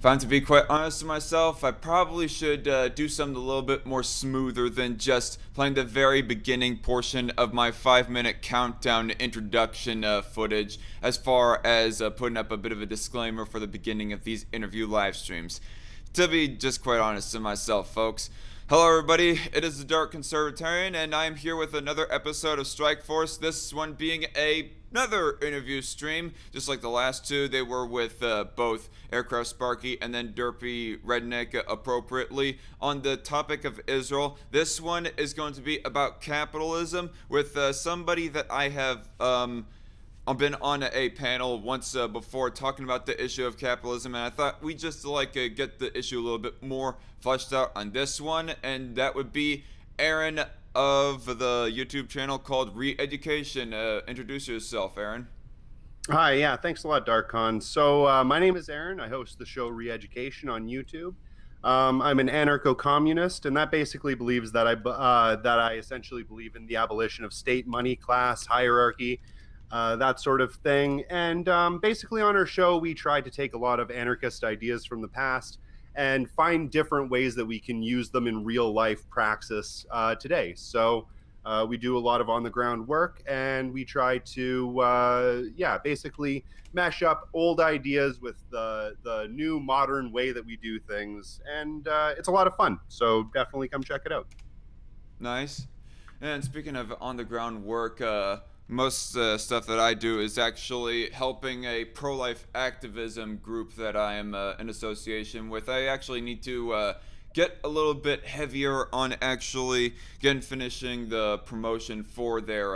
If I'm to be quite honest with myself, I probably should do something a little bit more smoother than just playing the very beginning portion of my 5 minute countdown introduction footage, as far as putting up a bit of a disclaimer for the beginning of these interview live streams. To be just quite honest with myself, folks. Hello, everybody. It is the Dark Conservatarian, and I am here with another episode of Strike Force. This one being another interview stream, just like the last two. They were with both Aircraft Sparky and then Derpy Redneck appropriately on the topic of Israel. This one is going to be about capitalism with somebody that I have I've been on a panel once before talking about the issue of capitalism, and I thought we'd just get the issue a little bit more fleshed out on this one, and that would be Eron of the YouTube channel called Re-Education. Introduce yourself, Eron. Hi, yeah, thanks a lot, DarkCon. So my name is Eron. I host the show Re-Education on YouTube. I'm an anarcho-communist, and that basically believes that I essentially believe in the abolition of state, money, class, hierarchy, that sort of thing. And basically on our show, we try to take a lot of anarchist ideas from the past and find different ways that we can use them in real life praxis today. So we do a lot of on the ground work, and we try to, basically mesh up old ideas with the new modern way that we do things. And it's a lot of fun. So definitely come check it out. Nice. And speaking of on the ground work, most stuff that I do is actually helping a pro-life activism group that I am in association with. I actually need to get a little bit heavier on actually finishing the promotion for their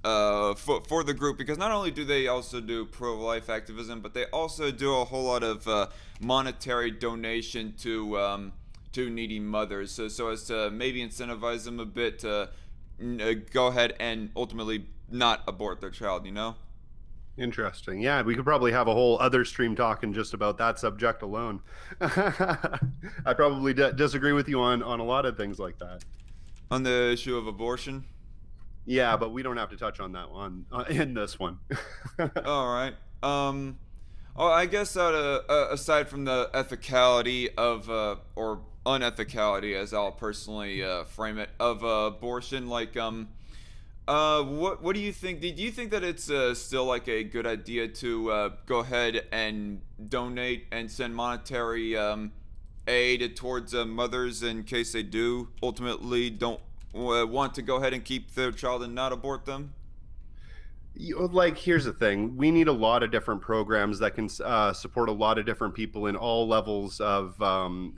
for the group, because not only do they also do pro-life activism, but they also do a whole lot of monetary donation to needy mothers, so as to maybe incentivize them a bit to go ahead and ultimately not abort their child, you know? Interesting. Yeah, we could probably have a whole other stream talking just about that subject alone. I probably disagree with you on a lot of things like that. On the issue of abortion? Yeah, but we don't have to touch on that one in this one. All right. I guess aside from the ethicality of or unethicality, as I'll personally frame it, of abortion, what do you think? Do you think that it's still like a good idea to go ahead and donate and send monetary aid towards mothers in case they do ultimately don't want to go ahead and keep their child and not abort them? Here's the thing: we need a lot of different programs that can support a lot of different people in all levels of the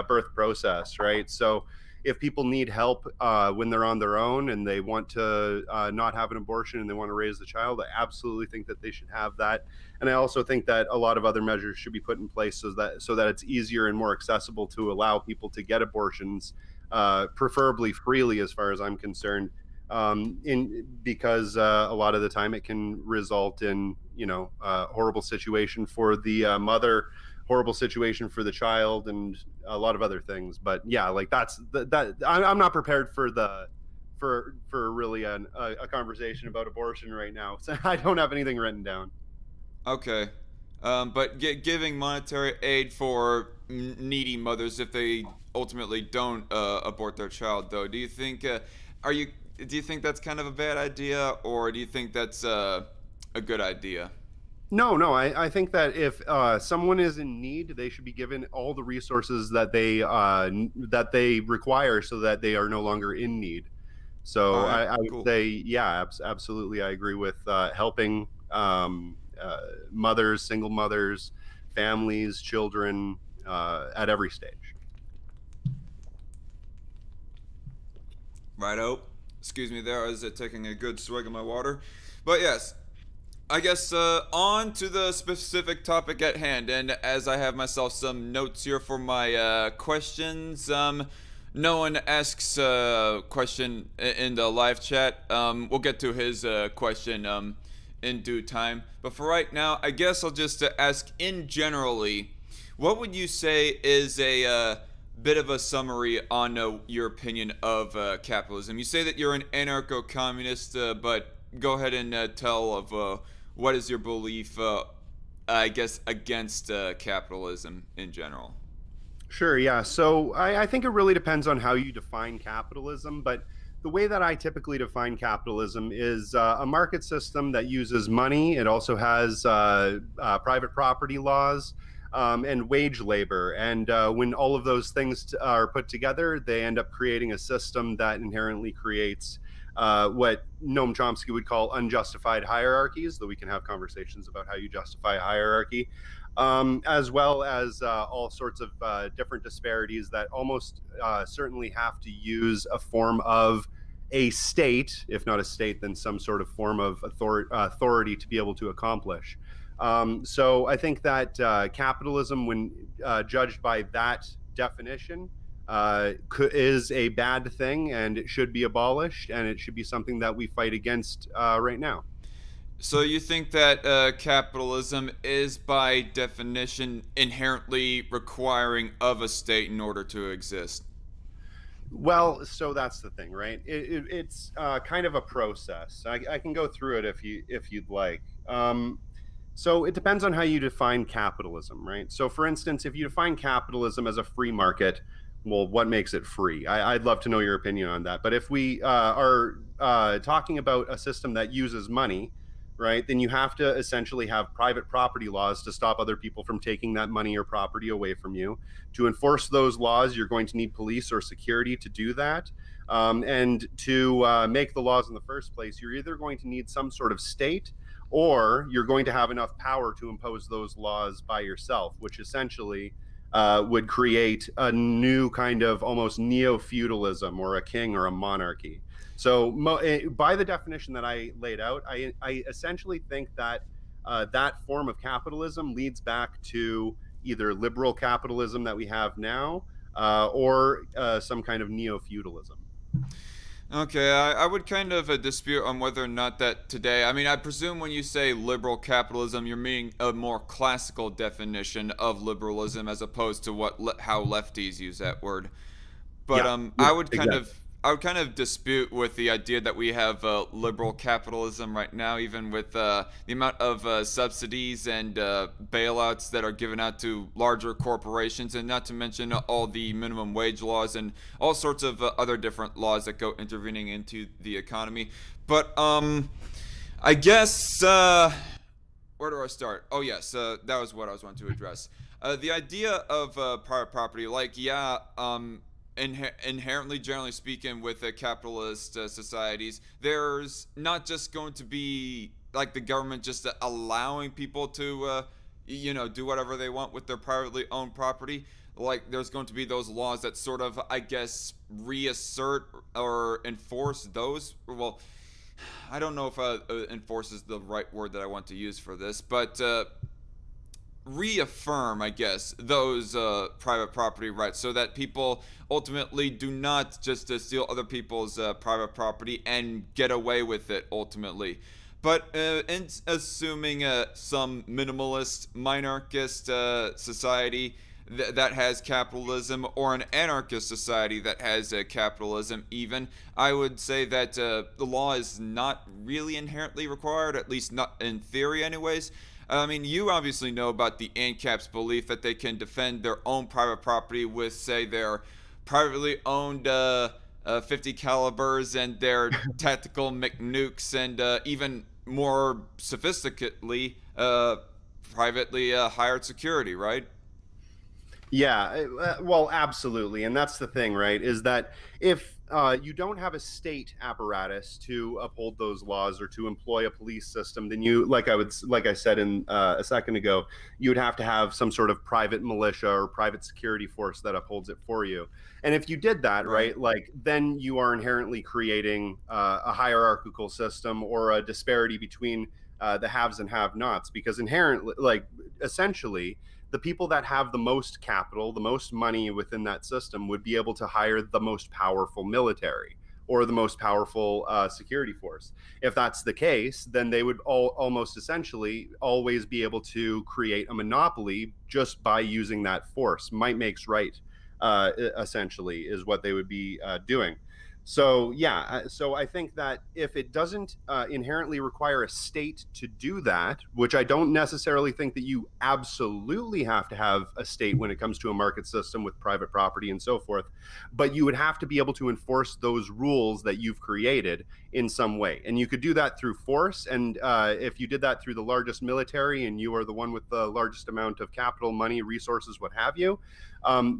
birth process, right? So if people need help when they're on their own and they want to not have an abortion and they want to raise the child, I absolutely think that they should have that. And I also think that a lot of other measures should be put in place so that it's easier and more accessible to allow people to get abortions, preferably freely, as far as I'm concerned. Because a lot of the time it can result in a horrible situation for the mother, horrible situation for the child, and a lot of other things. But yeah, I'm not prepared for really a conversation about abortion right now. So I don't have anything written down. Okay. But giving monetary aid for needy mothers if they ultimately don't abort their child, though, do you think do you think that's kind of a bad idea, or do you think that's a good idea? No, I think that if someone is in need, they should be given all the resources that they require so that they are no longer in need. So All right, I would cool. say, yeah, absolutely. I agree with helping mothers, single mothers, families, children at every stage. Righto. Excuse me there, I was taking a good swig of my water. But yes, I guess on to the specific topic at hand. And as I have myself some notes here for my questions, no one asks a question in the live chat. We'll get to his question in due time. But for right now, I guess I'll just ask in generally, what would you say is a bit of a summary on your opinion of capitalism? You say that you're an anarcho-communist, but go ahead and tell of what is your belief I guess, against capitalism in general? Sure, yeah. So I think it really depends on how you define capitalism, but the way that I typically define capitalism is a market system that uses money. It also has private property laws and wage labor. And when all of those things are put together, they end up creating a system that inherently creates what Noam Chomsky would call unjustified hierarchies, though we can have conversations about how you justify a hierarchy, as well as all sorts of different disparities that almost certainly have to use a form of a state, if not a state, then some sort of form of authority to be able to accomplish. So I think that capitalism, when judged by that definition, is a bad thing, and it should be abolished, and it should be something that we fight against right now. So you think that capitalism is by definition inherently requiring of a state in order to exist? Well, so that's the thing, right? It's kind of a process. I can go through it if you'd like. So it depends on how you define capitalism, right? So, for instance, if you define capitalism as a free market, well, what makes it free? I'd love to know your opinion on that. But if we are talking about a system that uses money, right, then you have to essentially have private property laws to stop other people from taking that money or property away from you. To enforce those laws, you're going to need police or security to do that. And to make the laws in the first place, you're either going to need some sort of state, or you're going to have enough power to impose those laws by yourself, which essentially would create a new kind of almost neo-feudalism, or a king or a monarchy. So, by the definition that I laid out, I essentially think that that form of capitalism leads back to either liberal capitalism that we have now, or some kind of neo-feudalism. Okay, I would kind of dispute on whether or not that today. I mean, I presume when you say liberal capitalism, you're meaning a more classical definition of liberalism as opposed to how lefties use that word. But Yeah, yeah, exactly. I would kind of dispute with the idea that we have liberal capitalism right now, even with the amount of subsidies and bailouts that are given out to larger corporations, and not to mention all the minimum wage laws and all sorts of other different laws that go intervening into the economy. But I guess where do I start? Oh yes, that was what I was wanting to address. The idea of private property, like yeah, inherently, generally speaking, with capitalist societies, there's not just going to be like the government just allowing people to, do whatever they want with their privately owned property. Like there's going to be those laws that sort of, I guess, reassert or enforce those. Well, I don't know if enforce is the right word that I want to use for this, but reaffirm, I guess, those private property rights so that people ultimately do not just steal other people's private property and get away with it ultimately. But in assuming some minimalist, minarchist society that has capitalism, or an anarchist society that has capitalism, even, I would say that the law is not really inherently required, at least not in theory, anyways. I mean, you obviously know about the ANCAP's belief that they can defend their own private property with, say, their privately owned 50 calibers and their tactical McNukes, and even more sophisticatedly, privately hired security, right? Yeah, well, absolutely, and that's the thing, right? Is that if you don't have a state apparatus to uphold those laws or to employ a police system, then you, like I said in a second ago, you would have to have some sort of private militia or private security force that upholds it for you. And if you did that, Right. right, like then you are inherently creating a hierarchical system, or a disparity between the haves and have-nots, because inherently, like essentially the people that have the most capital, the most money within that system, would be able to hire the most powerful military or the most powerful security force. If that's the case, then they would almost essentially always be able to create a monopoly just by using that force. Might makes right, essentially, is what they would be doing. So yeah, so I think that if it doesn't inherently require a state to do that, which I don't necessarily think that you absolutely have to have a state when it comes to a market system with private property and so forth, but you would have to be able to enforce those rules that you've created in some way, and you could do that through force. And if you did that through the largest military, and you are the one with the largest amount of capital, money, resources, what have you,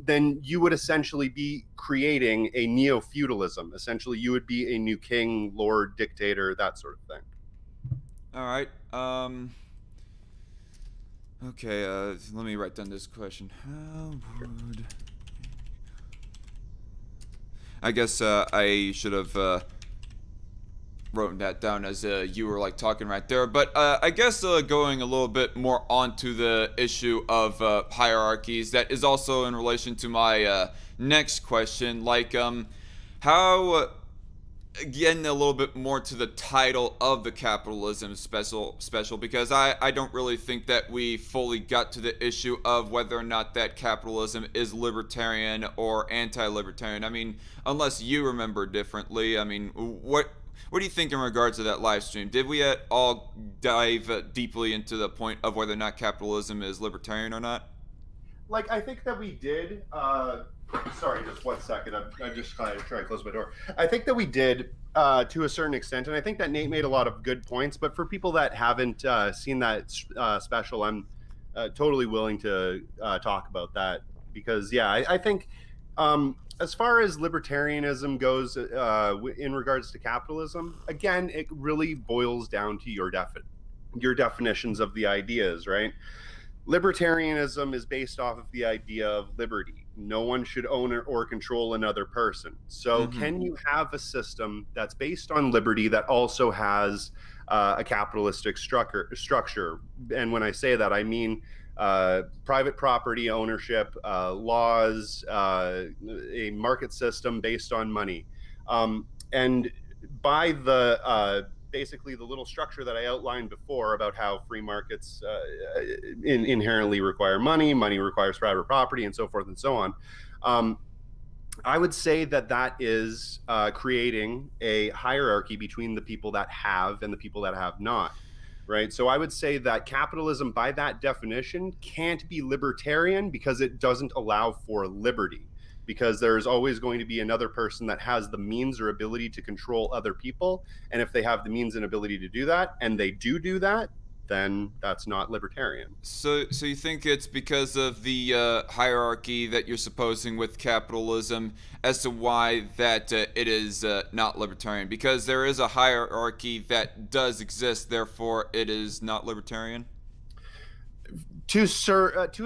then you would essentially be creating a neo-feudalism. Essentially, you would be a new king, lord, dictator, that sort of thing. All right. Okay. Let me write down this question. How would I guess I should have wrote that down as you were like talking right there. But I guess going a little bit more onto the issue of hierarchies, that is also in relation to my next question. Like, how getting a little bit more to the title of the capitalism special because I don't really think that we fully got to the issue of whether or not that capitalism is libertarian or anti-libertarian. I mean, unless you remember differently. I mean, what do you think in regards to that live stream? Did we at all dive deeply into the point of whether or not capitalism is libertarian or not? Like, I think that we did. Sorry, just 1 second. I'm just trying to close my door. I think that we did to a certain extent, and I think that Nate made a lot of good points. But for people that haven't seen that special, I'm totally willing to talk about that because, yeah, I think as far as libertarianism goes in regards to capitalism, again, it really boils down to your definitions of the ideas, right? Libertarianism is based off of the idea of liberty. No one should own or control another person. So, Mm-hmm. can you have a system that's based on liberty that also has a capitalistic structure? And when I say that, I mean private property ownership, laws, a market system based on money. And by the basically the little structure that I outlined before about how free markets inherently require money, money requires private property, and so forth and so on. I would say that that is creating a hierarchy between the people that have and the people that have not. Right. So I would say that capitalism, by that definition, can't be libertarian because it doesn't allow for liberty. Because there's always going to be another person that has the means or ability to control other people. And if they have the means and ability to do that, and they do that, then that's not libertarian. So you think it's because of the hierarchy that you're supposing with capitalism as to why that it is not libertarian? Because there is a hierarchy that does exist, therefore it is not libertarian. To a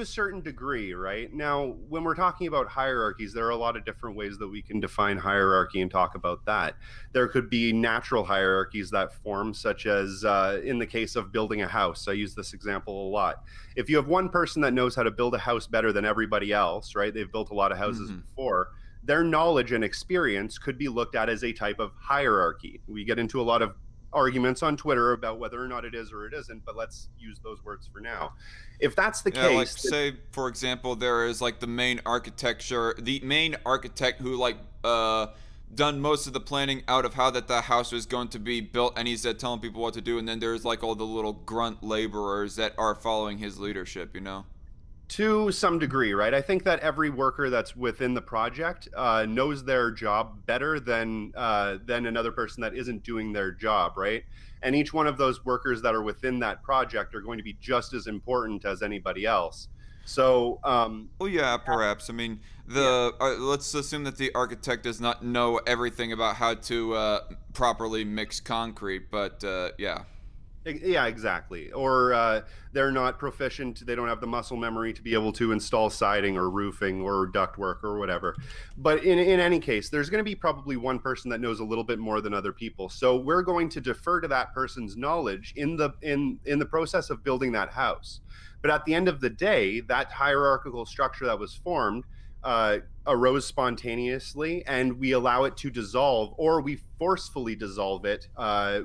certain degree, right? Now, when we're talking about hierarchies, there are a lot of different ways that we can define hierarchy and talk about that. There could be natural hierarchies that form, such as in the case of building a house. I use this example a lot. If you have one person that knows how to build a house better than everybody else, right? They've built a lot of houses Mm-hmm. before. Their knowledge and experience could be looked at as a type of hierarchy. We get into a lot of arguments on Twitter about whether or not it is or it isn't, but let's use those words for now. If that's the Yeah, like case, say for example, there is like the main architect who like done most of the planning out of how that the house was going to be built, and he's telling people what to do, and then there's like all the little grunt laborers that are following his leadership, you know. to some degree, right? I think that every worker that's within the project knows their job better than another person that isn't doing their job, right? And each one of those workers that are within that project are going to be just as important as anybody else. So, Well, yeah, perhaps. I mean, yeah, the let's assume that the architect does not know everything about how to properly mix concrete, but yeah. yeah, exactly. Or they're not proficient. They don't have the muscle memory to be able to install siding or roofing or ductwork or whatever. But in any case, there's going to be probably one person that knows a little bit more than other people. So we're going to defer to that person's knowledge in the process of building that house. But at the end of the day, that hierarchical structure that was formed arose spontaneously, and we allow it to dissolve, or we forcefully dissolve it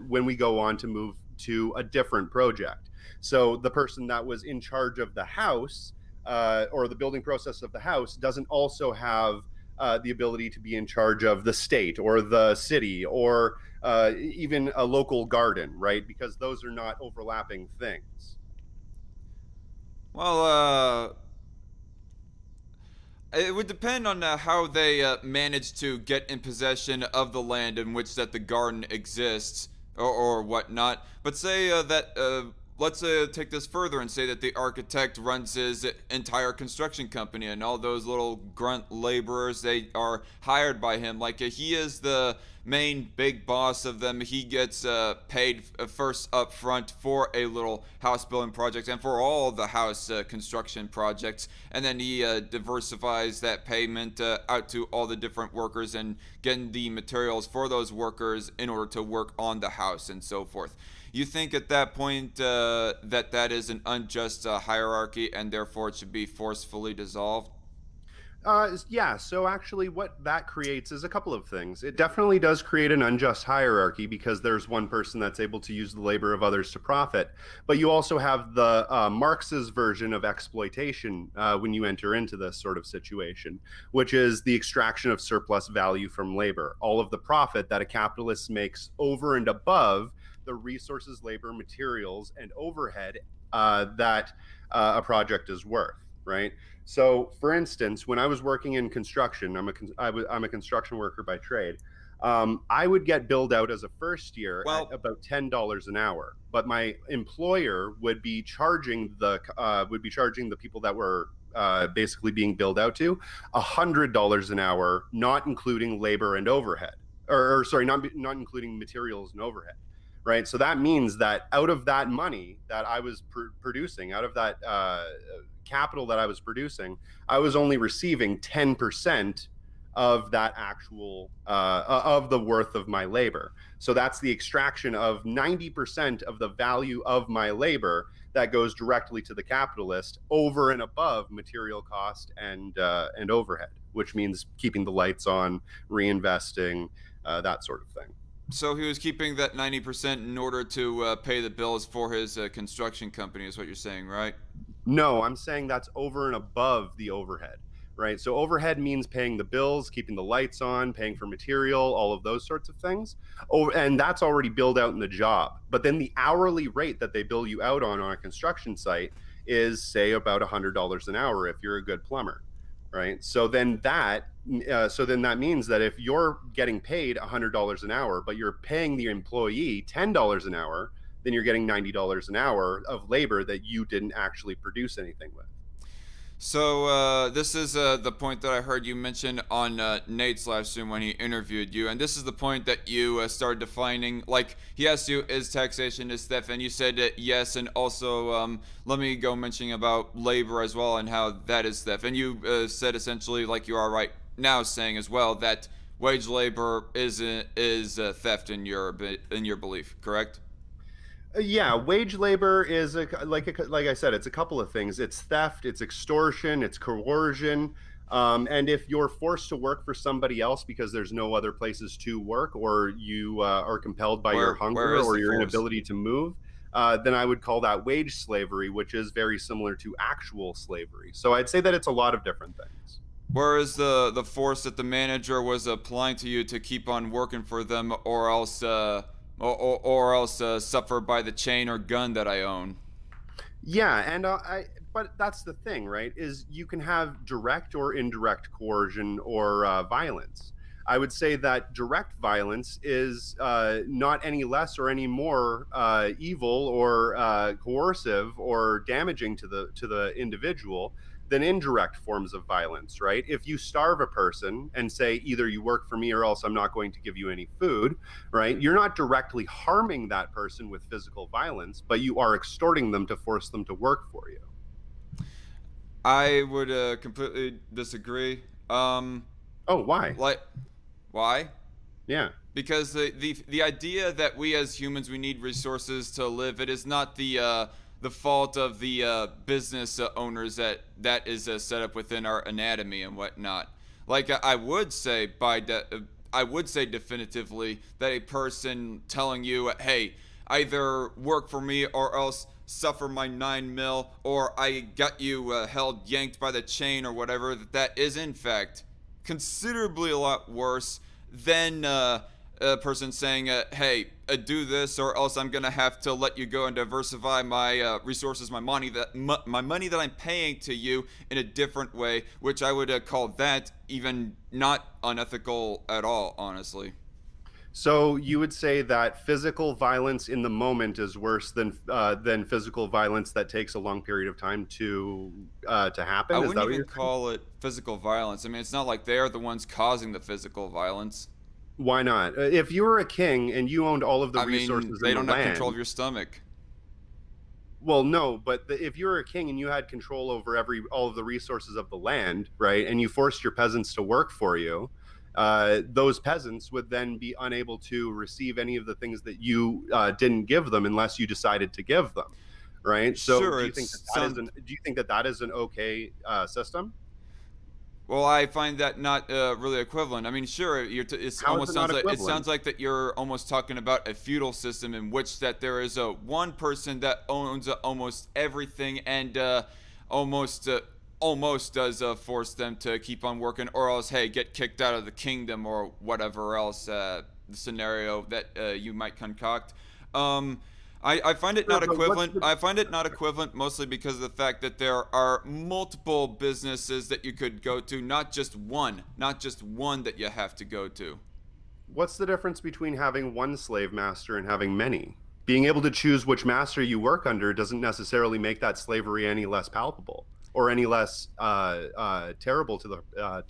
when we go on to move to a different project. So the person that was in charge of the house or the building process of the house doesn't also have the ability to be in charge of the state or the city or even a local garden, right? Because those are not overlapping things. Well, it would depend on how they manage to get in possession of the land in which that the garden exists, or whatnot. But say let's take this further and say that the architect runs his entire construction company, and all those little grunt laborers, they are hired by him. Like he is the main big boss of them. He gets paid first up front for a little house building project and for all the house construction projects, and then he diversifies that payment out to all the different workers and getting the materials for those workers in order to work on the house and so forth. You think at that point that is an unjust hierarchy and therefore it should be forcefully dissolved? Yeah, so actually, what that creates is a couple of things. It definitely does create an unjust hierarchy because there's one person that's able to use the labor of others to profit. But you also have the Marx's version of exploitation when you enter into this sort of situation, which is the extraction of surplus value from labor. All of the profit that a capitalist makes over and above the resources, labor, materials, and overhead that a project is worth, right? So, for instance, when I was working in construction, I'm a construction worker by trade. I would get billed out as a first year at about $10 an hour, but my employer would be charging the people that were basically being billed out to $100 an hour, not including labor and overhead, or sorry, not including materials and overhead. Right. So that means that out of that money that I was producing, out of that capital that I was producing, I was only receiving 10% of that actual of the worth of my labor. So that's the extraction of 90% of the value of my labor that goes directly to the capitalist over and above material cost and overhead, which means keeping the lights on, reinvesting, that sort of thing. So he was keeping that 90% in order to pay the bills for his construction company, is what you're saying, right? No, I'm saying that's over and above the overhead, right? So overhead means paying the bills, keeping the lights on, paying for material, all of those sorts of things. Oh, and that's already billed out in the job. But then the hourly rate that they bill you out on a construction site is, say, about $100 an hour if you're a good plumber, right? So then that means that if you're getting paid $100 an hour, but you're paying the employee $10 an hour, then you're getting $90 an hour of labor that you didn't actually produce anything with. So this is the point that I heard you mention on Nate's live stream when he interviewed you, and this is the point that you started defining. Like he asked you, "Is taxation is theft?" And you said yes, and also let me go mentioning about labor as well and how that is theft. And you said essentially, like you are right now saying as well, that wage labor is theft in your belief, correct? Yeah, wage labor is like I said, it's a couple of things. It's theft, it's extortion, it's coercion. And if you're forced to work for somebody else because there's no other places to work, or you are compelled by your hunger or your inability to move, then I would call that wage slavery, which is very similar to actual slavery. So I'd say that it's a lot of different things. Whereas the force that the manager was applying to you to keep on working for them, or else suffer by the chain or gun that I own. Yeah, and but that's the thing, right? Is you can have direct or indirect coercion or violence. I would say that direct violence is not any less or any more evil or coercive or damaging to the individual than indirect forms of violence, right? If you starve a person and say either you work for me or else I'm not going to give you any food, right? You're not directly harming that person with physical violence, but you are extorting them to force them to work for you. I would completely disagree. Oh, why? Like, why? Yeah. Because the idea that we as humans, we need resources to live, it is not the fault of the business owners that is set up within our anatomy and whatnot. Like I would say I would say definitively that a person telling you, hey, either work for me or else suffer my 9 mil, or I got you held yanked by the chain or whatever, that is in fact considerably a lot worse than a person saying, "Hey, do this, or else I'm gonna have to let you go and diversify my resources, my money that I'm paying to you in a different way," which I would call that even not unethical at all, honestly. So you would say that physical violence in the moment is worse than physical violence that takes a long period of time to I happen? Is wouldn't that what even you're saying? call it physical violence. I mean, it's not like they are the ones causing the physical violence. Why not? If you were a king and you owned all of the I mean, resources in they the don't have control land, of your stomach. well, no, but if you were a king and you had control over all of the resources of the land, right, and you forced your peasants to work for you, those peasants would then be unable to receive any of the things that you didn't give them unless you decided to give them, right? So, Sure, it's some. do you think that that is an okay system? Well, I find that not really equivalent. I mean, sure, it's How is almost it not it equivalent? sounds like that you're almost talking about a feudal system in which that there is a one person that owns almost everything and almost almost does force them to keep on working, or else hey, get kicked out of the kingdom or whatever else scenario that you might concoct. Um, I find it Sure, not but what's equivalent. the I find it not equivalent mostly because of the fact that there are multiple businesses that you could go to, not just one that you have to go to. what's the difference between having one slave master and having many? Being able to choose which master you work under doesn't necessarily make that slavery any less palpable or any less terrible to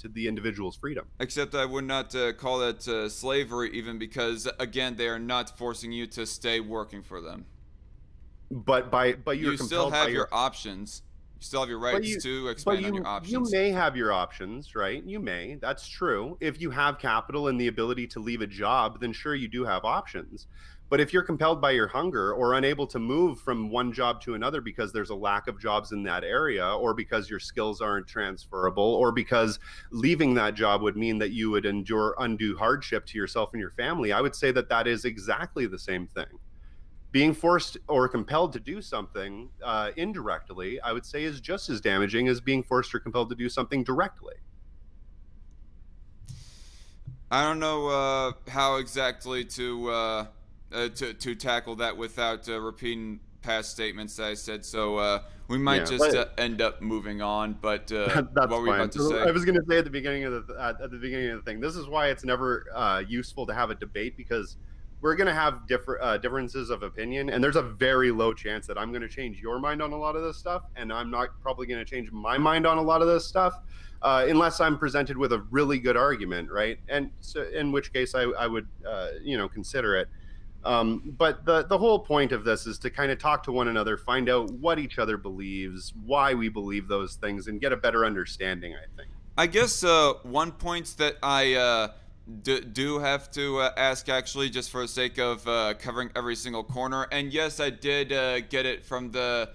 the individual's freedom. Except I would not call that slavery, even because again they are not forcing you to stay working for them. But you're You still compelled by have your your options. You still have your but rights you to but expand on your you options. may have your options, right? You may. That's true. If you have capital and the ability to leave a job, then sure you do have options. But if you're compelled by your hunger or unable to move from one job to another because there's a lack of jobs in that area, or because your skills aren't transferable, or because leaving that job would mean that you would endure undue hardship to yourself and your family, I would say that that is exactly the same thing. Being forced or compelled to do something indirectly, I would say, is just as damaging as being forced or compelled to do something directly. I don't know how exactly to tackle that without repeating past statements that I said. So we might Yeah, just but end up moving on. But that's what were you fine. about to So say? I was going to say at the beginning of the beginning of the thing, this is why it's never useful to have a debate, because we're going to have differences of opinion, and there's a very low chance that I'm going to change your mind on a lot of this stuff, and I'm not probably going to change my mind on a lot of this stuff unless I'm presented with a really good argument, right? And so, in which case, I would consider it. But the whole point of this is to kind of talk to one another, find out what each other believes, why we believe those things, and get a better understanding, I think. I guess one point that I do have to ask, actually, just for the sake of covering every single corner, and yes, I did get it from the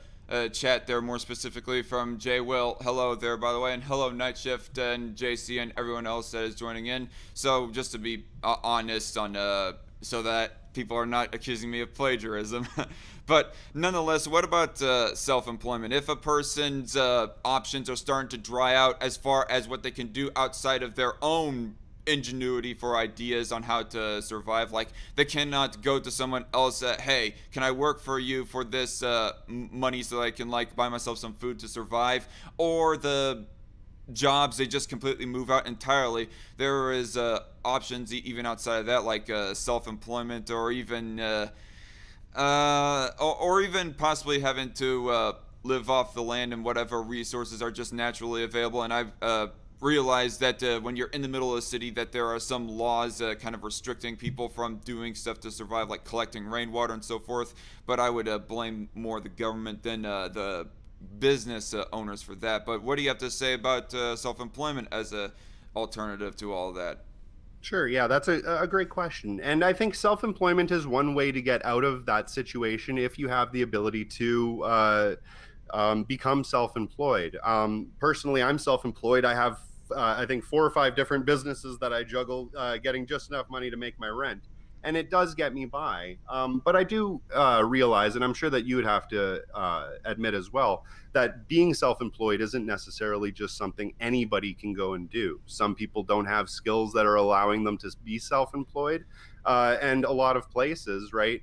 chat there, more specifically from Jay Will. Hello there, by the way, and hello Night Shift and JC and everyone else that is joining in. So just to be honest on so that people are not accusing me of plagiarism. But nonetheless, what about self-employment? If a person's options are starting to dry out as far as what they can do outside of their own ingenuity for ideas on how to survive, like they cannot go to someone else, hey, can I work for you for this money so I can like buy myself some food to survive, or the jobs they just completely move out entirely. There is options even outside of that, like self-employment, or even or even possibly having to live off the land and whatever resources are just naturally available. And I've realized that when you're in the middle of a city, that there are some laws kind of restricting people from doing stuff to survive, like collecting rainwater and so forth. But I would blame more the government than the business owners for that. But what do you have to say about self-employment as a alternative to all of that? Sure. Yeah, that's a great question. And I think self employment is one way to get out of that situation if you have the ability to become self employed. Personally, I'm self employed. I have, I think, 4 or 5 different businesses that I juggle, getting just enough money to make my rent. and it does get me by. But I do realize, and I'm sure that you would have to admit as well, that being self-employed isn't necessarily just something anybody can go and do. Some people don't have skills that are allowing them to be self-employed. And a lot of places, right?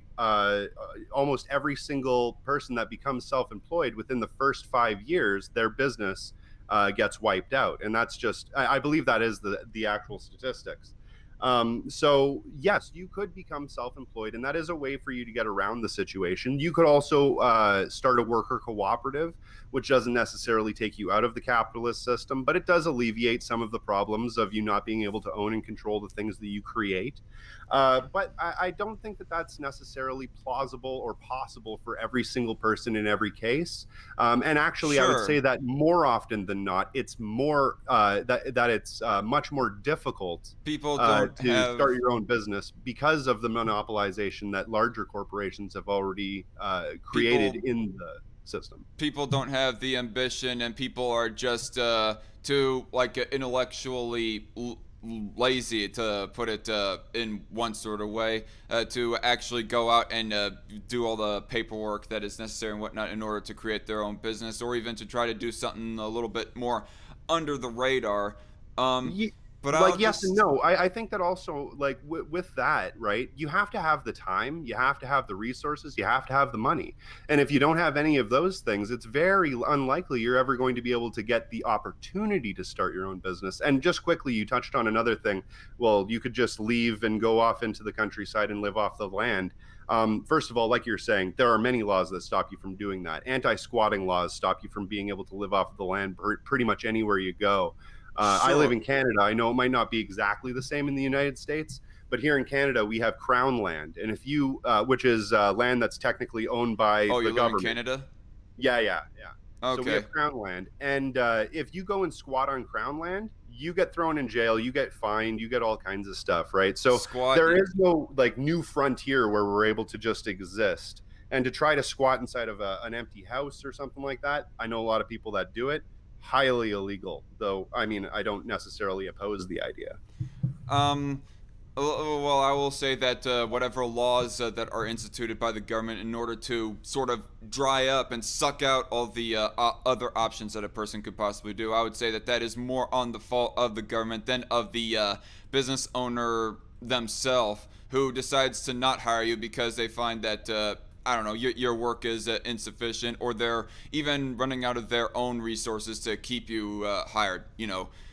Almost every single person that becomes self-employed within the first 5 years, their business gets wiped out, and that's just I believe that is the actual statistics. So yes, you could become self-employed, and that is a way for you to get around the situation. You could also start a worker cooperative, which doesn't necessarily take you out of the capitalist system, but it does alleviate some of the problems of you not being able to own and control the things that you create. But I don't think that that's necessarily plausible or possible for every single person in every case. And actually, I would Sure. say that more often than not, it's more that it's much more difficult People don't to have start your own business because of the monopolization that larger corporations have already created people in the system. people don't have the ambition, and people are just too like intellectually lazy, to put it in one sort of way, to actually go out and do all the paperwork that is necessary and whatnot in order to create their own business, or even to try to do something a little bit more under the radar. Um, Ye- but I'll like yes and just no. I think that also like with that, right, you have to have the time, you have to have the resources, you have to have the money, and if you don't have any of those things, it's very unlikely you're ever going to be able to get the opportunity to start your own business. And just quickly, you touched on another thing. Well, you could just leave and go off into the countryside and live off the land. First of all, like you're saying, there are many laws that stop you from doing that. Anti-squatting laws stop you from being able to live off of the land pretty much anywhere you go. I live sure. in Canada. I know it might not be exactly the same in the United States, but here in Canada, we have crown land. And if you, which is land that's technically owned by Oh, the you live in government. Canada? Yeah, yeah, yeah. So we Okay. have crown land. And if you go and squat on crown land, you get thrown in jail, you get fined, you get all kinds of stuff, right? So Squat. there is no like new frontier where we're able to just exist. And to try to squat inside of an empty house or something like that, I know a lot of people that do it. Highly illegal, though. I mean, I don't necessarily oppose the idea. Um, well, I will say that whatever laws that are instituted by the government in order to sort of dry up and suck out all the other options that a person could possibly do, I would say that that is more on the fault of the government than of the business owner themselves, who decides to not hire you because they find that I don't know, your work is insufficient, or they're even running out of their own resources to keep you hired.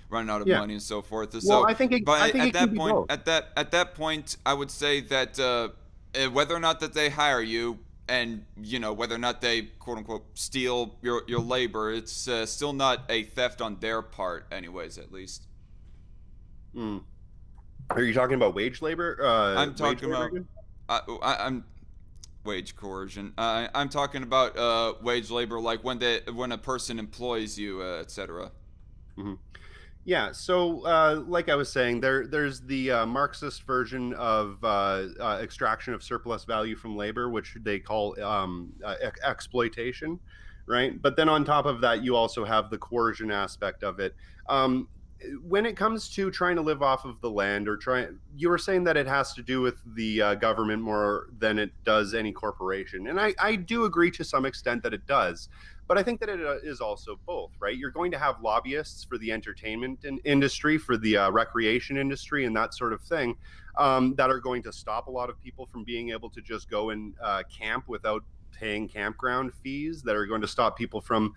Running out of Yeah. money and so forth. Well, So, I but think at it can that be point, both. at that point, I would say that whether or not that they hire you, and whether or not they quote unquote steal your labor, it's still not a theft on their part, anyways. At least Mm. Are you talking about wage labor? I'm Wage talking labor about again? I'm wage coercion. I'm talking about wage labor, like when a person employs you, etc. Hmm. Yeah. So, like I was saying, there's the Marxist version of extraction of surplus value from labor, which they call exploitation, right? But then on top of that, you also have the coercion aspect of it. Um, when it comes to trying to live off of the land, or trying, you were saying that it has to do with the government more than it does any corporation, and I do agree to some extent that it does. But I think that it is also both, right? You're going to have lobbyists for the entertainment industry, for the recreation industry, and that sort of thing, that are going to stop a lot of people from being able to just go and camp without paying campground fees, that are going to stop people from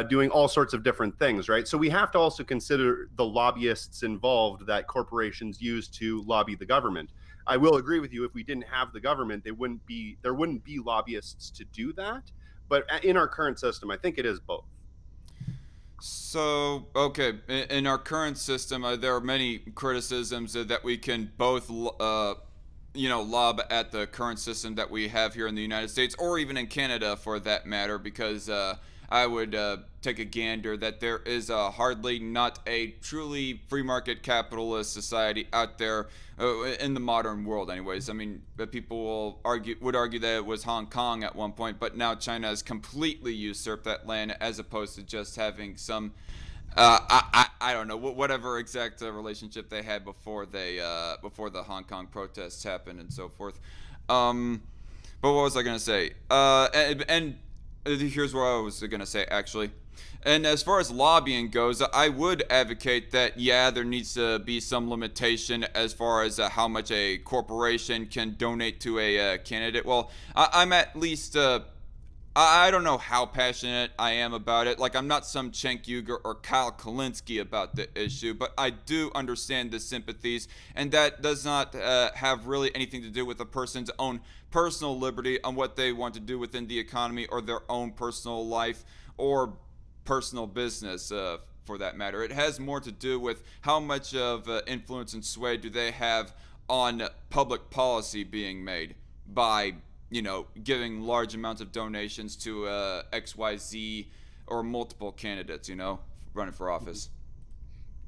doing all sorts of different things, right? So we have to also consider the lobbyists involved that corporations use to lobby the government. I will agree with you, if we didn't have the government, there wouldn't be lobbyists to do that. But in our current system, I think it is both. So, okay, in our current system, there are many criticisms that we can both, lob at the current system that we have here in the United States, or even in Canada for that matter, because I would take a gander that there is hardly not a truly free market capitalist society out there in the modern world. Anyways, I mean, people would argue that it was Hong Kong at one point, but now China has completely usurped that land, as opposed to just having some I don't know whatever exact relationship they had before the Hong Kong protests happened and so forth. Um, but what was I gonna say? And here's what I was gonna say actually. And as far as lobbying goes, I would advocate that, yeah, there needs to be some limitation as far as how much a corporation can donate to a candidate. Well, I'm at least I don't know how passionate I am about it. Like, I'm not some Cenk Uygur or Kyle Kalinske about the issue, but I do understand the sympathies, and that does not have really anything to do with a person's own personal liberty on what they want to do within the economy or their own personal life or personal business, for that matter. It has more to do with how much of influence and sway do they have on public policy being made by giving large amounts of donations to XYZ or multiple candidates, running for office.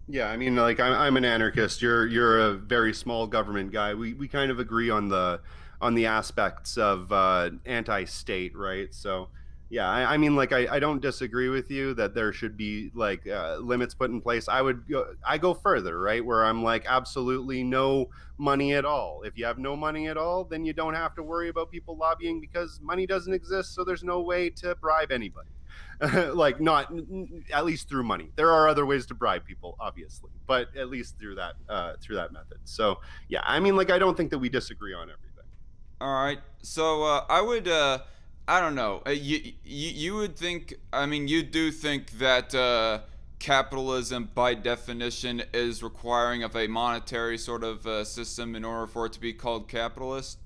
Yeah, I mean, like I'm an anarchist. You're a very small government guy. We kind of agree on the aspects of anti-state, right? So, yeah, I mean, like I don't disagree with you that there should be like limits put in place. I go further, right? Where I'm like absolutely no money at all. If you have no money at all, then you don't have to worry about people lobbying because money doesn't exist, so there's no way to bribe anybody. Like not at least through money. There are other ways to bribe people, obviously, but at least through that method. So yeah, I mean, like I don't think that we disagree on everything. All right. So I would, I don't know. You would think, I mean, you do think that capitalism, by definition, is requiring of a monetary sort of system in order for it to be called capitalist?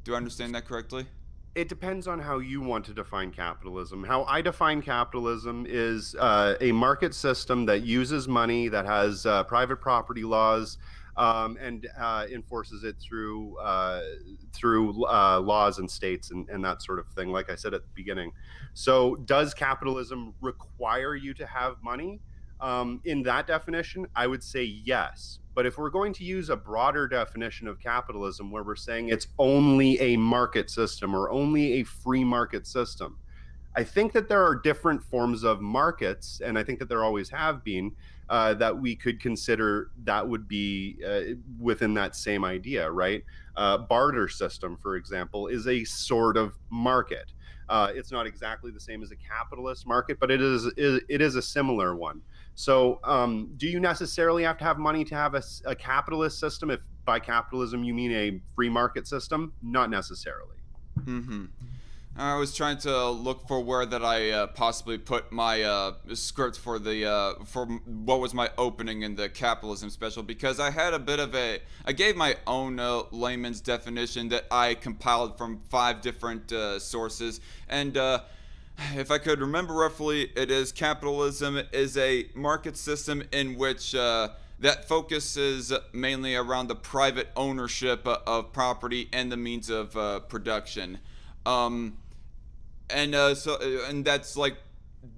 Do I understand that correctly? It depends on how you want to define capitalism. How I define capitalism is a market system that uses money, that has private property laws, and enforces it through laws and states and that sort of thing. Like I said at the beginning. So, does capitalism require you to have money? In that definition, I would say yes. But if we're going to use a broader definition of capitalism where we're saying it's only a market system or only a free market system, I think that there are different forms of markets, and I think that there always have been, that we could consider that would be within that same idea, right? Barter system, for example, is a sort of market. It's not exactly the same as a capitalist market, but it is a similar one. So, do you necessarily have to have money to have a capitalist system? If by capitalism you mean a free market system, not necessarily. Mm-hmm. I was trying to look for where that I possibly put my script for the for what was my opening in the capitalism special, because I had a bit of I gave my own layman's definition that I compiled from 5 different sources, and if I could remember roughly, it is capitalism is a market system in which that focuses mainly around the private ownership of property and the means of production. Um, and that's like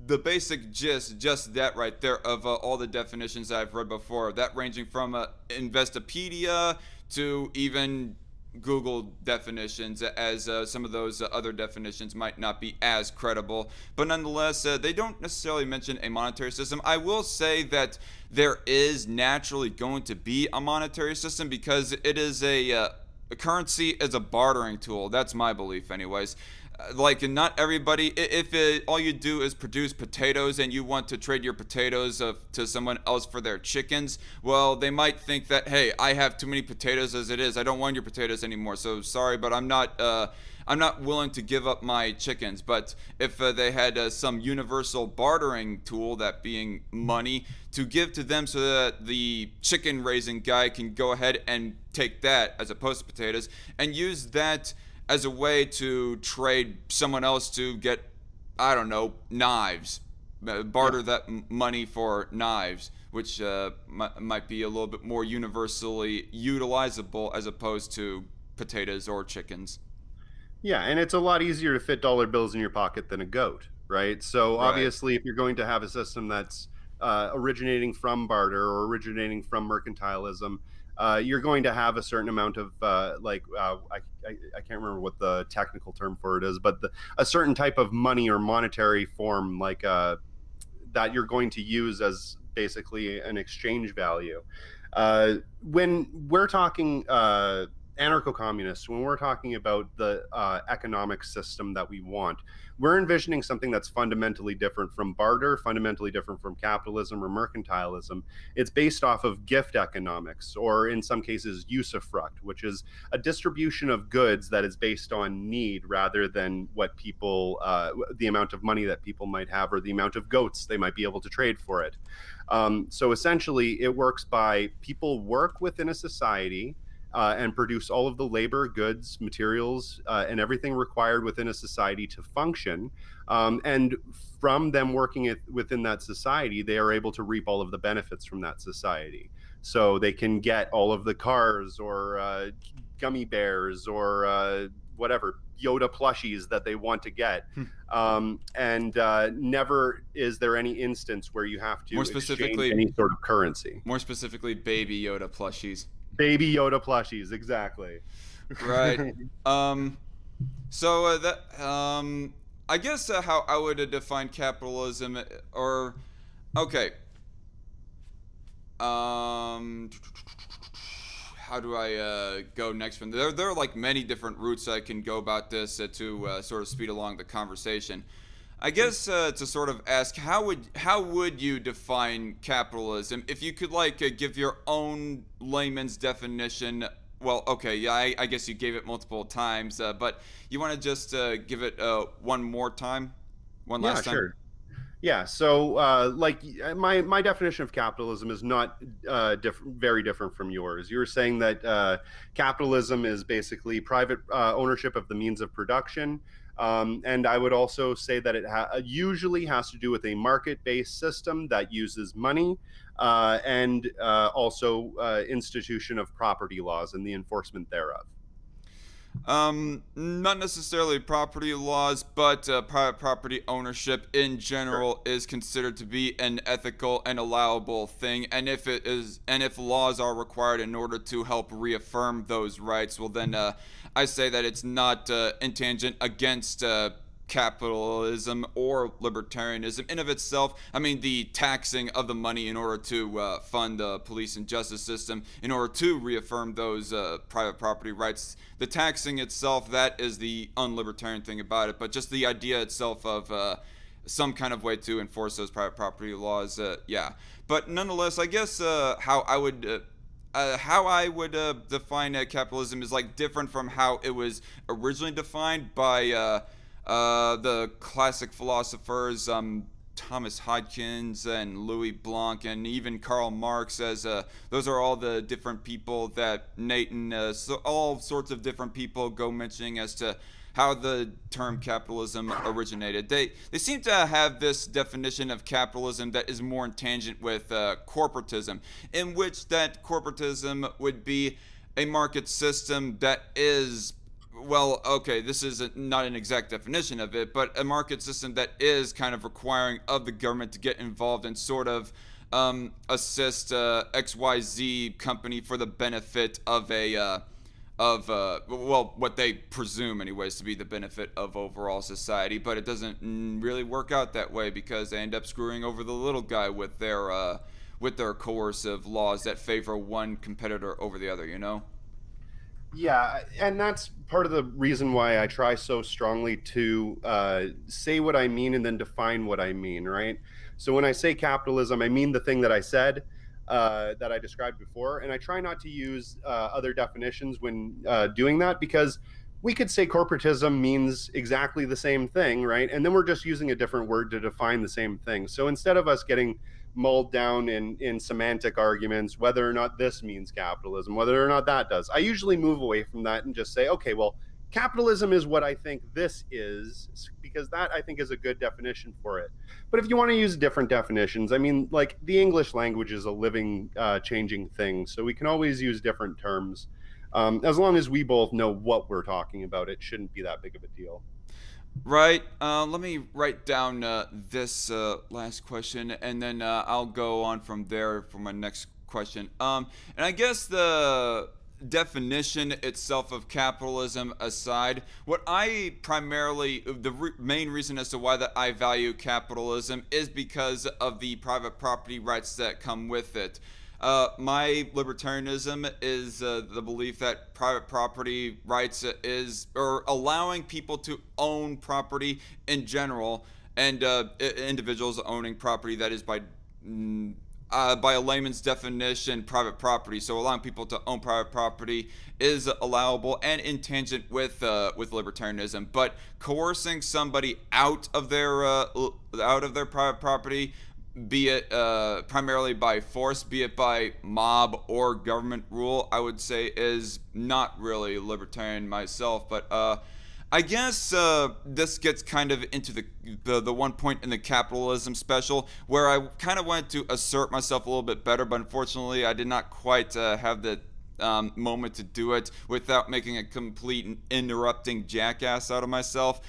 the basic gist, just that right there, of all the definitions I've read before. That ranging from Investopedia to even Google definitions, as some of those other definitions might not be as credible. But nonetheless, they don't necessarily mention a monetary system. I will say that there is naturally going to be a monetary system because it is a currency is a bartering tool. That's my belief, anyways. Like, not everybody, if all you do is produce potatoes and you want to trade your potatoes to someone else for their chickens, well, they might think that, hey, I have too many potatoes as it is, I don't want your potatoes anymore, so sorry, but I'm not willing to give up my chickens. But if they had some universal bartering tool, that being money, to give to them so that the chicken raising guy can go ahead and take that as opposed to potatoes and use that as a way to trade someone else to get, I don't know, knives, barter that money for knives, which might be a little bit more universally utilizable as opposed to potatoes or chickens. Yeah, and it's a lot easier to fit dollar bills in your pocket than a goat, right? So Right. obviously, if you're going to have a system that's originating from barter or originating from mercantilism, you're going to have a certain amount of I can't remember what the technical term for it is, but a certain type of money or monetary form, like that you're going to use as basically an exchange value. When we're talking anarcho-communists, when we're talking about the economic system that we want, we're envisioning something that's fundamentally different from barter, fundamentally different from capitalism or mercantilism. It's based off of gift economics, or in some cases, usufruct, which is a distribution of goods that is based on need rather than what people, the amount of money that people might have or the amount of goats they might be able to trade for it. So essentially, it works by people work within a society and produce all of the labor, goods, materials, and everything required within a society to function. And from them working within that society, they are able to reap all of the benefits from that society. So they can get all of the cars or gummy bears or whatever Yoda plushies that they want to get. And never is there any instance where you have to exchange any sort of currency. More specifically, Baby Yoda plushies. Baby Yoda plushies, exactly. Right. So I guess how I would define capitalism, or okay. How do I go next from there? There are like many different routes I can go about this to sort of speed along the conversation. I guess to sort of ask, how would you define capitalism if you could like give your own layman's definition? Well, okay, yeah, I guess you gave it multiple times, but you want to just give it one last time? Sure. Yeah, so like my definition of capitalism is not very different from yours. You were saying that capitalism is basically private ownership of the means of production. And I would also say that it usually has to do with a market-based system that uses money and also institution of property laws and the enforcement thereof. Not necessarily property laws, but private property ownership in general is considered to be an ethical and allowable thing. And if laws are required in order to help reaffirm those rights, well then I say that it's not intangent against capitalism or libertarianism in of itself. I mean, the taxing of the money in order to fund the police and justice system, in order to reaffirm those private property rights. The taxing itself, that is the unlibertarian thing about it. But just the idea itself of some kind of way to enforce those private property laws, yeah. But nonetheless, I guess how I would define capitalism is like different from how it was originally defined by the classic philosophers Thomas Hodgkins and Louis Blanc and even Karl Marx, as those are all the different people that Nate and all sorts of different people go mentioning as to how the term capitalism originated. They seem to have this definition of capitalism that is more in tangent with corporatism, in which that corporatism would be a market system that is, well, okay, this is not an exact definition of it, but a market system that is kind of requiring of the government to get involved and sort of assist XYZ company for the benefit of what they presume anyways to be the benefit of overall society. But it doesn't really work out that way, because they end up screwing over the little guy with their coercive laws that favor one competitor over the other, you know? Yeah, and that's part of the reason why I try so strongly to say what I mean and then define what I mean, right? So when I say capitalism, I mean the thing that I said, that I described before, and I try not to use other definitions when doing that, because we could say corporatism means exactly the same thing, right? And then we're just using a different word to define the same thing. So instead of us getting mulled down in semantic arguments, whether or not this means capitalism, whether or not that does, I usually move away from that and just say, okay, well, capitalism is what I think this is, because that I think is a good definition for it. But if you want to use different definitions, I mean, like, the English language is a living, changing thing, so we can always use different terms. As long as we both know what we're talking about, it shouldn't be that big of a deal. Right. Let me write down this last question, and then I'll go on from there for my next question. And I guess the definition itself of capitalism aside, what I primarily, main reason as to why that I value capitalism is because of the private property rights that come with it. My libertarianism is the belief that private property rights is, or allowing people to own property in general, and individuals owning property that is by a layman's definition, private property. So allowing people to own private property is allowable and in tangent with libertarianism. But coercing somebody out of their private property, be it primarily by force, be it by mob or government rule, I would say is not really libertarian myself. But I guess this gets kind of into the one point in the capitalism special where I kind of wanted to assert myself a little bit better, but unfortunately I did not quite have the moment to do it without making a complete interrupting jackass out of myself.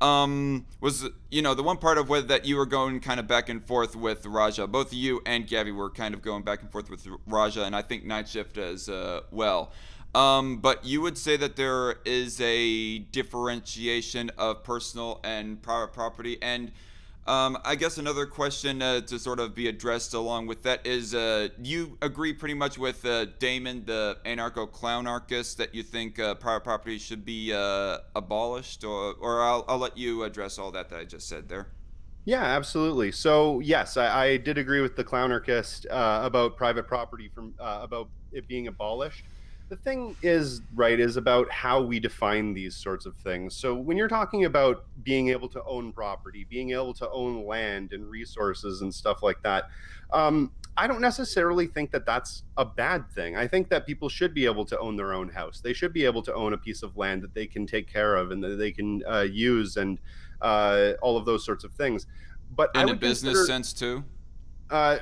Was the one part of whether that you were going kind of back and forth with Raja. Both you and Gabby were kind of going back and forth with Raja, and I think Night Shift as well. But you would say that there is a differentiation of personal and private property. And I guess another question to sort of be addressed along with that is you agree pretty much with Damon, the anarcho-clownarchist, that you think private property should be abolished? Or I'll let you address all that I just said there. Yeah, absolutely. So yes, I did agree with the clownarchist about private property about it being abolished. The thing is, right, is about how we define these sorts of things. So when you're talking about being able to own property, being able to own land and resources and stuff like that, I don't necessarily think that that's a bad thing. I think that people should be able to own their own house. They should be able to own a piece of land that they can take care of and that they can use, and all of those sorts of things. But I In a would business consider, sense too?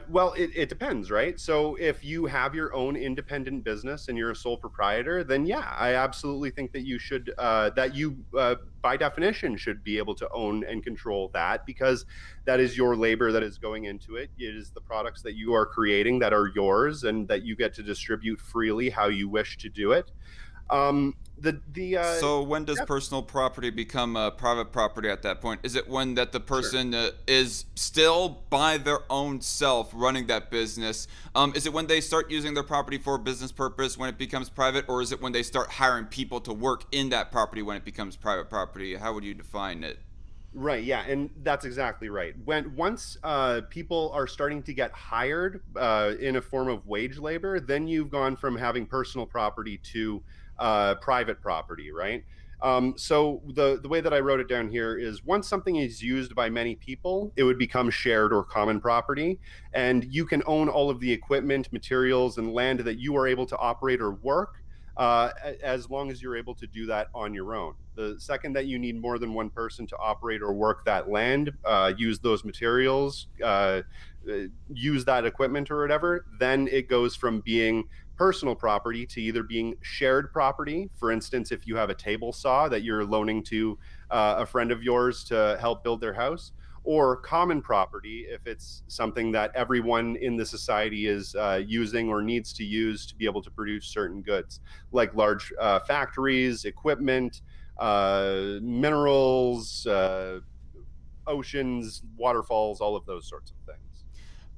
well, it depends, right? So if you have your own independent business and you're a sole proprietor, then yeah, I absolutely think that you should, by definition, should be able to own and control that, because that is your labor that is going into it. It is the products that you are creating that are yours and that you get to distribute freely how you wish to do it. So when does personal property become private property at that point? Is it when that the person is still by their own self running that business? Is it when they start using their property for a business purpose when it becomes private? Or is it when they start hiring people to work in that property when it becomes private property? How would you define it? Right, yeah, and that's exactly right. Once people are starting to get hired in a form of wage labor, then you've gone from having personal property to private property, right? So the way that I wrote it down here is, once something is used by many people, it would become shared or common property, and you can own all of the equipment, materials, and land that you are able to operate or work, as long as you're able to do that on your own. The second that you need more than one person to operate or work that land, use those materials, use that equipment or whatever, then it goes from being personal property to either being shared property. For instance, if you have a table saw that you're loaning to a friend of yours to help build their house, or common property if it's something that everyone in the society is using or needs to use to be able to produce certain goods, like large factories, equipment, minerals, oceans, waterfalls, all of those sorts of things.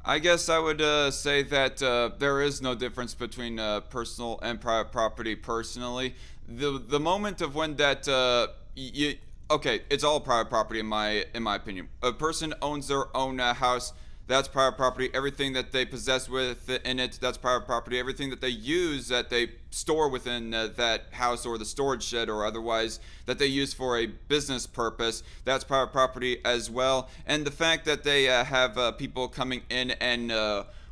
I guess I would say that there is no difference between personal and private property. Personally, the moment of when that you okay, it's all private property in my opinion. A person owns their own house. That's private property. Everything that they possess within it, that's private property. Everything that they use, that they store within that house or the storage shed or otherwise, that they use for a business purpose, that's private property as well. And the fact that they have people coming in and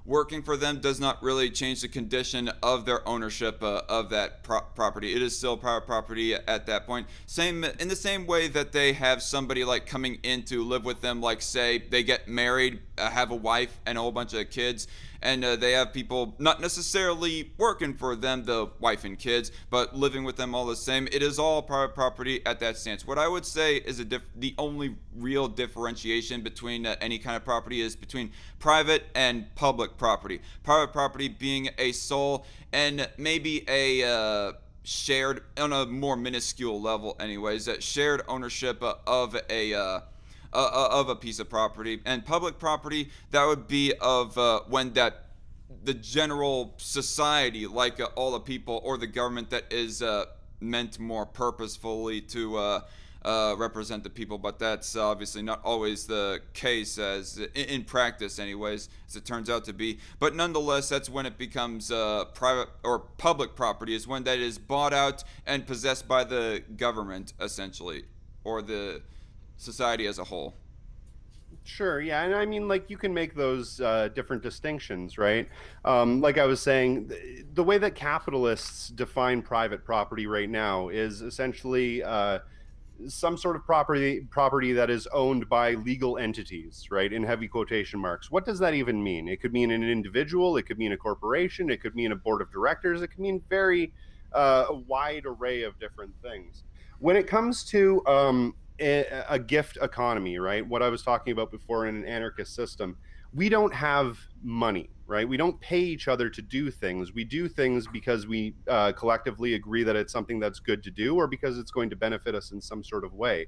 working for them does not really change the condition of their ownership of that property. It is still private property at that point. Same in the same way that they have somebody like coming in to live with them, like say they get married have a wife and a whole bunch of kids, and they have people not necessarily working for them, the wife and kids, but living with them all the same. It is all private property at that stance. What I would say is the only real differentiation between any kind of property is between private and public property. Private property being a sole and maybe a shared, on a more minuscule level anyways, that shared ownership of a piece of property. And public property, that would be of when that the general society, like all the people or the government that is meant more purposefully to represent the people, but that's obviously not always the case, as in practice anyways, as it turns out to be. But nonetheless, that's when it becomes private or public property, is when that is bought out and possessed by the government essentially, or the society as a whole. Sure, yeah, and I mean, like, you can make those different distinctions, right? Like I was saying, the way that capitalists define private property right now is essentially some sort of property that is owned by legal entities, right? In heavy quotation marks. What does that even mean? It could mean an individual, it could mean a corporation, it could mean a board of directors, it could mean a wide array of different things. When it comes to a gift economy, right? What I was talking about before, in an anarchist system, we don't have money, right? We don't pay each other to do things. We do things because we collectively agree that it's something that's good to do, or because it's going to benefit us in some sort of way.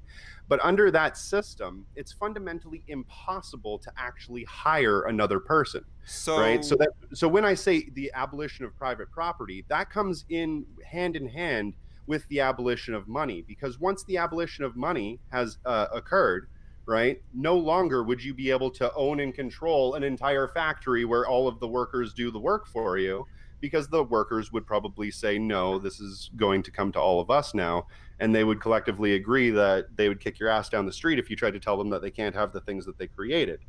But under that system, it's fundamentally impossible to actually hire another person, So right? So when I say the abolition of private property, that comes in hand with the abolition of money, because once the abolition of money has occurred, right, no longer would you be able to own and control an entire factory where all of the workers do the work for you, because the workers would probably say, no, this is going to come to all of us now, and they would collectively agree that they would kick your ass down the street if you tried to tell them that they can't have the things that they created.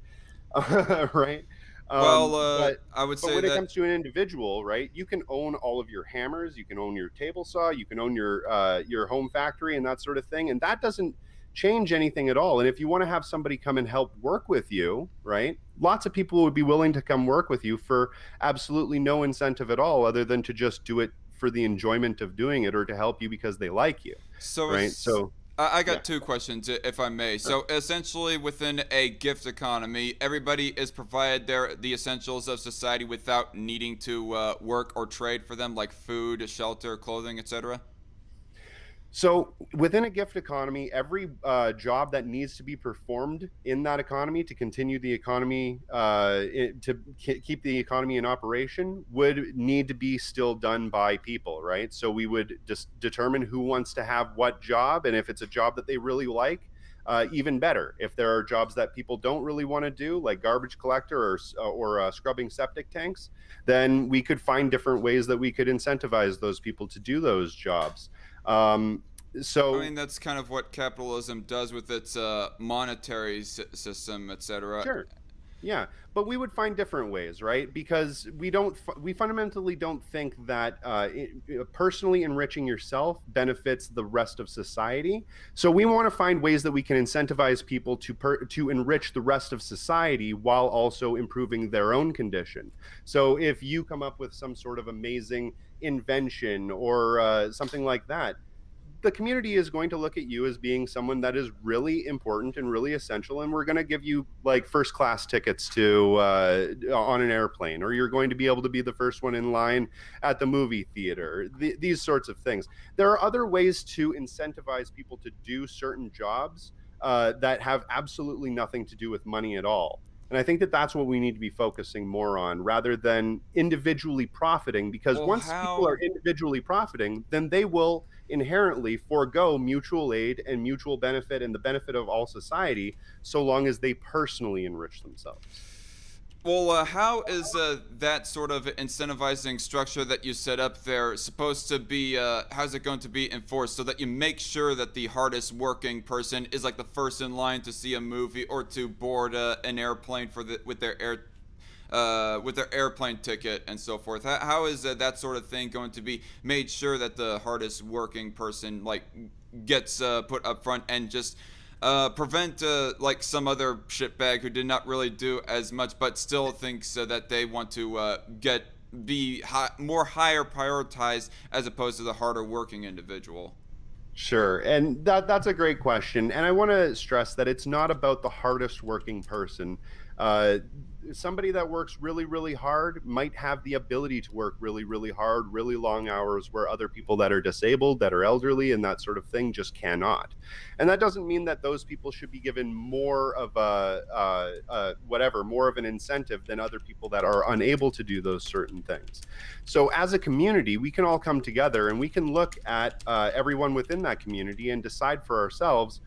Right? well, I would But say when it that. comes to an individual, right, you can own all of your hammers, you can own your table saw, you can own your home factory and that sort of thing, and that doesn't change anything at all. And if you want to have somebody come and help work with you, right, lots of people would be willing to come work with you for absolutely no incentive at all, other than to just do it for the enjoyment of doing it, or to help you because they like you, So right? it's, So I yeah. got two questions, if I may. So essentially, within a gift economy, everybody is provided the essentials of society without needing to work or trade for them, like food, shelter, clothing, etc. So within a gift economy, every job that needs to be performed in that economy to continue the economy, keep the economy in operation, would need to be still done by people, right? So we would just determine who wants to have what job, and if it's a job that they really like, even better. If there are jobs that people don't really want to do, like garbage collector or scrubbing septic tanks, then we could find different ways that we could incentivize those people to do those jobs. Um, I so mean, that's kind of what capitalism does with its monetary system, etc. Sure, yeah, but we would find different ways, right? Because we fundamentally don't think that personally enriching yourself benefits the rest of society. So we want to find ways that we can incentivize people to enrich the rest of society while also improving their own condition. So if you come up with some sort of amazing invention or something like that, the community is going to look at you as being someone that is really important and really essential, and we're going to give you like first class tickets to on an airplane, or you're going to be able to be the first one in line at the movie theater. These sorts of things. There are other ways to incentivize people to do certain jobs that have absolutely nothing to do with money at all. And I think that that's what we need to be focusing more on, rather than individually profiting, because Well, once people are how individually profiting, then they will inherently forego mutual aid and mutual benefit and the benefit of all society, so long as they personally enrich themselves. How is that sort of incentivizing structure that you set up there supposed to be? How's it going to be enforced so that you make sure that the hardest working person is like the first in line to see a movie or to board an airplane with their airplane ticket and so forth? How is that sort of thing going to be made sure that the hardest working person like gets put up front and just prevent like some other shitbag who did not really do as much, but still thinks that they want to be more higher prioritized as opposed to the harder working individual. Sure. And that's a great question. And I want to stress that it's not about the hardest working person. Uh, Somebody that works really, really hard might have the ability to work really, really hard, really long hours, where other people that are disabled, that are elderly, and that sort of thing just cannot. And that doesn't mean that those people should be given more of more of an incentive than other people that are unable to do those certain things. So as a community, we can all come together and we can look at everyone within that community and decide for ourselves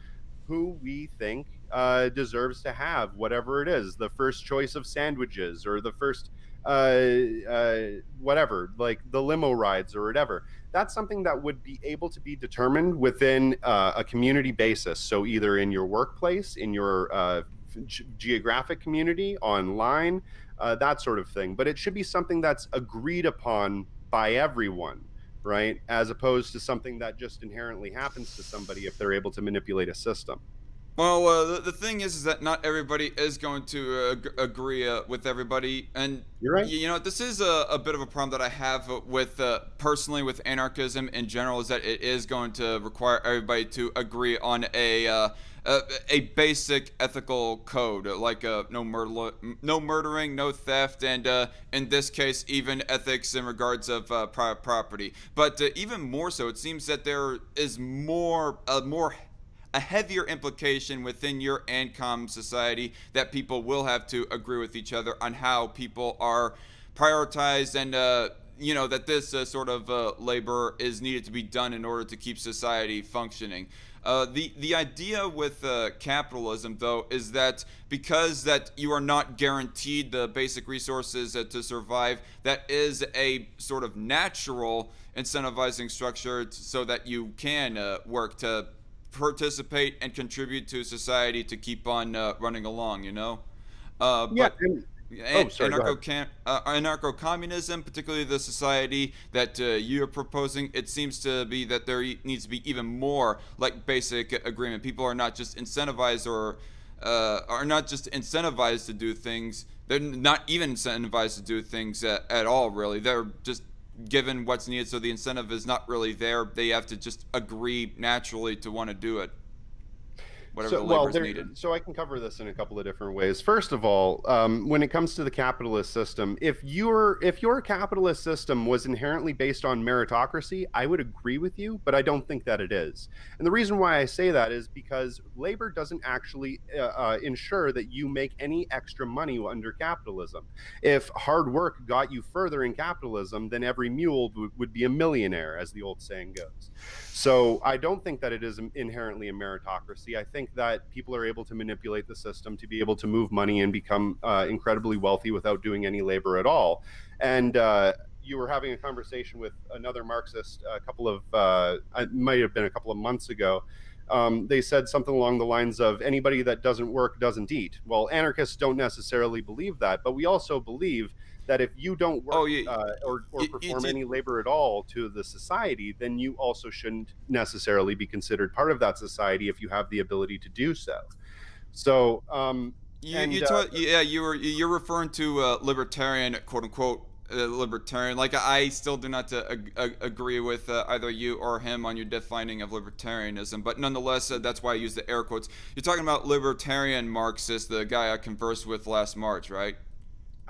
who we think deserves to have whatever it is, the first choice of sandwiches or the first whatever, like the limo rides or whatever. That's something that would be able to be determined within a community basis. So either in your workplace, in your geographic community, online, that sort of thing. But it should be something that's agreed upon by everyone, right? As opposed to something that just inherently happens to somebody if they're able to manipulate a system. Well, the thing is that not everybody is going to agree with everybody, and You're right. you know this is a bit of a problem that I have with personally with anarchism in general, is that it is going to require everybody to agree on a basic ethical code, like no murdering, no theft, and in this case, even ethics in regards of private property. But even more so, it seems that there is a heavier implication within your ANCOM society that people will have to agree with each other on how people are prioritized, and you know that this sort of labor is needed to be done in order to keep society functioning. The idea with capitalism, though, is that because that you are not guaranteed the basic resources to survive, that is a sort of natural incentivizing structure so that you can work to participate and contribute to society to keep on running along, you know? Yeah. But Oh, sorry. Go ahead. anarcho-communism, particularly the society that you're proposing, it seems to be that there needs to be even more like basic agreement. People are not just incentivized to do things. They're not even incentivized to do things at all, really. They're just given what's needed, so the incentive is not really there. They have to just agree naturally to want to do it, whatever the labor is needed. So I can cover this in a couple of different ways. First of all, when it comes to the capitalist system, if your capitalist system was inherently based on meritocracy, I would agree with you, but I don't think that it is. And the reason why I say that is because labor doesn't actually ensure that you make any extra money under capitalism. If hard work got you further in capitalism, then every mule would be a millionaire, as the old saying goes. So I don't think that it is inherently a meritocracy. I think that people are able to manipulate the system to be able to move money and become incredibly wealthy without doing any labor at all. And you were having a conversation with another Marxist it might have been a couple of months ago. They said something along the lines of anybody that doesn't work doesn't eat. Well, anarchists don't necessarily believe that, but we also believe that if you don't work or perform any labor at all to the society, then you also shouldn't necessarily be considered part of that society if you have the ability to do so. So, you're referring to libertarian, quote unquote, libertarian. Like, I still do not agree with either you or him on your defining of libertarianism, but nonetheless, that's why I use the air quotes. You're talking about libertarian Marxist, the guy I conversed with last March, right?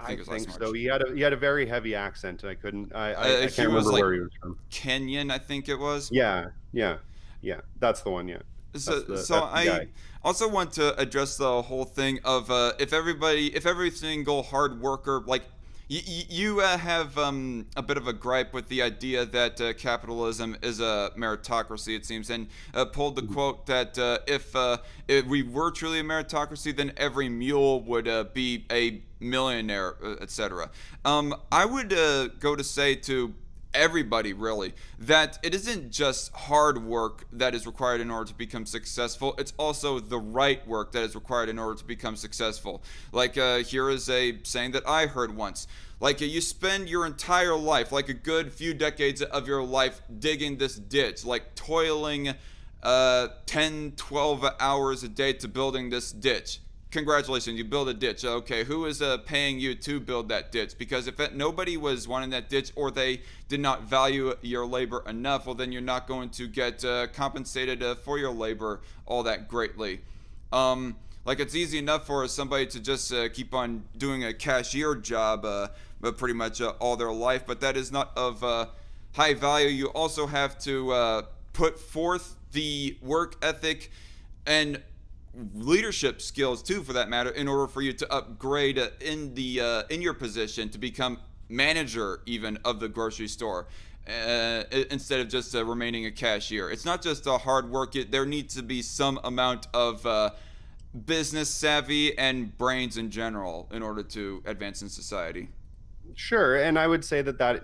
I think so. He had a very heavy accent. I can't remember like where he was from. Kenyan, I think it was. Yeah. That's the one. Yeah. I also want to address the whole thing of if every single hard worker, like you have a bit of a gripe with the idea that capitalism is a meritocracy, it seems, and pulled the quote that if we were truly a meritocracy, then every mule would be a millionaire, etc. I would go to say to everybody, really, that it isn't just hard work that is required in order to become successful. It's also the right work that is required in order to become successful. Like, here is a saying that I heard once. Like, you spend your entire life, like a good few decades of your life, digging this ditch, like toiling 10, 12 hours a day to building this ditch. Congratulations, you build a ditch. Okay, who is paying you to build that ditch? Because if nobody was wanting that ditch, or they did not value your labor enough, well, then you're not going to get compensated for your labor all that greatly. Like, it's easy enough for somebody to just keep on doing a cashier job but pretty much all their life, but that is not of high value. You also have to put forth the work ethic and leadership skills too, for that matter, in order for you to upgrade in your position to become manager even of the grocery store, instead of just remaining a cashier. It's not just hard work. There needs to be some amount of business savvy and brains in general in order to advance in society. Sure, and I would say that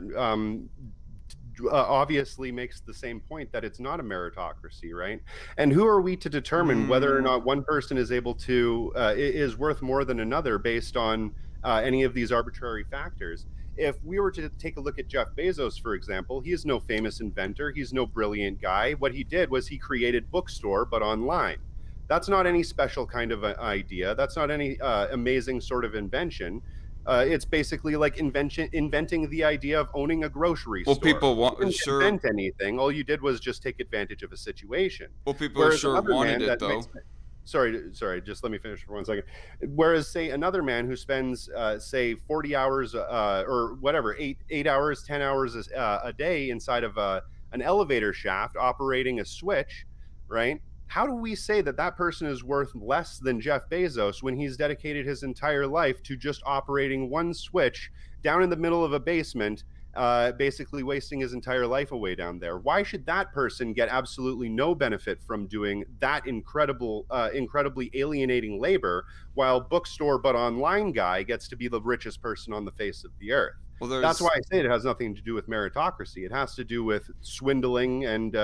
obviously makes the same point that it's not a meritocracy, right? And who are we to determine whether or Mm. not one person is able to is worth more than another based on any of these arbitrary factors? If we were to take a look at Jeff Bezos, for example, he is no famous inventor. He's no brilliant guy. What he did was he created Bookstore, but online. That's not any special kind of idea. That's not any amazing sort of invention. It's basically like inventing the idea of owning a grocery Well, store. people You want didn't sure. invent anything. All you did was just take advantage of a situation. Well, people Whereas sure another wanted man it that though. makes sorry, just let me finish for 1 second. Whereas, say, another man who spends, say, 40 hours or whatever, 8 hours, 10 hours a day inside of an elevator shaft operating a switch, right? How do we say that that person is worth less than Jeff Bezos when he's dedicated his entire life to just operating one switch down in the middle of a basement, basically wasting his entire life away down there? Why should that person get absolutely no benefit from doing that incredibly alienating labor, while Bookstore but online guy gets to be the richest person on the face of the earth? Well, That's why there's I say it has nothing to do with meritocracy. It has to do with swindling and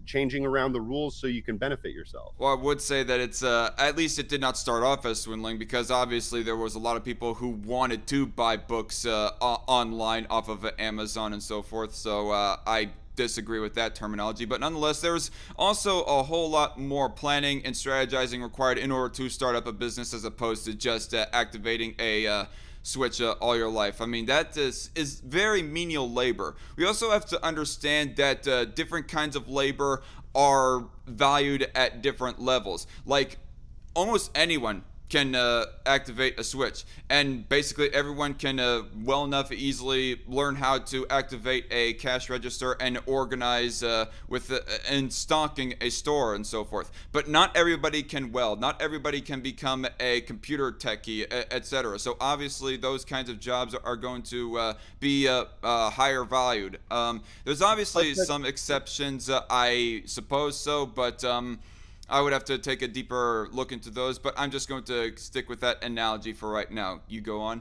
changing around the rules so you can benefit yourself. Well, I would say that it's at least it did not start off as swindling, because obviously there was a lot of people who wanted to buy books online off of Amazon and so forth. So I disagree with that terminology, but nonetheless, there's also a whole lot more planning and strategizing required in order to start up a business, as opposed to just activating a switch all your life. I mean, that is very menial labor. We also have to understand that different kinds of labor are valued at different levels. Like, almost anyone can activate a switch, and basically everyone can well enough easily learn how to activate a cash register and organize with and stocking a store and so forth. But not everybody can weld. Not everybody can become a computer techie, etc. So obviously those kinds of jobs are going to be higher valued. There's obviously some exceptions, I suppose so, but I would have to take a deeper look into those, but I'm just going to stick with that analogy for right now. You go on.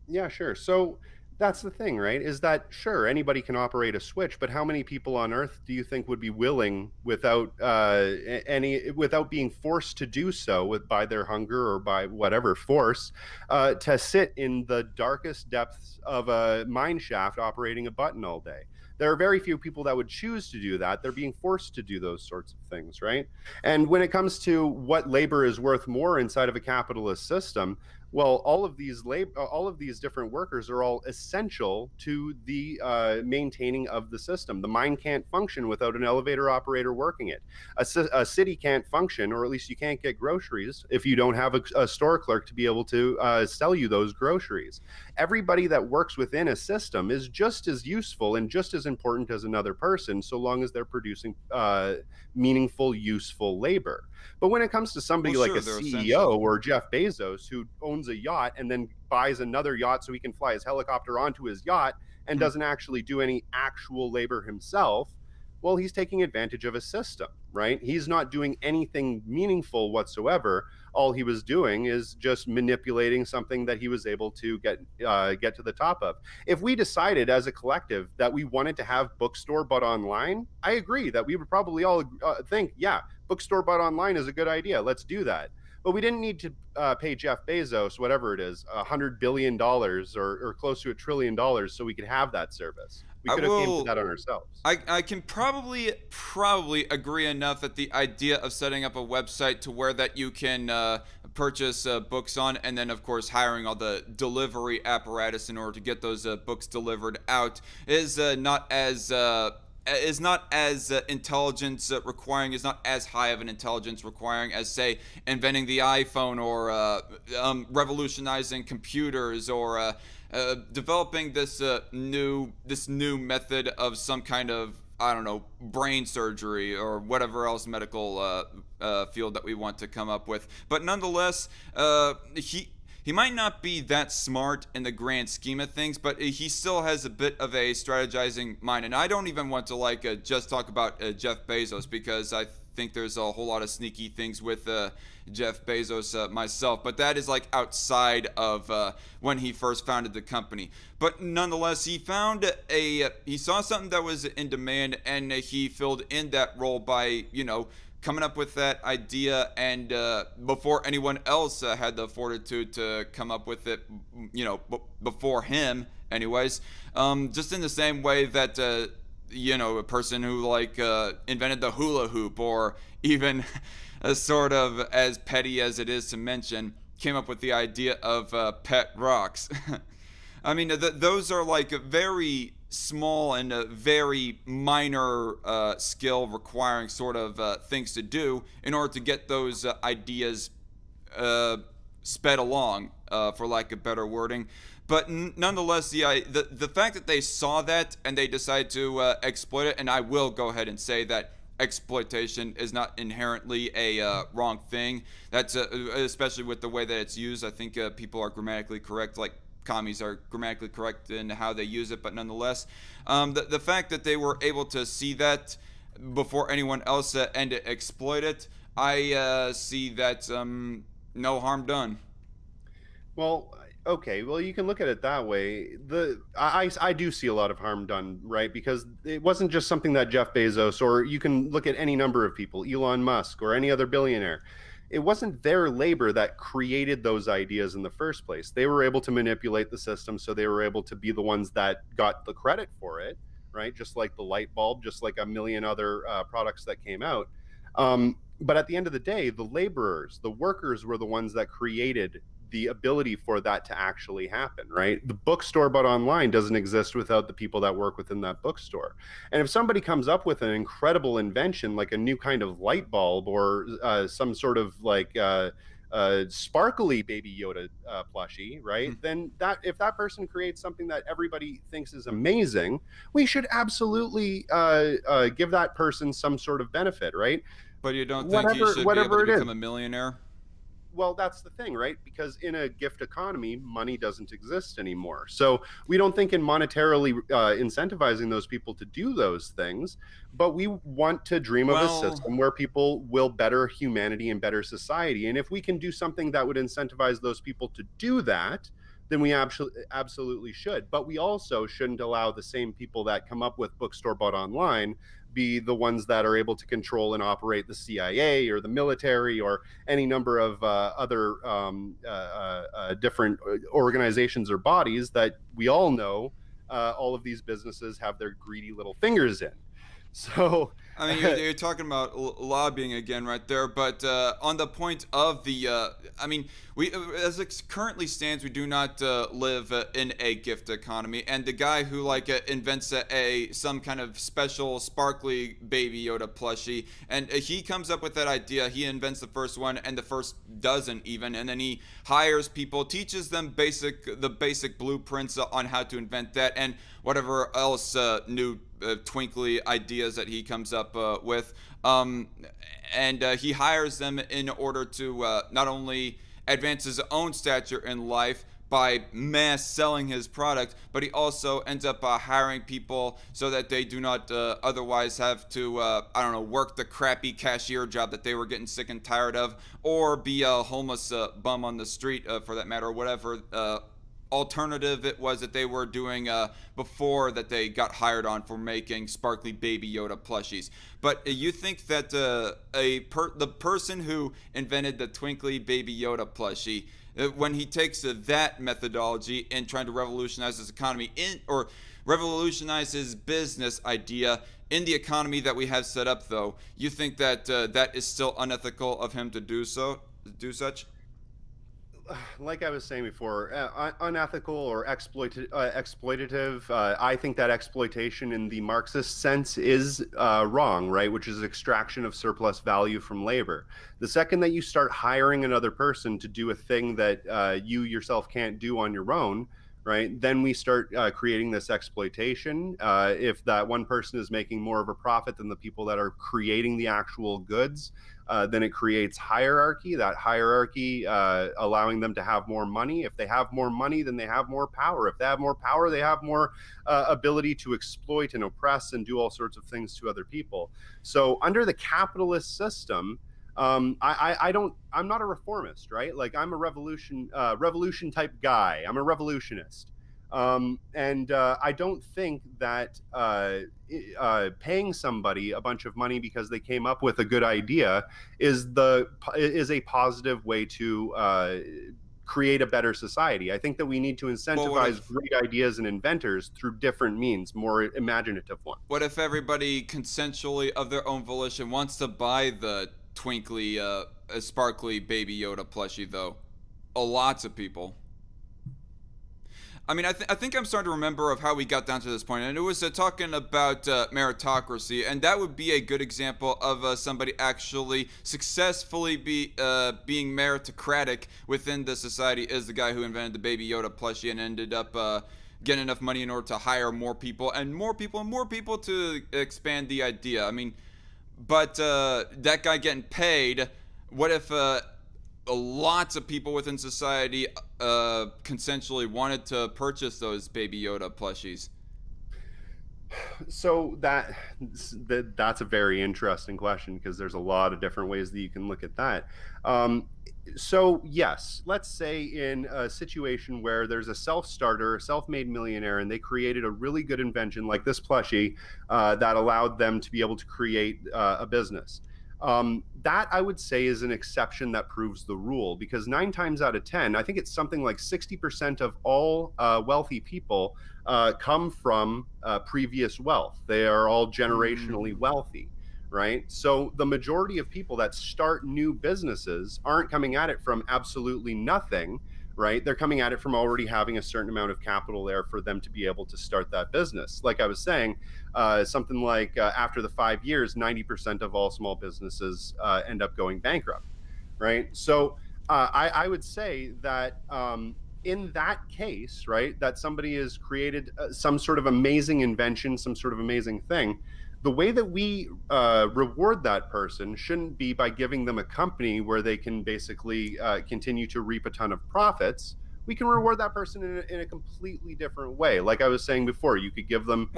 Yeah, sure. So that's the thing, right? Is that sure anybody can operate a switch, but how many people on Earth do you think would be willing, without without being forced to do so, with by their hunger or by whatever force, to sit in the darkest depths of a mine shaft operating a button all day? There are very few people that would choose to do that. They're being forced to do those sorts of things, right? And when it comes to what labor is worth more inside of a capitalist system, well, all of these different workers are all essential to the maintaining of the system. The mine can't function without an elevator operator working it. A city can't function, or at least you can't get groceries, if you don't have a store clerk to be able to sell you those groceries. Everybody that works within a system is just as useful and just as important as another person, so long as they're producing meaningful, useful labor. But when it comes to Well, somebody like sure, a they're CEO essential. or Jeff Bezos, who owns a yacht and then buys another yacht so he can fly his helicopter onto his yacht and Hmm. doesn't actually do any actual labor himself, well, he's taking advantage of a system, right? He's not doing anything meaningful whatsoever. All he was doing is just manipulating something that he was able to get to the top of. If we decided as a collective that we wanted to have Bookstore but online, I agree that we would probably all think, yeah, Bookstore but online is a good idea. Let's do that. But we didn't need to pay Jeff Bezos, whatever it is, $100 billion or close to $1 trillion, so we could have that service. We I could have came to will. that on ourselves. I can probably agree enough that the idea of setting up a website to where that you can purchase books on, and then of course hiring all the delivery apparatus in order to get those books delivered out is not as intelligence requiring, is not as high of an intelligence requiring as, say, inventing the iPhone, or revolutionizing computers, or developing this new method of some kind of, I don't know, brain surgery or whatever else medical field that we want to come up with. But nonetheless, he might not be that smart in the grand scheme of things, but he still has a bit of a strategizing mind. And I don't even want to just talk about Jeff Bezos, because I think there's a whole lot of sneaky things with Jeff Bezos myself, but that is outside of when he first founded the company. But nonetheless, he saw something that was in demand, and he filled in that role by coming up with that idea, and before anyone else had the fortitude to come up with it, before him anyways. Just in the same way that a person who invented the hula hoop, or even sort of as petty as it is to mention, came up with the idea of pet rocks. I mean, those are very small and very minor skill requiring sort of things to do in order to get those ideas sped along, for lack of better wording. But nonetheless, the fact that they saw that and they decided to exploit it, and I will go ahead and say that exploitation is not inherently a wrong thing. That's especially with the way that it's used. I think people are grammatically correct, commies are grammatically correct in how they use it, but nonetheless, the fact that they were able to see that before anyone else and exploit it, I see that no harm done. Well, okay. Well, you can look at it that way. I do see a lot of harm done, right? Because it wasn't just something that Jeff Bezos, or you can look at any number of people, Elon Musk, or any other billionaire. It wasn't their labor that created those ideas in the first place. They were able to manipulate the system, so they were able to be the ones that got the credit for it, right? Just like the light bulb, just like a million other products that came out. But at the end of the day, the laborers, the workers, were the ones that created the ability for that to actually happen, right? The bookstore but online doesn't exist without the people that work within that bookstore. And if somebody comes up with an incredible invention, like a new kind of light bulb, or some sort of sparkly Baby Yoda plushie, right? Then if that person creates something that everybody thinks is amazing, we should absolutely give that person some sort of benefit, right? But you don't think he should be able to become a millionaire? Well, that's the thing, right? Because in a gift economy, money doesn't exist anymore. So we don't think in monetarily incentivizing those people to do those things, but we want to dream of a system where people will better humanity and better society. And if we can do something that would incentivize those people to do that, then we absolutely should. But we also shouldn't allow the same people that come up with bookstore but online be the ones that are able to control and operate the CIA or the military or any number of other different organizations or bodies that we all know all of these businesses have their greedy little fingers in. So I mean, you're talking about lobbying again right there, but on the point of the, I mean, we, as it currently stands, we do not live in a gift economy, and the guy who invents some kind of special sparkly Baby Yoda plushie, and he comes up with that idea, he invents the first one and the first dozen even, and then he hires people, teaches them the basic blueprints on how to invent that, and whatever else new twinkly ideas that he comes up with, and he hires them in order to not only advance his own stature in life by mass selling his product, but he also ends up hiring people so that they do not otherwise have to, I don't know, work the crappy cashier job that they were getting sick and tired of, or be a homeless bum on the street, for that matter, or whatever alternative it was that they were doing before that they got hired on for making sparkly Baby Yoda plushies. But you think that the person who invented the twinkly Baby Yoda plushie, when he takes that methodology in trying to revolutionize his economy, or revolutionize his business idea in the economy that we have set up, though. You think that that is still unethical of him to do such? Like I was saying before, unethical or exploitative. I think that exploitation in the Marxist sense is wrong, right? Which is extraction of surplus value from labor. The second that you start hiring another person to do a thing that you yourself can't do on your own, right? Then we start creating this exploitation. If that one person is making more of a profit than the people that are creating the actual goods, then it creates hierarchy. That hierarchy allowing them to have more money. If they have more money, then they have more power. If they have more power, they have more ability to exploit and oppress and do all sorts of things to other people. So under the capitalist system, I don't. I'm not a reformist, right? Like I'm a revolution type guy. I'm a revolutionist, and I don't think that paying somebody a bunch of money because they came up with a good idea is a positive way to create a better society. I think that we need to incentivize great ideas and inventors through different means, more imaginative ones. What if everybody consensually, of their own volition, wants to buy the twinkly, sparkly Baby Yoda plushie, though? Lots of people. I mean, I think I'm starting to remember of how we got down to this point, and it was talking about meritocracy, and that would be a good example of somebody actually successfully being meritocratic within the society. Is the guy who invented the Baby Yoda plushie and ended up getting enough money in order to hire more people and more people and more people to expand the idea. I mean, but that guy getting paid, what if lots of people within society consensually wanted to purchase those Baby Yoda plushies? So that's a very interesting question, because there's a lot of different ways that you can look at that. So yes, let's say in a situation where there's a self-starter, self-made millionaire, and they created a really good invention like this plushie that allowed them to be able to create a business. That I would say is an exception that proves the rule, because 9 times out of 10, I think it's something like 60% of all wealthy people come from previous wealth. They are all generationally wealthy, right? So the majority of people that start new businesses aren't coming at it from absolutely nothing, right? They're coming at it from already having a certain amount of capital there for them to be able to start that business. Like I was saying, something like after the 5 years, 90% of all small businesses end up going bankrupt, right? So I would say that in that case, right, that somebody has created some sort of amazing invention, some sort of amazing thing. The way that we reward that person shouldn't be by giving them a company where they can basically continue to reap a ton of profits. We can reward that person in a completely different way. Like I was saying before, you could give them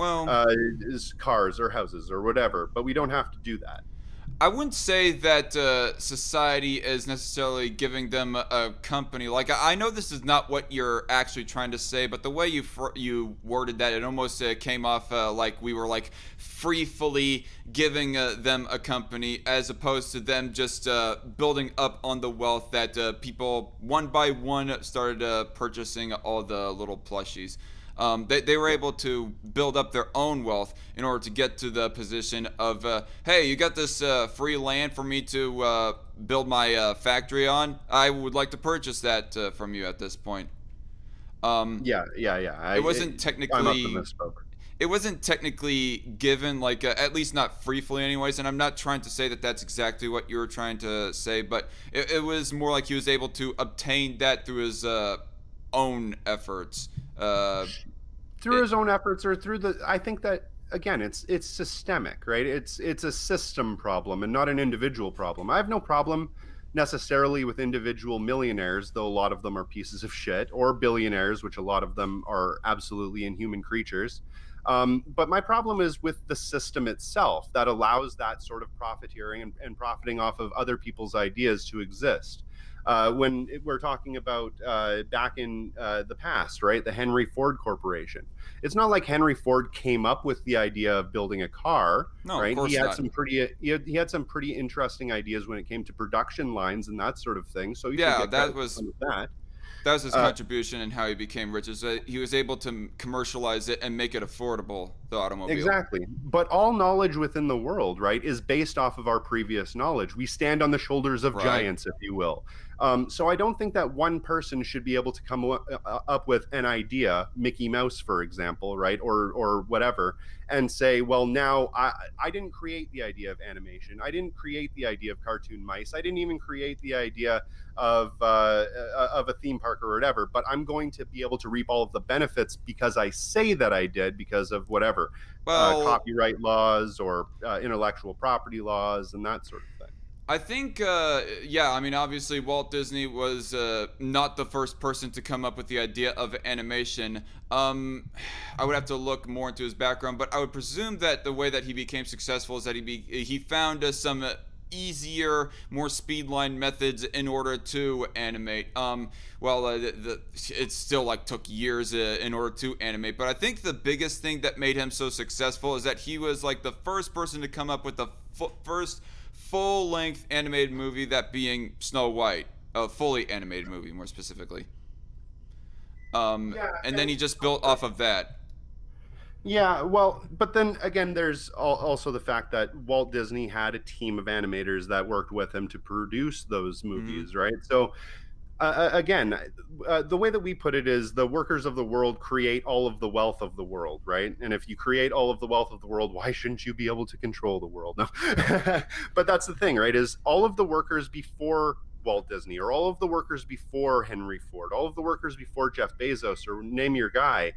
cars or houses or whatever, but we don't have to do that. I wouldn't say that society is necessarily giving them a company. Like, I know this is not what you're actually trying to say, but the way you worded that, it almost came off like we were like freefully giving them a company, as opposed to them just building up on the wealth that people one by one started purchasing all the little plushies. They were able to build up their own wealth in order to get to the position of, hey, you got this free land for me to build my factory on. I would like to purchase that from you at this point. Yeah. It wasn't technically. I'm optimistic. It wasn't technically given, like at least not freely, anyways. And I'm not trying to say that that's exactly what you were trying to say, but it was more like he was able to obtain that through his own efforts. Through his own efforts, or through I think that again, it's systemic, right? It's a system problem and not an individual problem. I have no problem necessarily with individual millionaires, though a lot of them are pieces of shit, or billionaires, which a lot of them are absolutely inhuman creatures. But my problem is with the system itself that allows that sort of profiteering and profiting off of other people's ideas to exist. When we're talking about back in the past, right? The Henry Ford Corporation. It's not like Henry Ford came up with the idea of building a car, no, right? Of course he had not. he had some pretty interesting ideas when it came to production lines and that sort of thing. So you Yeah, can get that credit was for some of that. That was his contribution and how he became rich. Is that he was able to commercialize it and make it affordable, the automobile. Exactly. But all knowledge within the world, right, is based off of our previous knowledge. We stand on the shoulders of Right. giants, if you will. So I don't think that one person should be able to come up with an idea, Mickey Mouse, for example, right, or whatever, and say, well, now I didn't create the idea of animation. I didn't create the idea of cartoon mice. I didn't even create the idea of a theme park or whatever. But I'm going to be able to reap all of the benefits because I say that I did because of whatever. Well, Copyright laws or intellectual property laws and that sort of thing. I think, yeah, I mean, obviously, Walt Disney was not the first person to come up with the idea of animation. I would have to look more into his background, but I would presume that the way that he became successful is that he found some easier, more speedline methods in order to animate. It still like took years in order to animate, but I think the biggest thing that made him so successful is that he was like the first person to come up with the first full-length animated movie, that being Snow White, a fully animated movie, more specifically. And then he just built off of that. Yeah, well, but then again, there's also the fact that Walt Disney had a team of animators that worked with him to produce those movies, right? So, again, the way that we put it is the workers of the world create all of the wealth of the world, right? And if you create all of the wealth of the world, why shouldn't you be able to control the world? No, but that's the thing, right? Is all of the workers before Walt Disney, or all of the workers before Henry Ford, all of the workers before Jeff Bezos, or name your guy,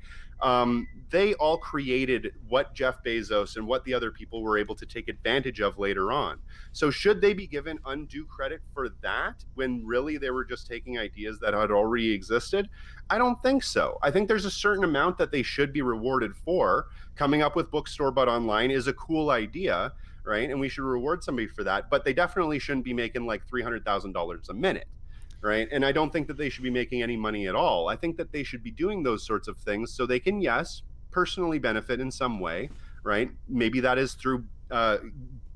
they all created what Jeff Bezos and what the other people were able to take advantage of later on. So should they be given undue credit for that when really they were just taking ideas that had already existed? I don't think so. I think there's a certain amount that they should be rewarded for. Coming up with Bookstore But Online is a cool idea, right? And we should reward somebody for that, but they definitely shouldn't be making like $300,000 a minute, right? And I don't think that they should be making any money at all. I think that they should be doing those sorts of things so they can, yes, personally benefit in some way, right? Maybe that is through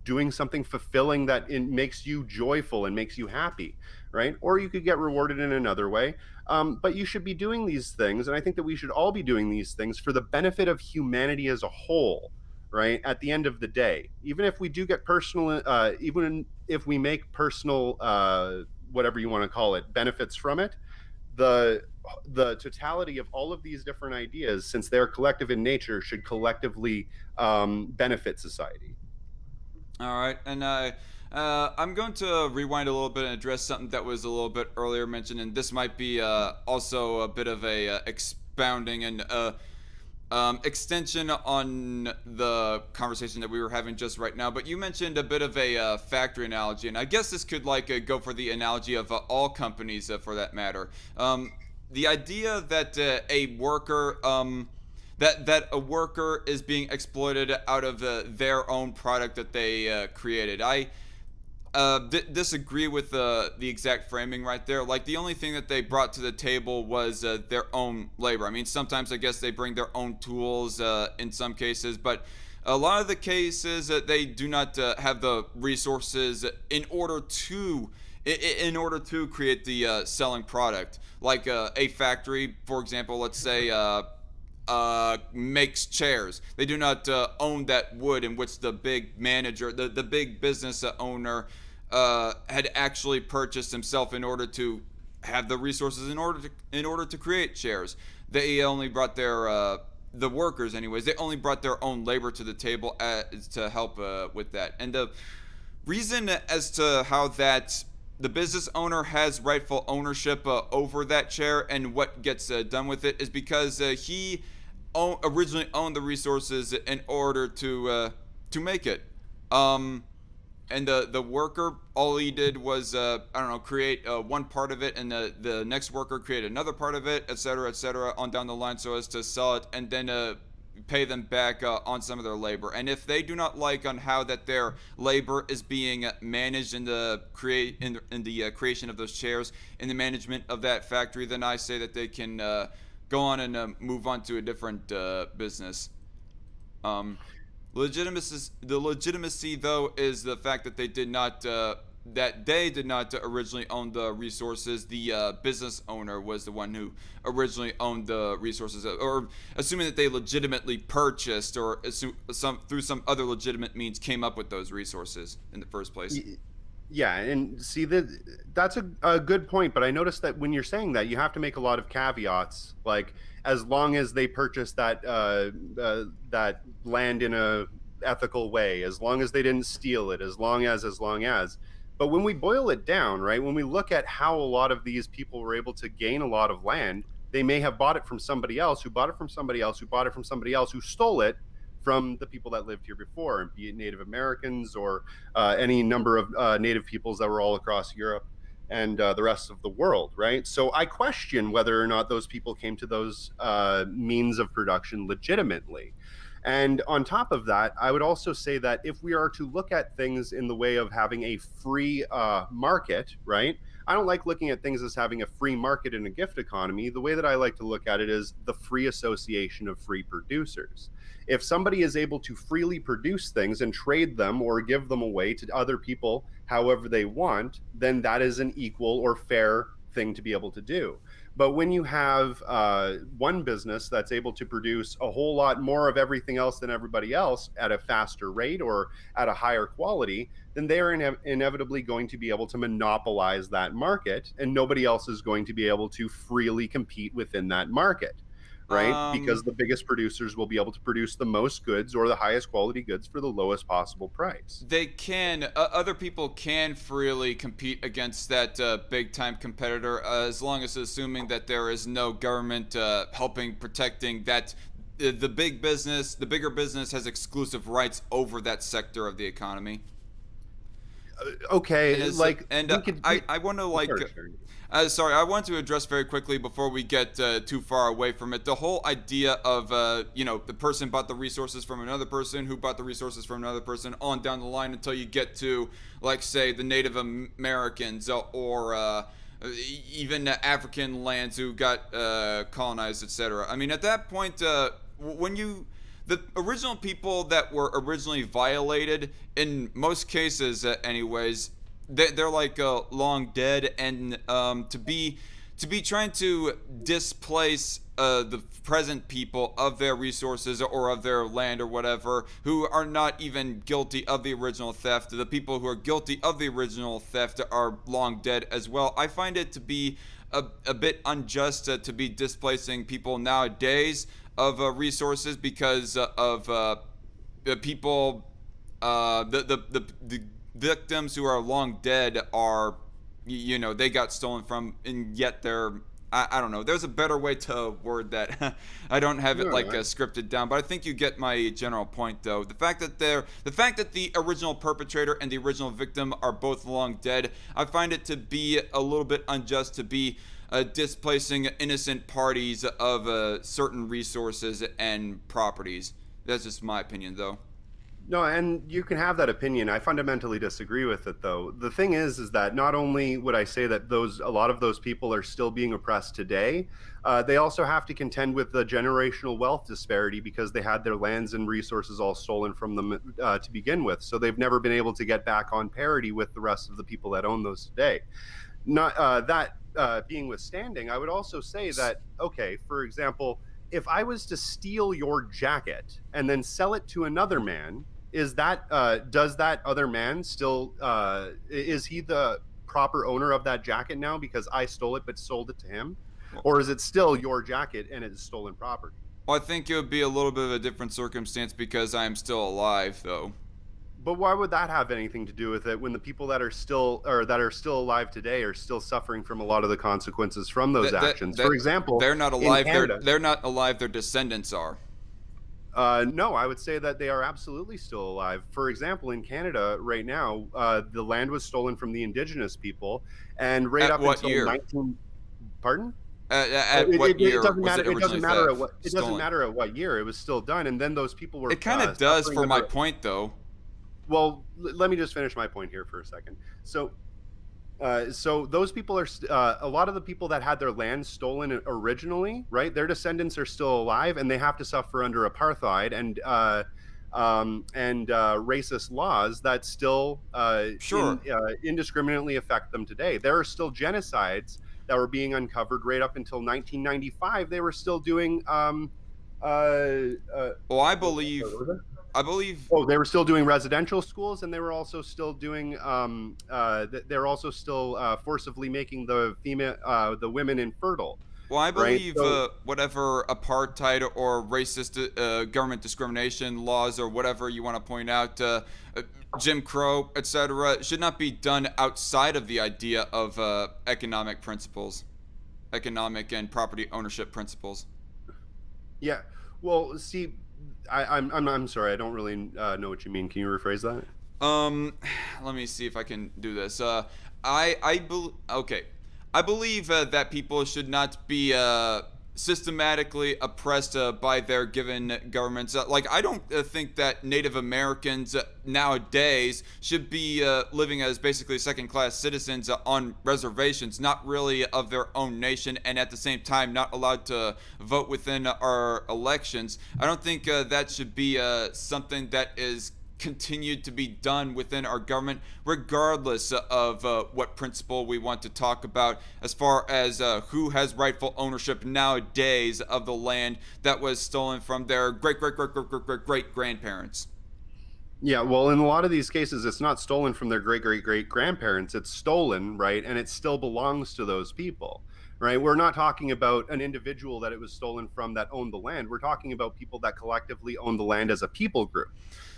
doing something fulfilling that makes you joyful and makes you happy, right? Or you could get rewarded in another way. But you should be doing these things, and I think that we should all be doing these things for the benefit of humanity as a whole, right? At the end of the day, even if we do get personal, even if we make personal, whatever you want to call it, benefits from it, the totality of all of these different ideas, since they're collective in nature, should collectively benefit society. All right, and I'm going to rewind a little bit and address something that was a little bit earlier mentioned, and this might be also a bit of a expounding and extension on the conversation that we were having just right now. But you mentioned a bit of a factory analogy, and I guess this could like go for the analogy of all companies, for that matter. The idea that a worker that a worker is being exploited out of their own product that they created. I disagree with the exact framing right there. Like, the only thing that they brought to the table was their own labor. I mean, sometimes I guess they bring their own tools in some cases, but a lot of the cases they do not have the resources in order to create the selling product. Like a factory, for example, let's say makes chairs. They do not own that wood in which the big manager, the big business owner, had actually purchased himself in order to have the resources in order to create chairs. They only brought their the workers, anyways. They only brought their own labor to the table to help with that. And the reason as to how that the business owner has rightful ownership over that chair and what gets done with it is because he originally owned the resources in order to make it. And the worker, all he did was create one part of it, and the next worker create another part of it, etc., on down the line, so as to sell it and then pay them back on some of their labor. And if they do not like on how that their labor is being managed in the creation of those chairs, in the management of that factory, then I say that they can go on and move on to a different business. The legitimacy, though, is the fact that they did not that they did not originally own the resources. The business owner was the one who originally owned the resources, or assuming that they legitimately purchased or through some other legitimate means came up with those resources in the first place. Yeah, and see that that's a good point, but I noticed that when you're saying that, you have to make a lot of caveats. Like, as long as they purchase that land in a ethical way, as long as they didn't steal it, as long as. But when we boil it down, right, when we look at how a lot of these people were able to gain a lot of land, they may have bought it from somebody else, who bought it from somebody else, who bought it from somebody else, who stole it from the people that lived here before, be it Native Americans or any number of native peoples that were all across Europe and the rest of the world, right? So I question whether or not those people came to those means of production legitimately. And on top of that, I would also say that if we are to look at things in the way of having a free market, right? I don't like looking at things as having a free market in a gift economy. The way that I like to look at it is the free association of free producers. If somebody is able to freely produce things and trade them or give them away to other people however they want, then that is an equal or fair thing to be able to do. But when you have one business that's able to produce a whole lot more of everything else than everybody else at a faster rate or at a higher quality, then they are inevitably going to be able to monopolize that market, and nobody else is going to be able to freely compete within that market, right? Because the biggest producers will be able to produce the most goods or the highest quality goods for the lowest possible price. They can, other people can freely compete against that big time competitor, as long as assuming that there is no government helping protecting that. The bigger business has exclusive rights over that sector of the economy. Okay, I want to sorry, I want to address very quickly before we get too far away from it. The whole idea of the person bought the resources from another person, who bought the resources from another person, on down the line until you get to, like, say, the Native Americans or even African lands who got colonized, etc. I mean, at that point, the original people that were originally violated, in most cases, anyways, they're like long dead, and to be trying to displace the present people of their resources or of their land or whatever, who are not even guilty of the original theft. The people who are guilty of the original theft are long dead as well. I find it to be a bit unjust to be displacing people nowadays of resources because of the people, the victims who are long dead are, they got stolen from, and yet they're, I don't know. There's a better way to word that. I don't have it scripted down, but I think you get my general point, though. The fact that the original perpetrator and the original victim are both long dead, I find it to be a little bit unjust to be displacing innocent parties of certain resources and properties. That's just my opinion, though. No, and you can have that opinion. I fundamentally disagree with it, though. The thing is that not only would I say that a lot of those people are still being oppressed today, they also have to contend with the generational wealth disparity because they had their lands and resources all stolen from them to begin with. So they've never been able to get back on parity with the rest of the people that own those today. Not that being withstanding, I would also say that, okay, for example, if I was to steal your jacket and then sell it to another man, does that other man still is he the proper owner of that jacket now because I stole it but sold it to him, or is it still your jacket and it is stolen property? Well, I think it would be a little bit of a different circumstance because I am still alive, though. But why would that have anything to do with it when the people that are still alive today are still suffering from a lot of the consequences from those actions? For example, they're not alive. Canada, they're not alive. Their descendants are. No, I would say that they are absolutely still alive. For example, in Canada right now, the land was stolen from the Indigenous people, and right up until year? 19. Pardon? What year? It doesn't matter. It doesn't matter at what. It stolen? doesn't matter at what year it was still done, and then those people were. It kind of does for my point, though. Well, let me just finish my point here for a second. So those people are a lot of the people that had their land stolen originally, right? Their descendants are still alive, and they have to suffer under apartheid. And and racist laws that still Sure. indiscriminately affect them today. There are still genocides that were being uncovered right up until 1995. They were still doing Well, I what believe, was it? I believe, Oh, they were still doing residential schools, and they were also still doing. They're also still forcibly making the women infertile, well, I right? believe So whatever apartheid or racist government discrimination laws or whatever you want to point out, Jim Crow, etc., should not be done outside of the idea of economic principles, economic and property ownership principles. yeah, well, see, I'm sorry, I don't really know what you mean. Can you rephrase that? Um, let me see if I can do this. Okay, I believe that people should not be systematically oppressed by their given governments. Like, I don't think that Native Americans nowadays should be living as basically second-class citizens on reservations, not really of their own nation, and at the same time not allowed to vote within our elections. I don't think that should be something that is continued to be done within our government, regardless of what principle we want to talk about, as far as who has rightful ownership nowadays of the land that was stolen from their great grandparents. Yeah, well, in a lot of these cases, it's not stolen from their great grandparents. It's stolen, right? And it still belongs to those people, right? We're not talking about an individual that it was stolen from that owned the land. We're talking about people that collectively own the land as a people group,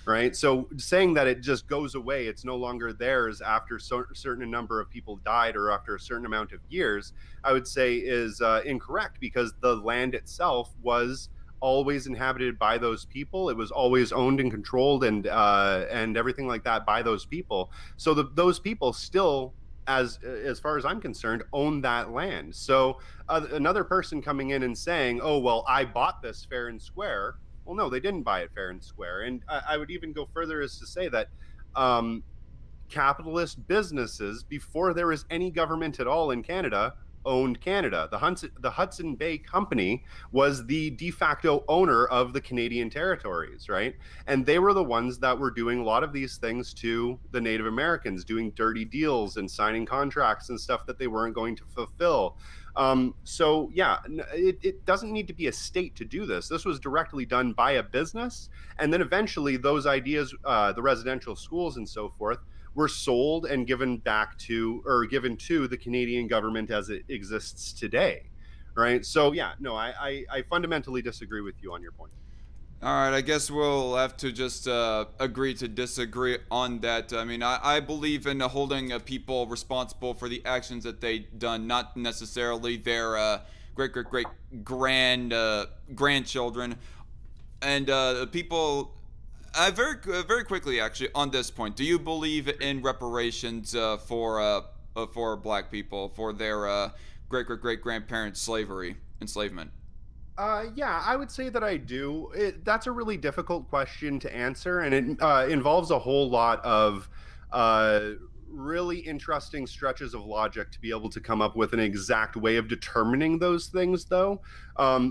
right? So saying that it just goes away, it's no longer theirs after certain number of people died or after a certain amount of years, I would say is incorrect, because the land itself was always inhabited by those people. It was always owned and controlled and everything like that by those people. So those people still, as far as I'm concerned, own that land. So another person coming in and saying, "Oh well, I bought this fair and square." Well, no, they didn't buy it fair and square. And I would even go further as to say that um, capitalist businesses, before there was any government at all in Canada, owned Canada. The Hudson Bay Company was the de facto owner of the Canadian territories, right? And they were the ones that were doing a lot of these things to the Native Americans, doing dirty deals and signing contracts and stuff that they weren't going to fulfill. So yeah, it doesn't need to be a state to do this. This was directly done by a business, and then eventually those ideas, the residential schools and so forth, were sold and given back to, or given to, the Canadian government as it exists today, right? So yeah, no, I fundamentally disagree with you on your point. All right, I guess we'll have to just agree to disagree on that. I mean, I believe in holding people responsible for the actions that they done, not necessarily their great grandchildren. And people, very quickly actually on this point, do you believe in reparations for black people for their great grandparents' slavery enslavement? Yeah, I would say that I do. That's a really difficult question to answer, and it involves a whole lot of uh, really interesting stretches of logic to be able to come up with an exact way of determining those things, though.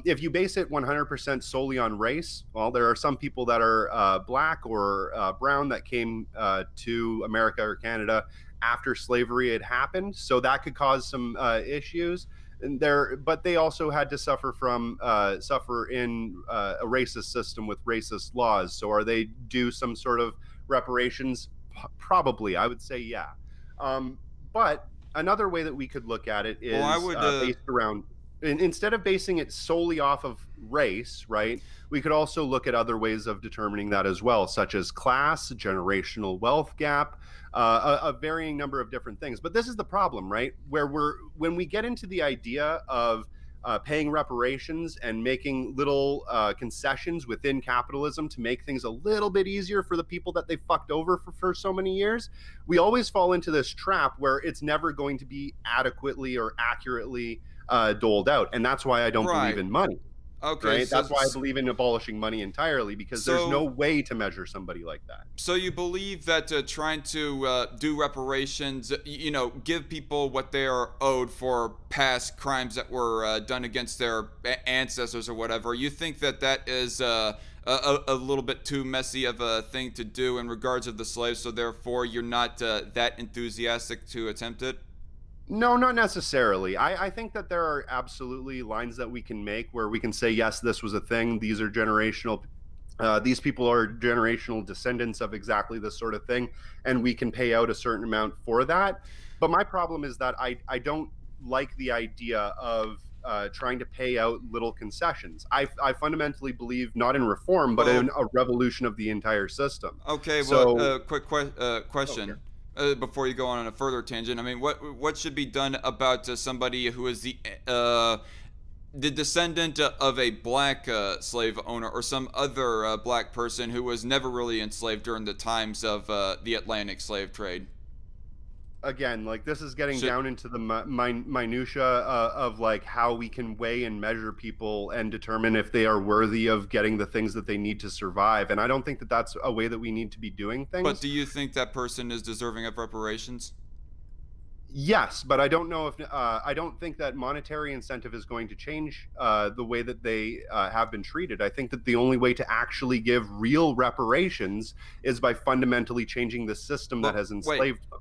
If you base it 100% solely on race, well, there are some people that are black or brown that came to America or Canada after slavery had happened, so that could cause some issues and there, but they also had to suffer in a racist system with racist laws. So are they due some sort of reparations? Probably, I would say yeah. um, but another way that we could look at it Well, I is would. based around, instead of basing it solely off of race, right? We could also look at other ways of determining that as well, such as class, generational wealth gap, a varying number of different things. But this is the problem, right? Where when we get into the idea of paying reparations and making little concessions within capitalism to make things a little bit easier for the people that they fucked over for so many years, we always fall into this trap where it's never going to be adequately or accurately doled out. And that's why I don't believe Right. in money, Okay. right? That's why I believe in abolishing money entirely, because there's no So way to measure somebody like that. So you believe that trying to do reparations, give people what they are owed for past crimes that were done against their ancestors or whatever, you think that that is a little bit too messy of a thing to do in regards of the slaves, so therefore you're not that enthusiastic to attempt it? No, not necessarily. I think that there are absolutely lines that we can make where we can say, yes, this was a thing. These are generational. These people are generational descendants of exactly this sort of thing, and we can pay out a certain amount for that. But my problem is that I don't like the idea of trying to pay out little concessions. I fundamentally believe not in reform, but in Well, a revolution of the entire system. okay, well, So, quick okay. question. Before you go on a further tangent, I mean, what should be done about somebody who is the descendant of a black slave owner or some other black person who was never really enslaved during the times of the Atlantic slave trade? Again, like this is getting Should down into the minutia of like how we can weigh and measure people and determine if they are worthy of getting the things that they need to survive. And I don't think that that's a way that we need to be doing but things. do you think that person is deserving of reparations? Yes, but I don't know if I don't think that monetary incentive is going to change the way that they have been treated. I think that the only way to actually give real reparations is by fundamentally changing the system that Well, has wait. enslaved them.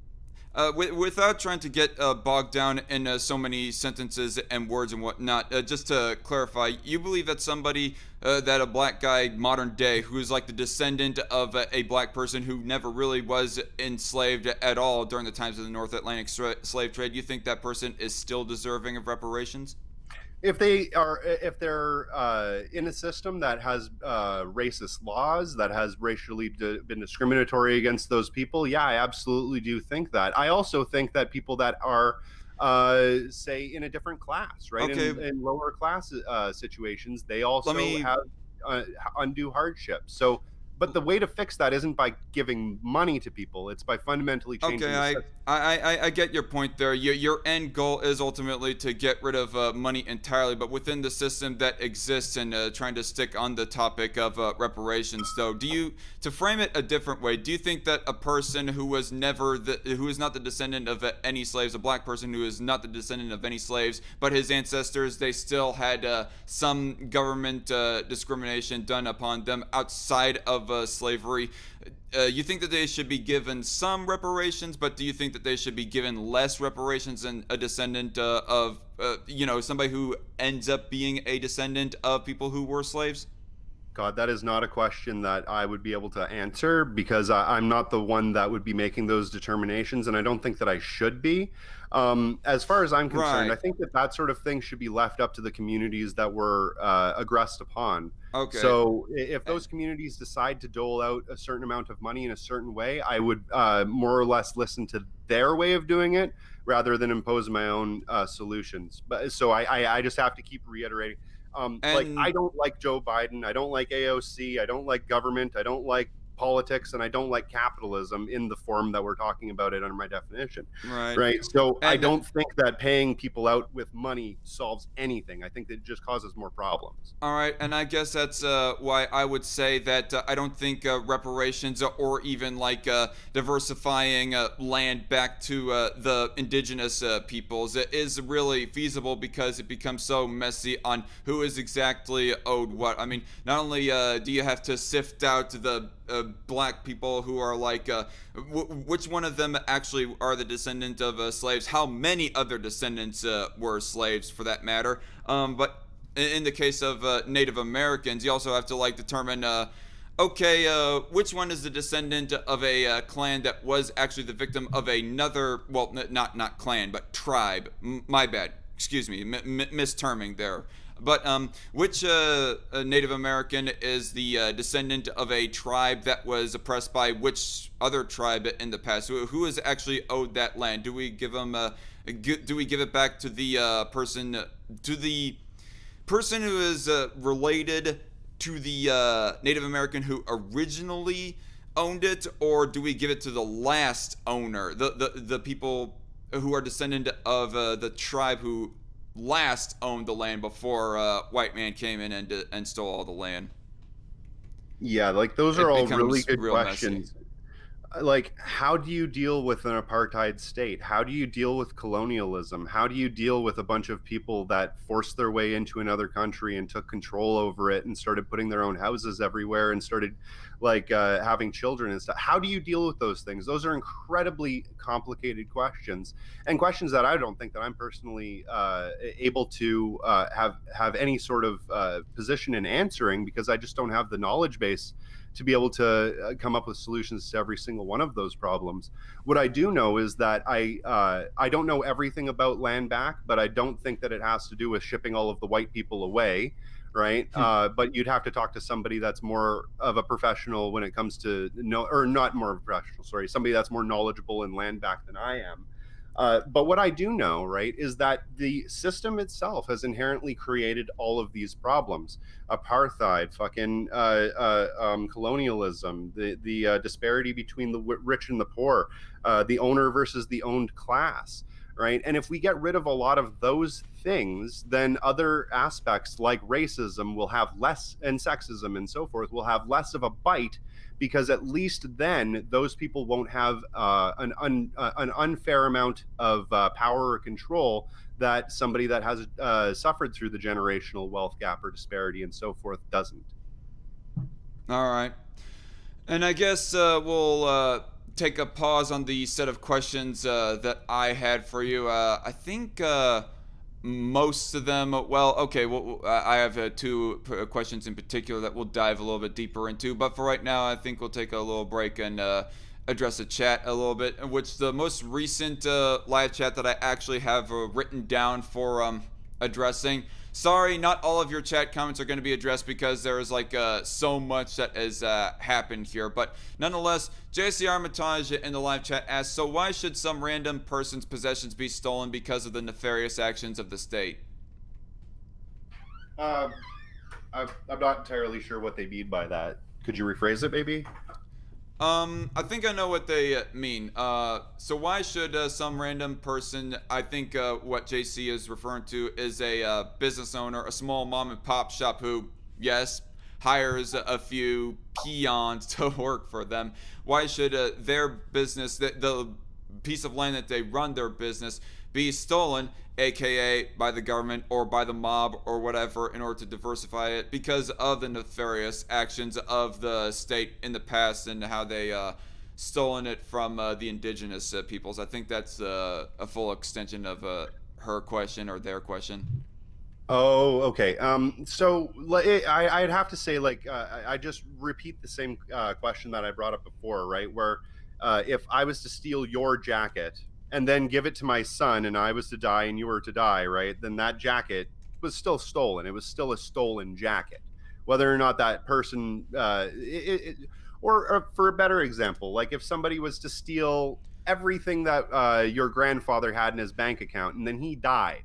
Without trying to get bogged down in so many sentences and words and whatnot, just to clarify, you believe that somebody, that a black guy modern day who is like the descendant of a black person who never really was enslaved at all during the times of the North Atlantic slave trade, you think that person is still deserving of reparations? If they're in a system that has racist laws, that has racially been discriminatory against those people, yeah, I absolutely do think that. I also think that people that are say in a different class, right, Okay, in lower class situations, they let also me have uh, undue hardship. So but the way to fix that isn't by giving money to people, it's by fundamentally Okay, changing the system. I get your point there. Your end goal is ultimately to get rid of money entirely, but within the system that exists and trying to stick on the topic of reparations, though, to frame it a different way, do you think that a person who is not the descendant of any slaves, a black person who is not the descendant of any slaves, but his ancestors, they still had some government discrimination done upon them outside of slavery? You think that they should be given some reparations, but do you think that they should be given less reparations than a descendant of, somebody who ends up being a descendant of people who were slaves? God, that is not a question that I would be able to answer because I'm not the one that would be making those determinations, and I don't think that I should be. As far as I'm concerned, I Right. think that that sort of thing should be left up to the communities that were aggressed upon. Okay. So, if Uh, those communities decide to dole out a certain amount of money in a certain way, I would more or less listen to their way of doing it rather than impose my own solutions. But so I just have to keep reiterating like I And don't like Joe Biden, I don't like AOC, I don't like government, I don't like politics, and I don't like capitalism in the form that we're talking about it under my definition. right. Right. So I And don't think that paying people out with money solves anything. I think that it just causes more problems. all right, and I guess that's why I would say that I don't think reparations or even like diversifying land back to the indigenous peoples is really feasible because it becomes so messy on who is exactly owed what. I mean, not only do you have to sift out the black people who are like, which one of them actually are the descendant of slaves? How many other descendants were slaves, for that matter? But in the case of Native Americans, you also have to like determine, okay, which one is the descendant of a clan that was actually the victim of another, well, not clan, but tribe. My bad. Excuse me, misterming there. But which Native American is the descendant of a tribe that was oppressed by which other tribe in the past? Who is actually owed that land? Do we give them? Do we give it back to the person who is related to the Native American who originally owned it, or do we give it to the last owner, the people who are descendant of the tribe who last owned the land before white man came in and stole all the land? Yeah, like those are It all really becomes good real messy. questions. like, how do you deal with an apartheid state? How do you deal with colonialism? How do you deal with a bunch of people that forced their way into another country and took control over it and started putting their own houses everywhere and started like having children and stuff? How do you deal with those things? Those are incredibly complicated questions, and questions that I don't think that I'm personally able to have any sort of position in answering, because I just don't have the knowledge base to be able to come up with solutions to every single one of those problems. What I do know is that I don't know everything about land back, but I don't think that it has to do with shipping all of the white people away, right? But you'd have to talk to somebody that's more of a professional when it comes to or not more of a professional, sorry, somebody that's more knowledgeable in land back than I am. But what I do know, right, is that the system itself has inherently created all of these problems: apartheid, fucking colonialism, the disparity between the rich and the poor, the owner versus the owned class, right? And if we get rid of a lot of those things, then other aspects like racism will have less, and sexism and so forth will have less of a bite, because at least then those people won't have an unfair amount of power or control that somebody that has suffered through the generational wealth gap or disparity and so forth doesn't. All right. And I guess we'll take a pause on the set of questions that I had for you. I think most of them, well, okay, well, I have two questions in particular that we'll dive a little bit deeper into. But for right now, I think we'll take a little break and address the chat a little bit, which the most recent live chat that I actually have written down for addressing. Sorry, not all of your chat comments are going to be addressed because there is like so much that has happened here. But nonetheless, JC Armitage in the live chat asks, so why should some random person's possessions be stolen because of the nefarious actions of the state? I'm not entirely sure what they mean by that. Could you rephrase it, maybe? I think I know what they mean. So why should some random person, I think what JC is referring to is a business owner, a small mom and pop shop who, yes, hires a few peons to work for them. Why should their business, the piece of land that they run their business, be stolen, aka by the government or by the mob or whatever, in order to diversify it because of the nefarious actions of the state in the past and how they stolen it from the indigenous peoples? I think that's a full extension of her question or their question. Oh, okay. So I'd have to say, like, I just repeat the same question that I brought up before, right? Where if I was to steal your jacket and then give it to my son, and I was to die and you were to die, right? Then that jacket was still stolen. It was still a stolen jacket, whether or not that person, or for a better example, like if somebody was to steal everything that your grandfather had in his bank account and then he died,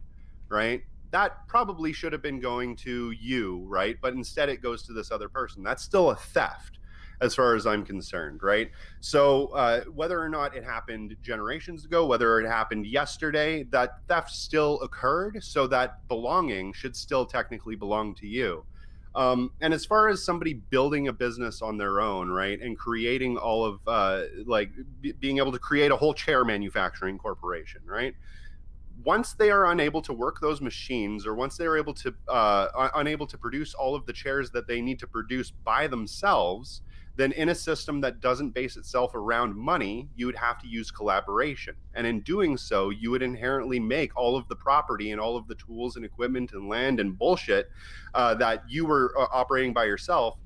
right? That probably should have been going to you, right? But instead it goes to this other person. That's still a theft as far as I'm concerned, right? So whether or not it happened generations ago, whether it happened yesterday, that theft still occurred. So that belonging should still technically belong to you. And as far as somebody building a business on their own, right, and creating all of being able to create a whole chair manufacturing corporation, right? Once they are unable to work those machines, or once they are unable to produce all of the chairs that they need to produce by themselves, then in a system that doesn't base itself around money, you would have to use collaboration. And in doing so, you would inherently make all of the property and all of the tools and equipment and land and bullshit that you were operating by yourself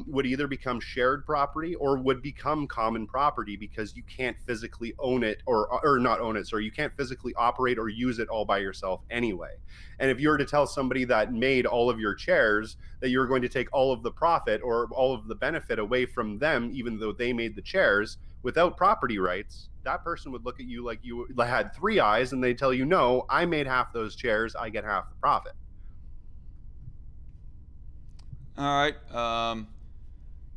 would either become shared property or would become common property, because you can't physically own it or not own it. Sorry, you can't physically operate or use it all by yourself anyway. And if you were to tell somebody that made all of your chairs that you were going to take all of the profit or all of the benefit away from them, even though they made the chairs without property rights, that person would look at you like you had three eyes, and they tell you, no, I made half those chairs, I get half the profit. All right.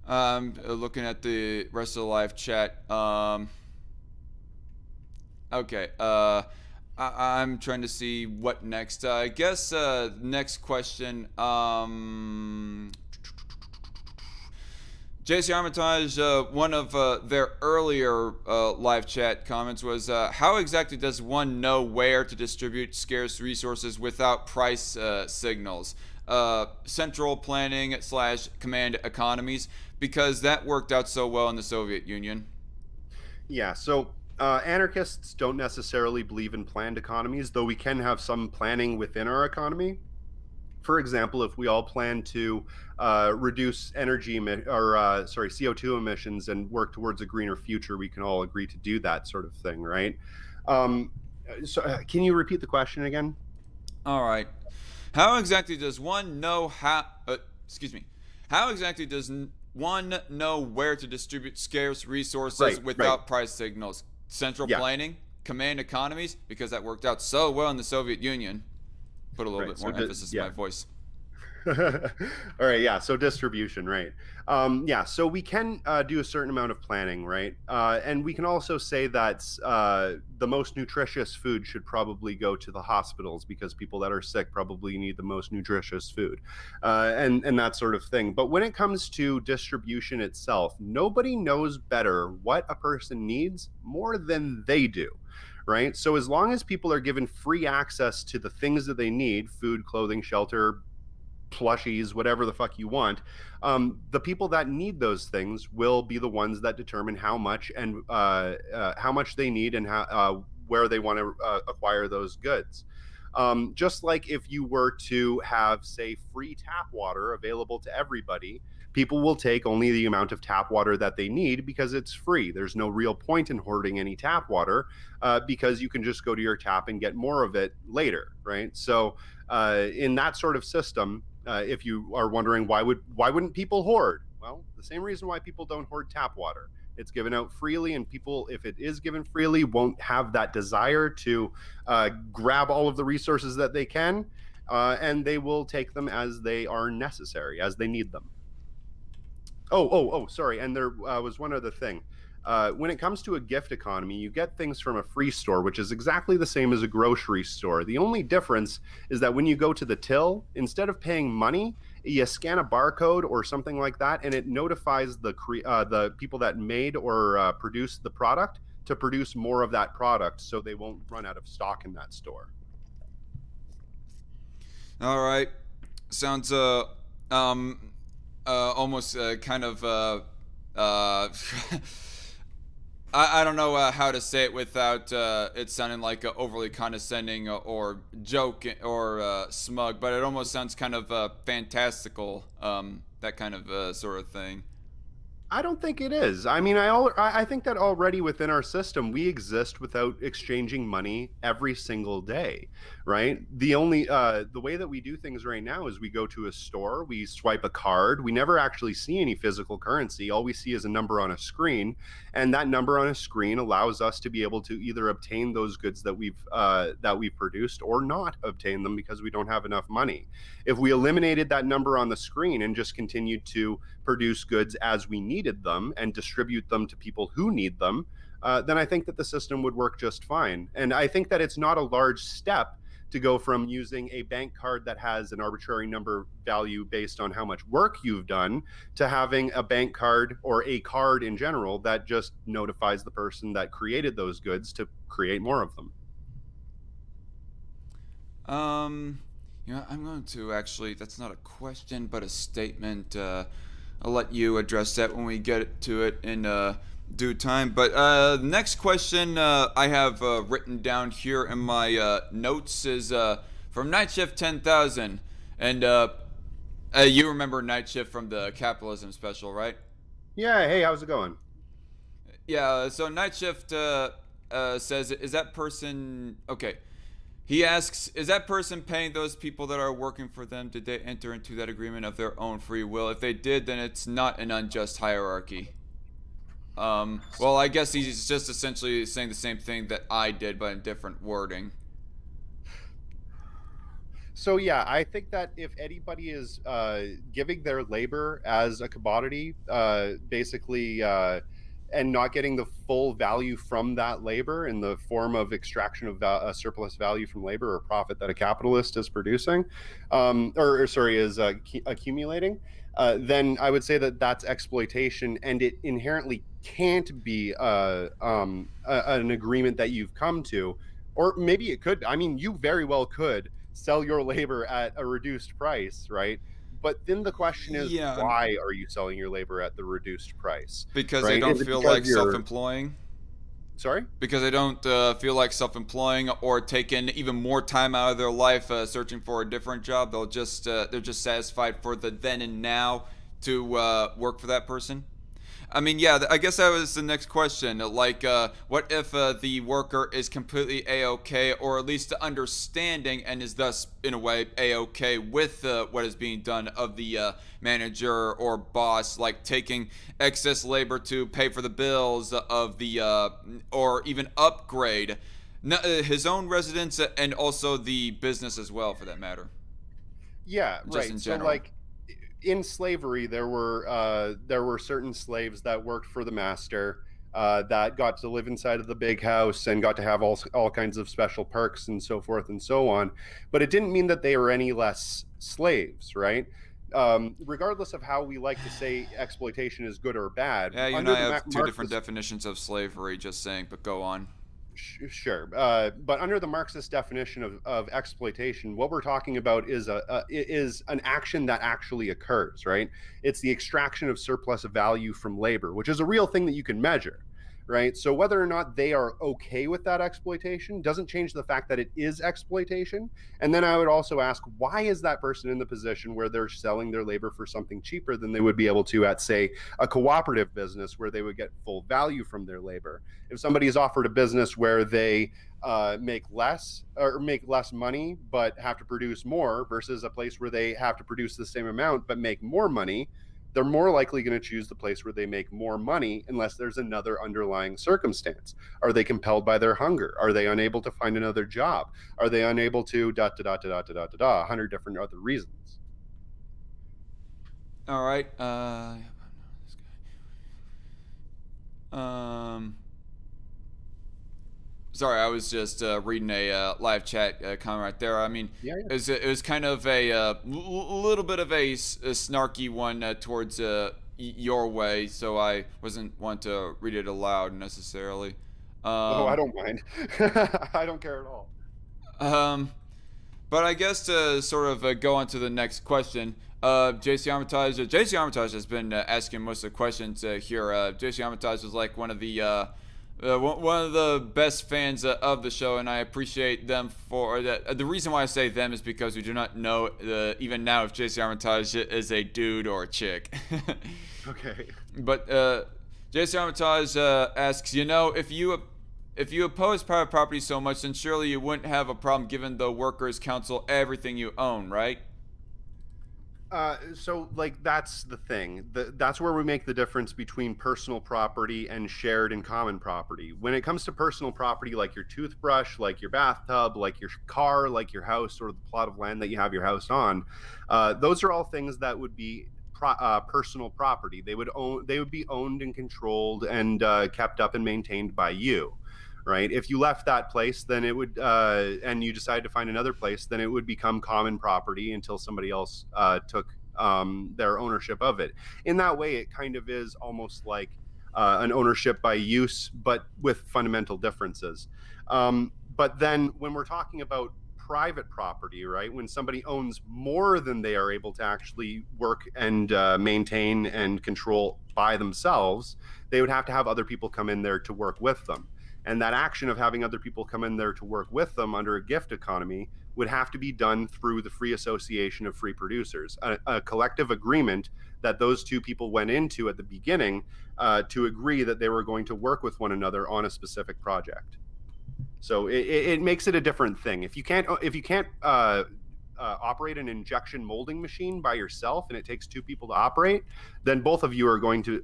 I'm looking at the rest of the live chat. Okay. I'm trying to see what next. I guess next question. JC Armitage, one of their earlier live chat comments was, how exactly does one know where to distribute scarce resources without price signals? Central planning slash command economies, because that worked out so well in the Soviet Union. Yeah, so anarchists don't necessarily believe in planned economies, though we can have some planning within our economy. For example, if we all plan to reduce CO2 emissions and work towards a greener future, we can all agree to do that sort of thing, right? Um, can you repeat the question again? All right. How exactly does one know how? Excuse me. How exactly does one know where to distribute scarce resources Right. without price signals? Central Yeah, planning, command economies, because that worked out so well in the Soviet Union. Put a little right. bit more emphasis in Yeah. my voice. All right, yeah. So distribution, right? Yeah. So we can do a certain amount of planning, right? And we can also say that the most nutritious food should probably go to the hospitals because people that are sick probably need the most nutritious food, and that sort of thing. But when it comes to distribution itself, nobody knows better what a person needs more than they do. Right. So as long as people are given free access to the things that they need, food, clothing, shelter, plushies, whatever the fuck you want, the people that need those things will be the ones that determine how much and how much they need and how where they want to acquire those goods. Just like if you were to have, say, free tap water available to everybody, people will take only the amount of tap water that they need because it's free. There's no real point in hoarding any tap water because you can just go to your tap and get more of it later, right? So, in that sort of system, if you are wondering why wouldn't people hoard? Well, the same reason why people don't hoard tap water. It's given out freely, and people, if it is given freely, won't have that desire to grab all of the resources that they can, and they will take them as they are necessary, as they need them. Sorry. And there was one other thing. When it comes to a gift economy, you get things from a free store, which is exactly the same as a grocery store. The only difference is that when you go to the till, instead of paying money, you scan a barcode or something like that, and it notifies the people that made or produced the product to produce more of that product, so they won't run out of stock in that store. All right. Sounds almost kind of uh I don't know how to say it without it sounding like overly condescending or joke or smug, but it almost sounds kind of fantastical, that kind of sort of thing. I don't think it is. I mean, I think that already within our system we exist without exchanging money every single day, right? The way that we do things right now is we go to a store, we swipe a card, we never actually see any physical currency. All we see is a number on a screen, and that number on a screen allows us to be able to either obtain those goods that we've produced or not obtain them because we don't have enough money. If we eliminated that number on the screen and just continued to produce goods as we needed them and distribute them to people who need them, then I think that the system would work just fine. And I think that it's not a large step to go from using a bank card that has an arbitrary number value based on how much work you've done to having a bank card or a card in general that just notifies the person that created those goods to create more of them. Um, I'm going to actually. That's not a question, but a statement. I'll let you address that when we get to it in due time. But next question I have written down here in my notes is from Night Shift 10,000, and you remember Night Shift from the Capitalism special, right? Yeah, hey, how's it going? Yeah. So Night Shift says, "Is that person okay?" He asks, is that person paying those people that are working for them? Did they enter into that agreement of their own free will? If they did, then it's not an unjust hierarchy. Well, I guess he's just essentially saying the same thing that I did, but in different wording. So yeah, I think that if anybody is giving their labor as a commodity, basically and not getting the full value from that labor in the form of extraction of surplus value from labor or profit that a capitalist is producing, or sorry, is accumulating, then I would say that that's exploitation, and it inherently can't be an agreement that you've come to. Or maybe it could. I mean, you very well could sell your labor at a reduced price, right? But then the question is, Yeah, why are you selling your labor at the reduced price, because they right? don't Is it feel because like you're self-employing. sorry? Because they don't feel like self-employing or taking even more time out of their life searching for a different job. They're just satisfied for the then and now to work for that person. I mean, yeah, I guess that was the next question. Like, what if the worker is completely A-OK, or at least understanding, and is thus, in a way, A-OK with what is being done of the manager or boss, like taking excess labor to pay for the bills of the, or even upgrade his own residence and also the business as well, for that matter, Yeah, just right. in So general. like in slavery, there were certain slaves that worked for the master, that got to live inside of the big house and got to have all kinds of special perks and so forth and so on. But it didn't mean that they were any less slaves, right? Regardless of how we like to say exploitation is good or bad, Yeah, you and under I the have two different Marxist. definitions of slavery, just saying, but go on. Sure, but under the Marxist definition of exploitation, what we're talking about is is an action that actually occurs, right? It's the extraction of surplus value from labor, which is a real thing that you can measure, right? So whether or not they are okay with that exploitation doesn't change the fact that it is exploitation. And then I would also ask, why is that person in the position where they're selling their labor for something cheaper than they would be able to at, say, a cooperative business where they would get full value from their labor? If somebody is offered a business where they make less money but have to produce more versus a place where they have to produce the same amount but make more money, they're more likely going to choose the place where they make more money unless there's another underlying circumstance. Are they compelled by their hunger? Are they unable to find another job? Are they unable to da da da da da da da da 100 different other reasons? All right. Um. Sorry, I was just reading a live chat comment right there. I mean, Yeah, yeah. it was kind of a little bit of a snarky one towards your way, so I wasn't want to read it aloud necessarily. Oh, I Um, don't mind. I don't care at all. um, but I guess to sort of go on to the next question, JC Armitage has been asking most of the questions here. JC Armitage is like one of the one of the best fans of the show, and I appreciate them for that. The reason why I say them is because we do not know even now if JC Armitage is a dude or a chick. Okay. But JC Armitage asks, if you oppose private property so much, then surely you wouldn't have a problem giving the workers' council everything you own, right? So like that's the thing. That's where we make the difference between personal property and shared and common property. When it comes to personal property, like your toothbrush, like your bathtub, like your car, like your house, or the plot of land that you have your house on, those are all things that would be personal property. They would be owned and controlled and kept up and maintained by you, right? If you left that place, then it would, and you decided to find another place, then it would become common property until somebody else took their ownership of it. In that way, it kind of is almost like an ownership by use, but with fundamental differences. But then when we're talking about private property, right, when somebody owns more than they are able to actually work and maintain and control by themselves, they would have to have other people come in there to work with them. And that action of having other people come in there to work with them under a gift economy would have to be done through the free association of free producers, a collective agreement that those two people went into at the beginning to agree that they were going to work with one another on a specific project. So it makes it a different thing. If you can't operate an injection molding machine by yourself and it takes two people to operate, then both of you are going to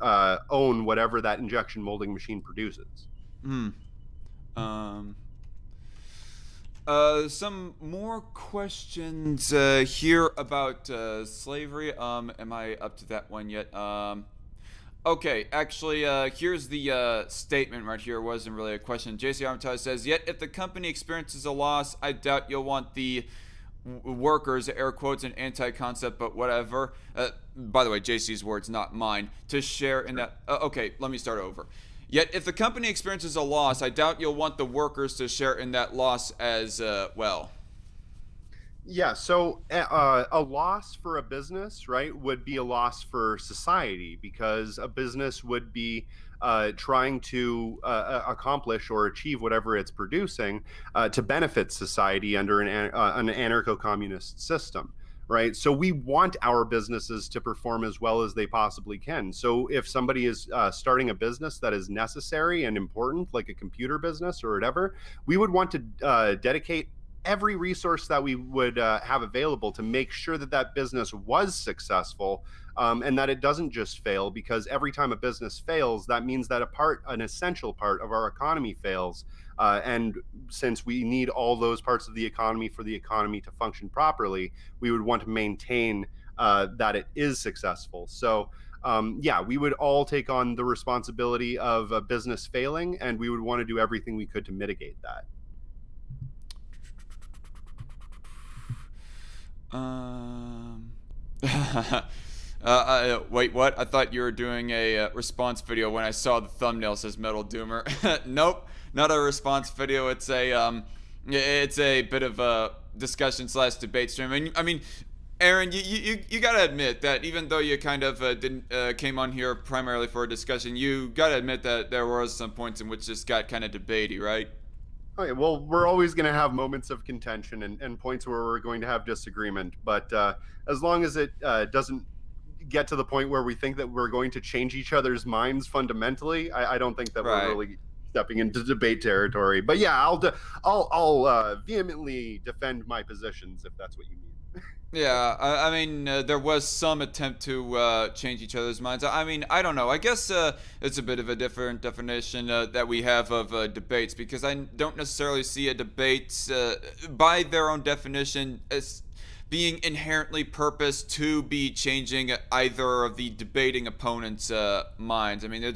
own whatever that injection molding machine produces. Hmm. Um. Some more questions here about slavery. Am I up to that one yet? Okay, actually, here's the statement right here. It wasn't really a question. JC Armitage says, "Yet, if the company experiences a loss, I doubt you'll want the workers, air quotes, an anti-concept, but whatever." By the way, JC's words, not mine. To share in that. Okay, let me start over. Yet, if the company experiences a loss, I doubt you'll want the workers to share in that loss as well. Yeah, so a loss for a business, right, would be a loss for society because a business would be trying to accomplish or achieve whatever it's producing to benefit society under an anarcho-communist system, right? So we want our businesses to perform as well as they possibly can. So if somebody is starting a business that is necessary and important, like a computer business or whatever, we would want to dedicate every resource that we would have available to make sure that that business was successful, and that it doesn't just fail, because every time a business fails, that means that an essential part of our economy fails. And since we need all those parts of the economy for the economy to function properly, we would want to maintain that it is successful. So yeah, we would all take on the responsibility of a business failing, and we would want to do everything we could to mitigate that. Um. Wait, what? I thought you were doing a response video when I saw the thumbnail says Metal Doomer. Nope, not a response video. It's a bit of a discussion slash debate stream. I mean, Aaron, you gotta admit that even though you kind of didn't came on here primarily for a discussion, you gotta admit that there was some points in which this got kind of debatey, right? Okay, well, we're always going to have moments of contention and points where we're going to have disagreement. But as long as it doesn't get to the point where we think that we're going to change each other's minds fundamentally, I don't think that we're Right. really stepping into debate territory. But yeah, I'll vehemently defend my positions if that's what you mean. Yeah, I mean, there was some attempt to change each other's minds. I mean, I don't know. I guess it's a bit of a different definition that we have of debates, because I don't necessarily see a debate by their own definition as being inherently purposed to be changing either of the debating opponents' minds. I mean,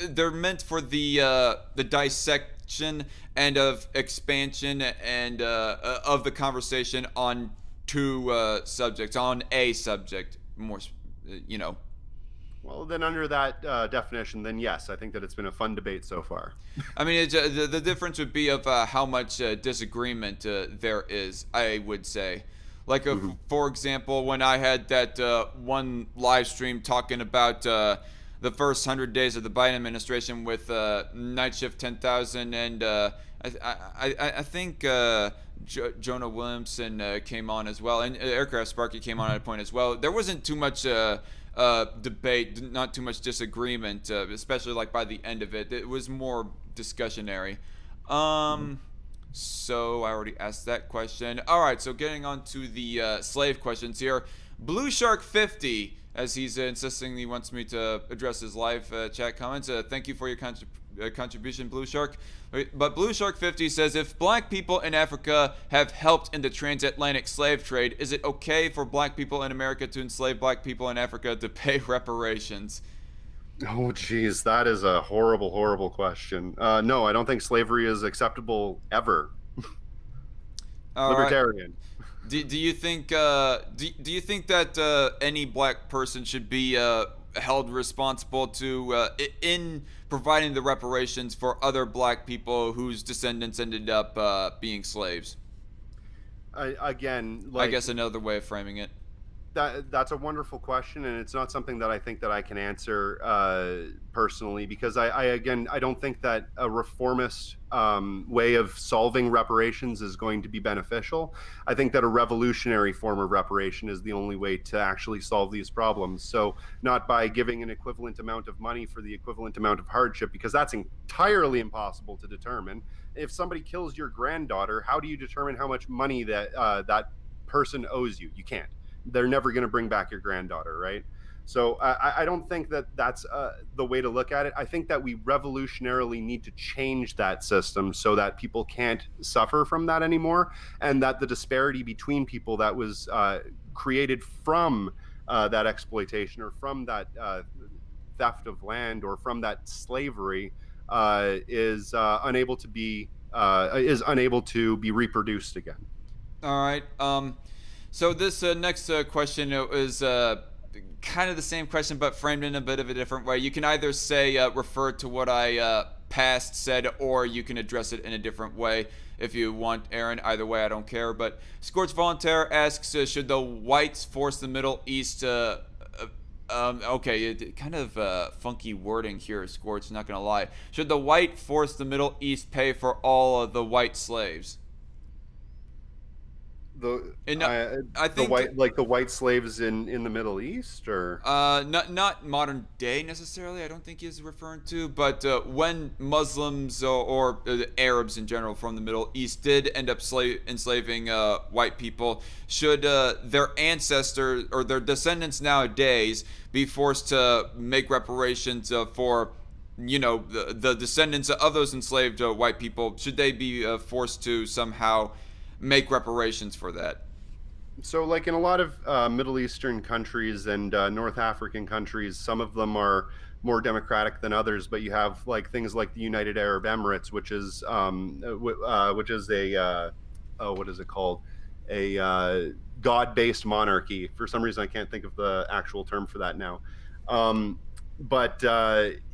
they're meant for the dissection and of expansion and of the conversation on two subjects, on a subject, more, you know. Well, then under that definition, then yes, I think that it's been a fun debate so far. I mean, the difference would be of how much disagreement there is, I would say. Like, for example, when I had that one live stream talking about the first 100 days of the Biden administration with Night Shift 10,000 and I think Jonah Williamson came on as well, and Aircraft Sparky came on at a point as well. There wasn't too much debate, not too much disagreement, especially like by the end of it. It was more discussionary. So I already asked that question. All right, so getting on to the slave questions here. Blue Shark 50, as he's insisting he wants me to address his live chat comments. Thank you for your contribution, Blue Shark. But Blue Shark 50 says, if black people in Africa have helped in the transatlantic slave trade, is it okay for black people in America to enslave black people in Africa to pay reparations? Oh, geez, that is a horrible, horrible question. No, I don't think slavery is acceptable ever. All right. Libertarian. Do you think do you think that any black person should be held responsible to in providing the reparations for other black people whose descendants ended up being slaves? Again, I like guess another way of framing it. that's a wonderful question, and it's not something that I think that I can answer personally, because I don't think that a reformist way of solving reparations is going to be beneficial. I think that a revolutionary form of reparation is the only way to actually solve these problems. So not by giving an equivalent amount of money for the equivalent amount of hardship, because that's entirely impossible to determine. If somebody kills your granddaughter, how do you determine how much money that person owes you? You can't. They're never going to bring back your granddaughter, right? So I don't think that that's the way to look at it. I think that we revolutionarily need to change that system so that people can't suffer from that anymore, and that the disparity between people that was created from that exploitation or from that theft of land or from that slavery is unable to be reproduced again. All right. So this next question is kind of the same question, but framed in a bit of a different way. You can either say refer to what I past said, or you can address it in a different way if you want, Aaron. Either way, I don't care. But Scorch Volunteer asks, should the whites force the Middle East? Okay, kind of funky wording here, Scorch. Not gonna lie. Should the white force the Middle East pay for all of the white slaves? I think The white slaves in the Middle East, or not modern day necessarily. I don't think he's referring to, but when Muslims or Arabs in general from the Middle East did end up enslaving white people, should their ancestors or their descendants nowadays be forced to make reparations for the descendants of those enslaved white people? Should they be forced to somehow make reparations for that? So, like in a lot of Middle Eastern countries and North African countries, some of them are more democratic than others. But you have like things like the United Arab Emirates, which is a what is it called? A God-based monarchy. For some reason, I can't think of the actual term for that now. But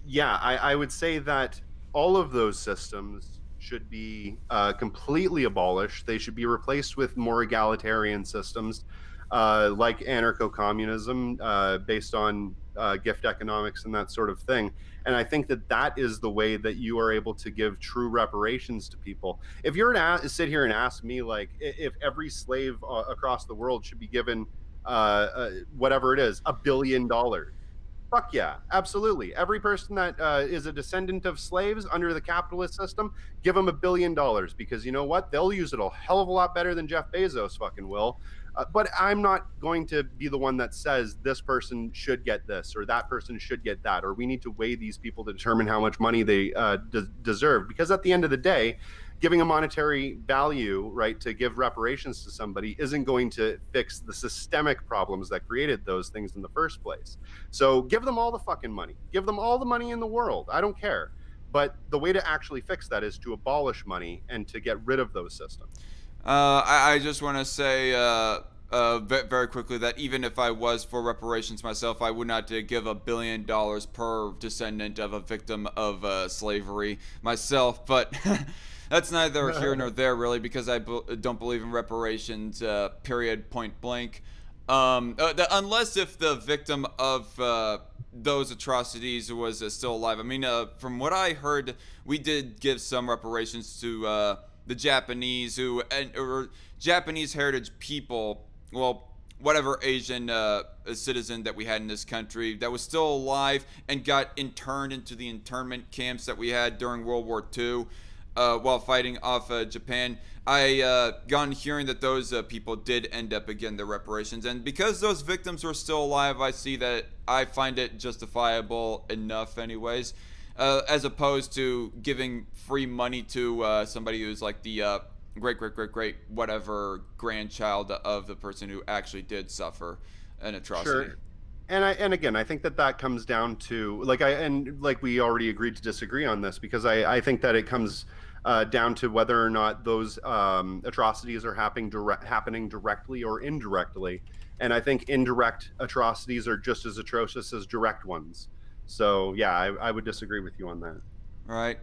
yeah, I would say that all of those systems should be completely abolished. They should be replaced with more egalitarian systems, like anarcho-communism, based on gift economics and that sort of thing. And I think that that is the way that you are able to give true reparations to people. If you were to sit here and ask me, like, if every slave across the world should be given whatever it is, $1 billion. Fuck yeah, absolutely. Every person that is a descendant of slaves under the capitalist system, give them $1 billion, because you know what? They'll use it a hell of a lot better than Jeff Bezos fucking will. But I'm not going to be the one that says this person should get this or that person should get that, or we need to weigh these people to determine how much money they deserve. Because at the end of the day, giving a monetary value, right, to give reparations to somebody isn't going to fix the systemic problems that created those things in the first place. So give them all the fucking money. Give them all the money in the world. I don't care. But the way to actually fix that is to abolish money and to get rid of those systems. I just want to say very quickly that even if I was for reparations myself, I would not give $1 billion per descendant of a victim of slavery myself. But that's neither here nor there, really, because I don't believe in reparations, period, point blank. Unless if the victim of those atrocities was still alive. I mean, from what I heard, we did give some reparations to the Japanese or Japanese heritage people, well, whatever Asian citizen that we had in this country that was still alive and got interned into the internment camps that we had during World War II while fighting off Japan. I gone hearing that those people did end up getting their reparations, and because those victims were still alive, I find it justifiable enough anyways. As opposed to giving free money to somebody who's like the great whatever grandchild of the person who actually did suffer an atrocity. Sure. And again, I think that comes down to like we already agreed to disagree on this, because I think that it comes down to whether or not those atrocities are happening directly or indirectly. And I think indirect atrocities are just as atrocious as direct ones. So yeah, I would disagree with you on that. All right.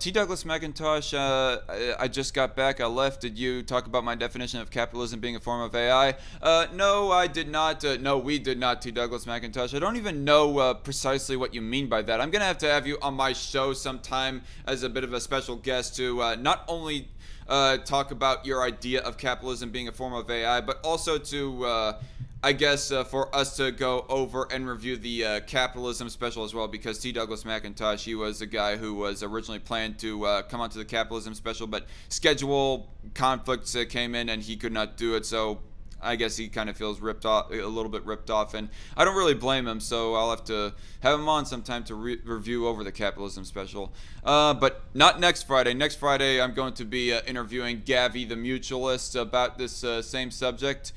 T. Douglas McIntosh, I just got back. I left. Did you talk about my definition of capitalism being a form of AI? No, I did not. No, we did not, T. Douglas McIntosh. I don't even know precisely what you mean by that. I'm going to have you on my show sometime as a bit of a special guest to not only talk about your idea of capitalism being a form of AI, but also to I guess for us to go over and review the Capitalism special as well, because T. Douglas McIntosh, he was a guy who was originally planned to come onto the Capitalism special, but schedule conflicts came in and he could not do it, so I guess he kind of feels a little bit ripped off, and I don't really blame him, so I'll have to have him on sometime to review over the Capitalism special. But not next Friday. Next Friday, I'm going to be interviewing Gavi the Mutualist about this same subject.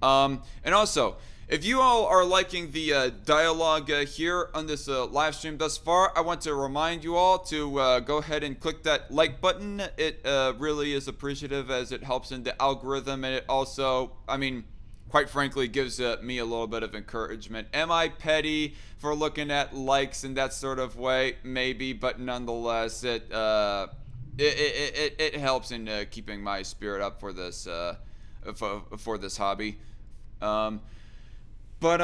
And also, If you all are liking the dialogue here on this live stream thus far, I want to remind you all to go ahead and click that like button. It really is appreciative as it helps in the algorithm, and it also, I mean, quite frankly, gives me a little bit of encouragement. Am I petty for looking at likes in that sort of way? Maybe, but nonetheless, it helps in keeping my spirit up for this for this hobby. Um, but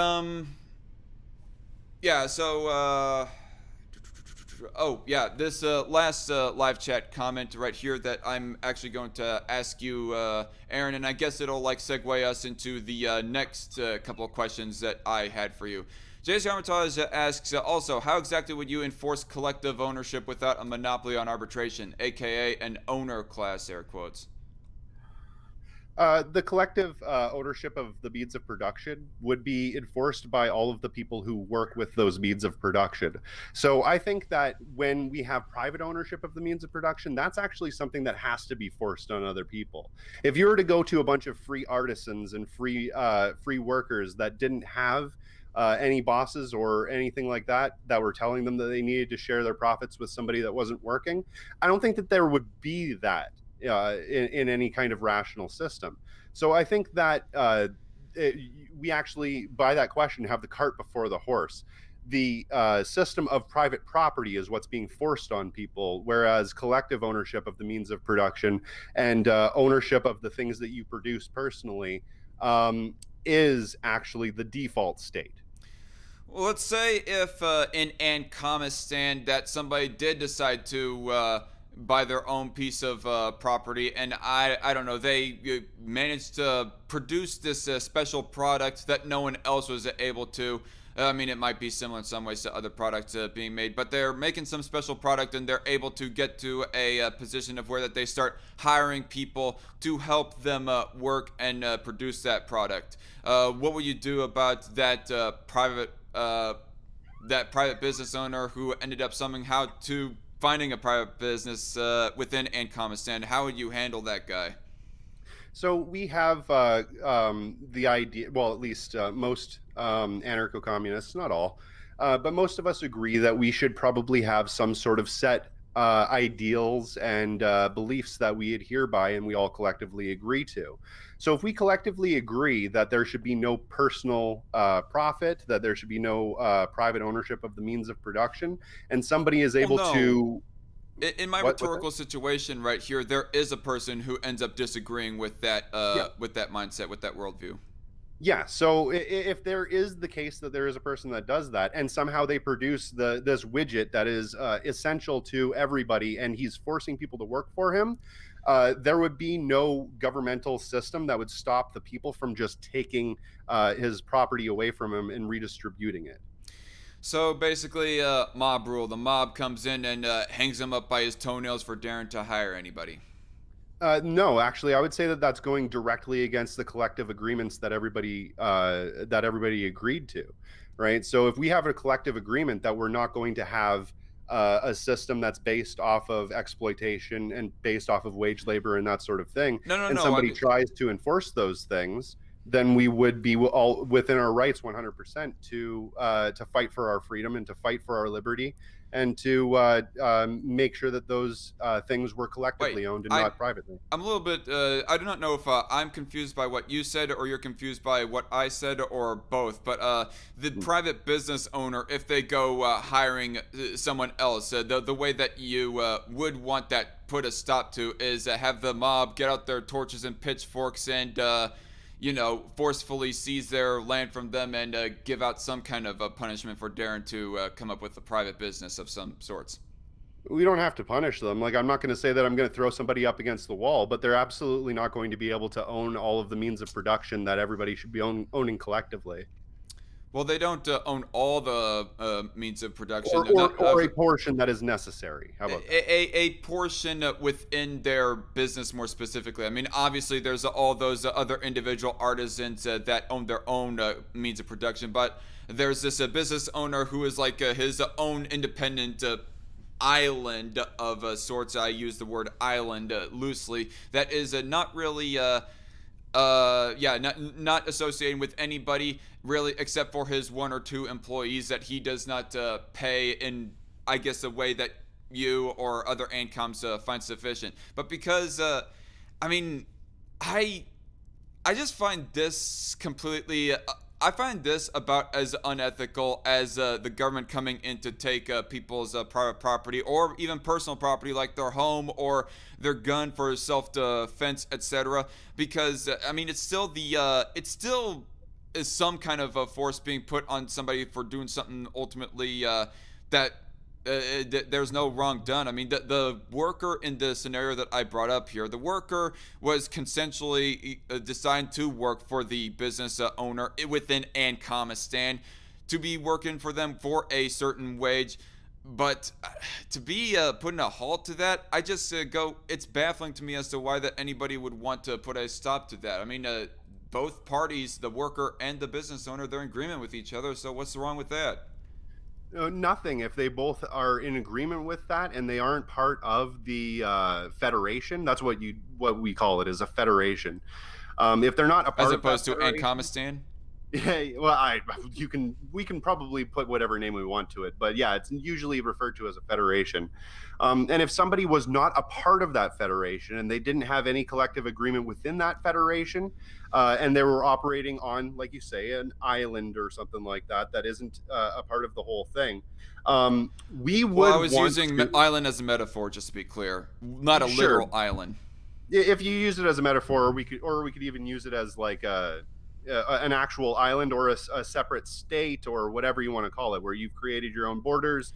yeah. So oh yeah, this last live chat comment right here that I'm actually going to ask you, Aaron, and I guess it'll like segue us into the next couple of questions that I had for you. JC Armitage asks, also, how exactly would you enforce collective ownership without a monopoly on arbitration, aka an owner class, air quotes? The collective ownership of the means of production would be enforced by all of the people who work with those means of production. So I think that when we have private ownership of the means of production, that's actually something that has to be forced on other people. If you were to go to a bunch of free artisans and free workers that didn't have any bosses or anything like that that were telling them that they needed to share their profits with somebody that wasn't working, I don't think that there would be that in any kind of rational system. So I think that we actually, by that question, have the cart before the horse. The system of private property is what's being forced on people, whereas collective ownership of the means of production and ownership of the things that you produce personally is actually the default state. Well, let's say if in Ancomistan that somebody did decide to buy their own piece of property, and I don't know, they managed to produce this special product that no one else was able to. I mean, it might be similar in some ways to other products being made, but they're making some special product and they're able to get to a position of where that they start hiring people to help them work and produce that product. What would you do about that private business owner who ended up somehow to finding a private business within Ancomistan? How would you handle that guy? So we have the idea, well, at least most anarcho-communists, not all, but most of us agree that we should probably have some sort of set ideals and beliefs that we adhere by and we all collectively agree to. So if we collectively agree that there should be no personal profit, that there should be no private ownership of the means of production, and somebody is able to... In my rhetorical situation right here, there is a person who ends up disagreeing with that with that mindset, with that worldview. Yeah, so if there is the case that there is a person that does that, and somehow they produce this widget that is essential to everybody, and he's forcing people to work for him, there would be no governmental system that would stop the people from just taking his property away from him and redistributing it. So basically, mob rule. The mob comes in and hangs him up by his toenails for daring to hire anybody. No, actually, I would say that that's going directly against the collective agreements that everybody agreed to, right? So if we have a collective agreement that we're not going to have a system that's based off of exploitation and based off of wage labor and that sort of thing, and somebody tries to enforce those things, then we would be all within our rights 100% to fight for our freedom and to fight for our liberty and to make sure that those things were collectively owned and not privately. I'm a little bit, I do not know if I'm confused by what you said or you're confused by what I said or both, but the private business owner, if they go hiring someone else, the way that you would want that put a stop to is have the mob get out their torches and pitchforks and forcefully seize their land from them and give out some kind of a punishment for daring to come up with a private business of some sorts. We don't have to punish them. Like, I'm not going to say that I'm going to throw somebody up against the wall, but they're absolutely not going to be able to own all of the means of production that everybody should be owning collectively. Well, they don't own all the means of production. Or a portion that is necessary. How about that? A portion within their business more specifically. I mean, obviously, there's all those other individual artisans that own their own means of production, but there's this business owner who is like his own independent island of sorts. I use the word island loosely. That is not really... Yeah, not associating with anybody really except for his one or two employees that he does not pay in, I guess, a way that you or other ANCOMs find sufficient. But because I mean, I I just find this completely. I find this about as unethical as the government coming in to take people's private property or even personal property like their home or their gun for self-defense, etc. Because I mean, it still is some kind of a force being put on somebody for doing something ultimately that there's no wrong done. I mean, the worker in the scenario that I brought up here, the worker was consensually designed to work for the business owner within Ancomistan, to be working for them for a certain wage. But to be putting a halt to that, I just go, it's baffling to me as to why that anybody would want to put a stop to that. I mean, both parties, the worker and the business owner, they're in agreement with each other, so what's wrong with that? Nothing. If they both are in agreement with that and they aren't part of the federation, that's what we call it, is a federation. If they're not a part As of that opposed to federation, Ancomistan? yeah, well, we can probably put whatever name we want to it, but yeah, it's usually referred to as a federation. And if somebody was not a part of that federation and they didn't have any collective agreement within that federation, and they were operating on, like you say, an island or something like that, that isn't a part of the whole thing, we would. Well, I was want using to, island as a metaphor, just to be clear, not a sure, literal island. if you use it as a metaphor, or we could even use it as like an actual island or a separate state or whatever you want to call it, where you've created your own borders,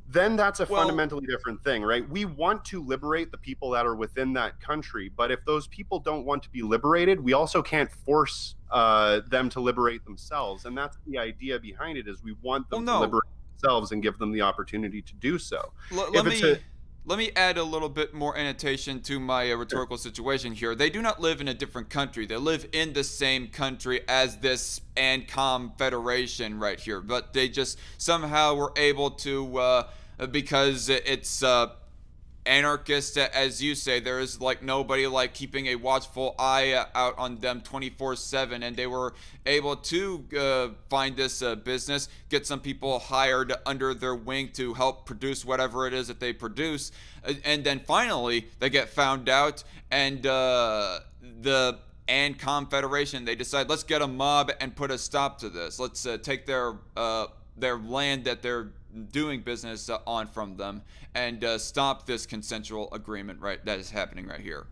then that's a Well, fundamentally different thing, right? We want to liberate the people that are within that country, but if those people don't want to be liberated, we also can't force them to liberate themselves. And that's the idea behind it, is we want well, them to no. liberate themselves and give them the opportunity to do so. L- If let it's a me let me add a little bit more annotation to my rhetorical situation here. They do not live in a different country. They live in the same country as this ANCOM Federation right here, but they just somehow were able to, because it's anarchist, as you say, there is like nobody like keeping a watchful eye out on them 24/7, and they were able to find this business, get some people hired under their wing to help produce whatever it is that they produce, and then finally they get found out, and the ANCOM Federation, they decide, let's get a mob and put a stop to this. Let's take their land that they're doing business on from them, and stop this consensual agreement right that is happening right here.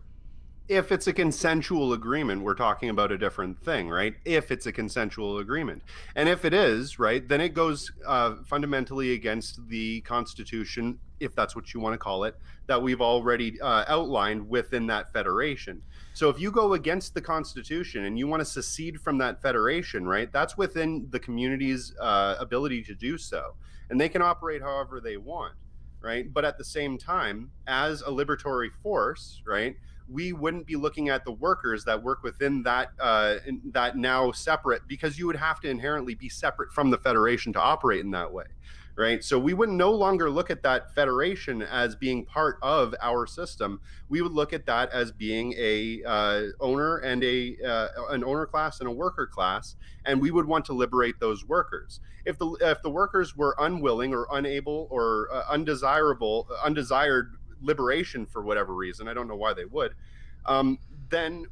if it's a consensual agreement, we're talking about a different thing, right? If it's a consensual agreement. And if it is, right, then it goes fundamentally against the Constitution, if that's what you want to call it, that we've already outlined within that federation. So if you go against the Constitution and you want to secede from that federation, right, that's within the community's ability to do so. And they can operate however they want, right? But at the same time, as a liberatory force, right, we wouldn't be looking at the workers that work within that now separate, because you would have to inherently be separate from the federation to operate in that way, right? So we would no longer look at that federation as being part of our system. We would look at that as being a owner and an owner class and a worker class, and we would want to liberate those workers. If the workers were unwilling or unable or undesired liberation for whatever reason, I don't know why they would, then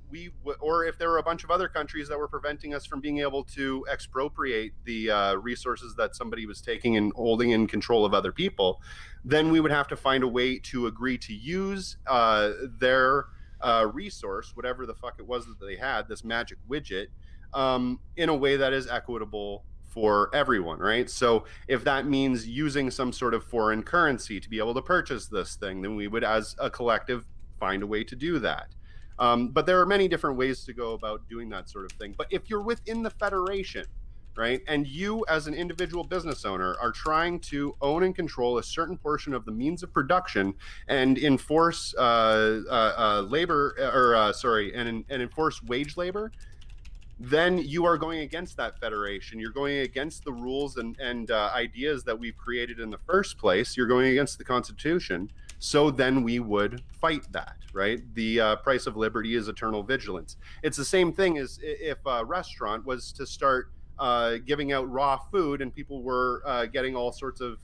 or if there were a bunch of other countries that were preventing us from being able to expropriate the resources that somebody was taking and holding in control of other people, then we would have to find a way to agree to use their resource, whatever the fuck it was that they had, this magic widget, in a way that is equitable for everyone, right? So if that means using some sort of foreign currency to be able to purchase this thing, then we would, as a collective, find a way to do that. But there are many different ways to go about doing that sort of thing. But if you're within the federation, right, and you as an individual business owner are trying to own and control a certain portion of the means of production and enforce labor, or and enforce wage labor, then you are going against that federation. You're going against the rules and ideas that we've created in the first place. You're going against the Constitution. So then we would fight that, right? The price of liberty is eternal vigilance. It's the same thing as if a restaurant was to start giving out raw food and people were getting all sorts of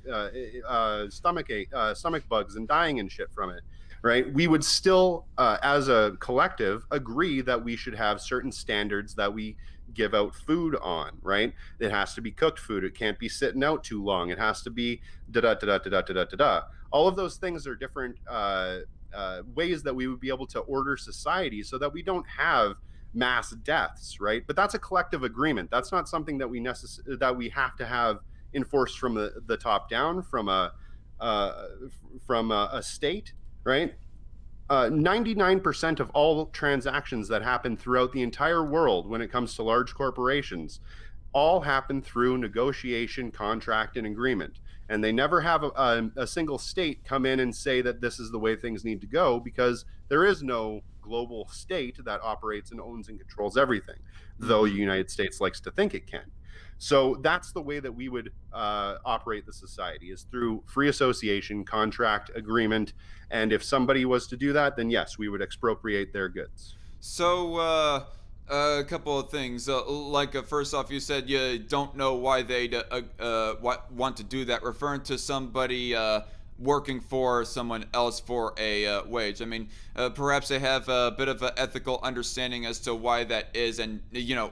stomach bugs and dying and shit from it, right? We would still, as a collective, agree that we should have certain standards that we give out food on, right? It has to be cooked food. It can't be sitting out too long. It has to be da da da da da da da da da. All of those things are different ways that we would be able to order society so that we don't have mass deaths, right? But that's a collective agreement. That's not something that we have to have enforced from the top down, from a state, right? 99% of all transactions that happen throughout the entire world when it comes to large corporations all happen through negotiation, contract, and agreement. And they never have a single state come in and say that this is the way things need to go, because there is no global state that operates and owns and controls everything, though the United States likes to think it can. So that's the way that we would operate the society, is through free association, contract, agreement. And if somebody was to do that, then yes, we would expropriate their goods. So, a couple of things. First off, you said you don't know why they'd want to do that, referring to somebody working for someone else for a wage. I mean, perhaps they have a bit of an ethical understanding as to why that is, and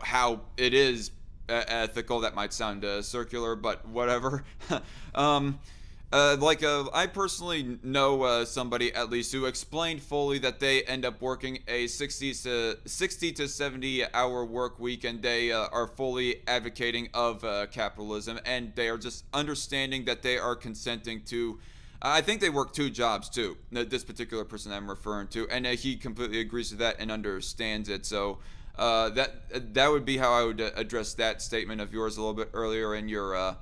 how it is ethical. That might sound circular, but whatever. I personally know somebody, at least, who explained fully that they end up working a 60 to 70 hour work week, and they are fully advocating of capitalism, and they are just understanding that they are consenting to. I think they work two jobs too. This particular person I'm referring to, and he completely agrees with that and understands it. So that would be how I would address that statement of yours a little bit earlier in your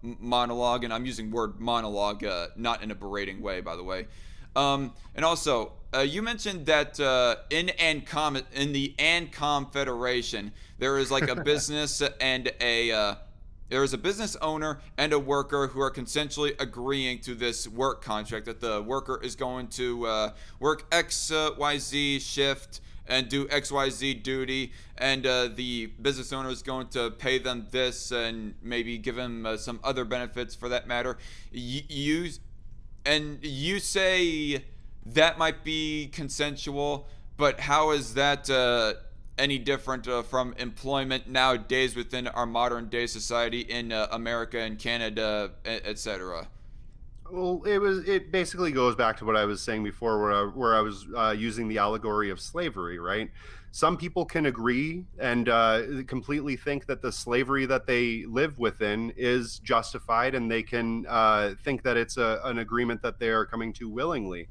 monologue, and I'm using word monologue not in a berating way, by the way. And also, you mentioned that in the ANCOM Federation, there is like a business and there is a business owner and a worker who are consensually agreeing to this work contract, that the worker is going to work XYZ shift and do XYZ duty, and the business owner is going to pay them this and maybe give them some other benefits for that matter. You say that might be consensual, but how is that any different from employment nowadays within our modern day society in America and Canada, etc.? Well, it basically goes back to what I was saying before, where I was using the allegory of slavery, right? Some people can agree and completely think that the slavery that they live within is justified, and they can think that it's an agreement that they are coming to willingly.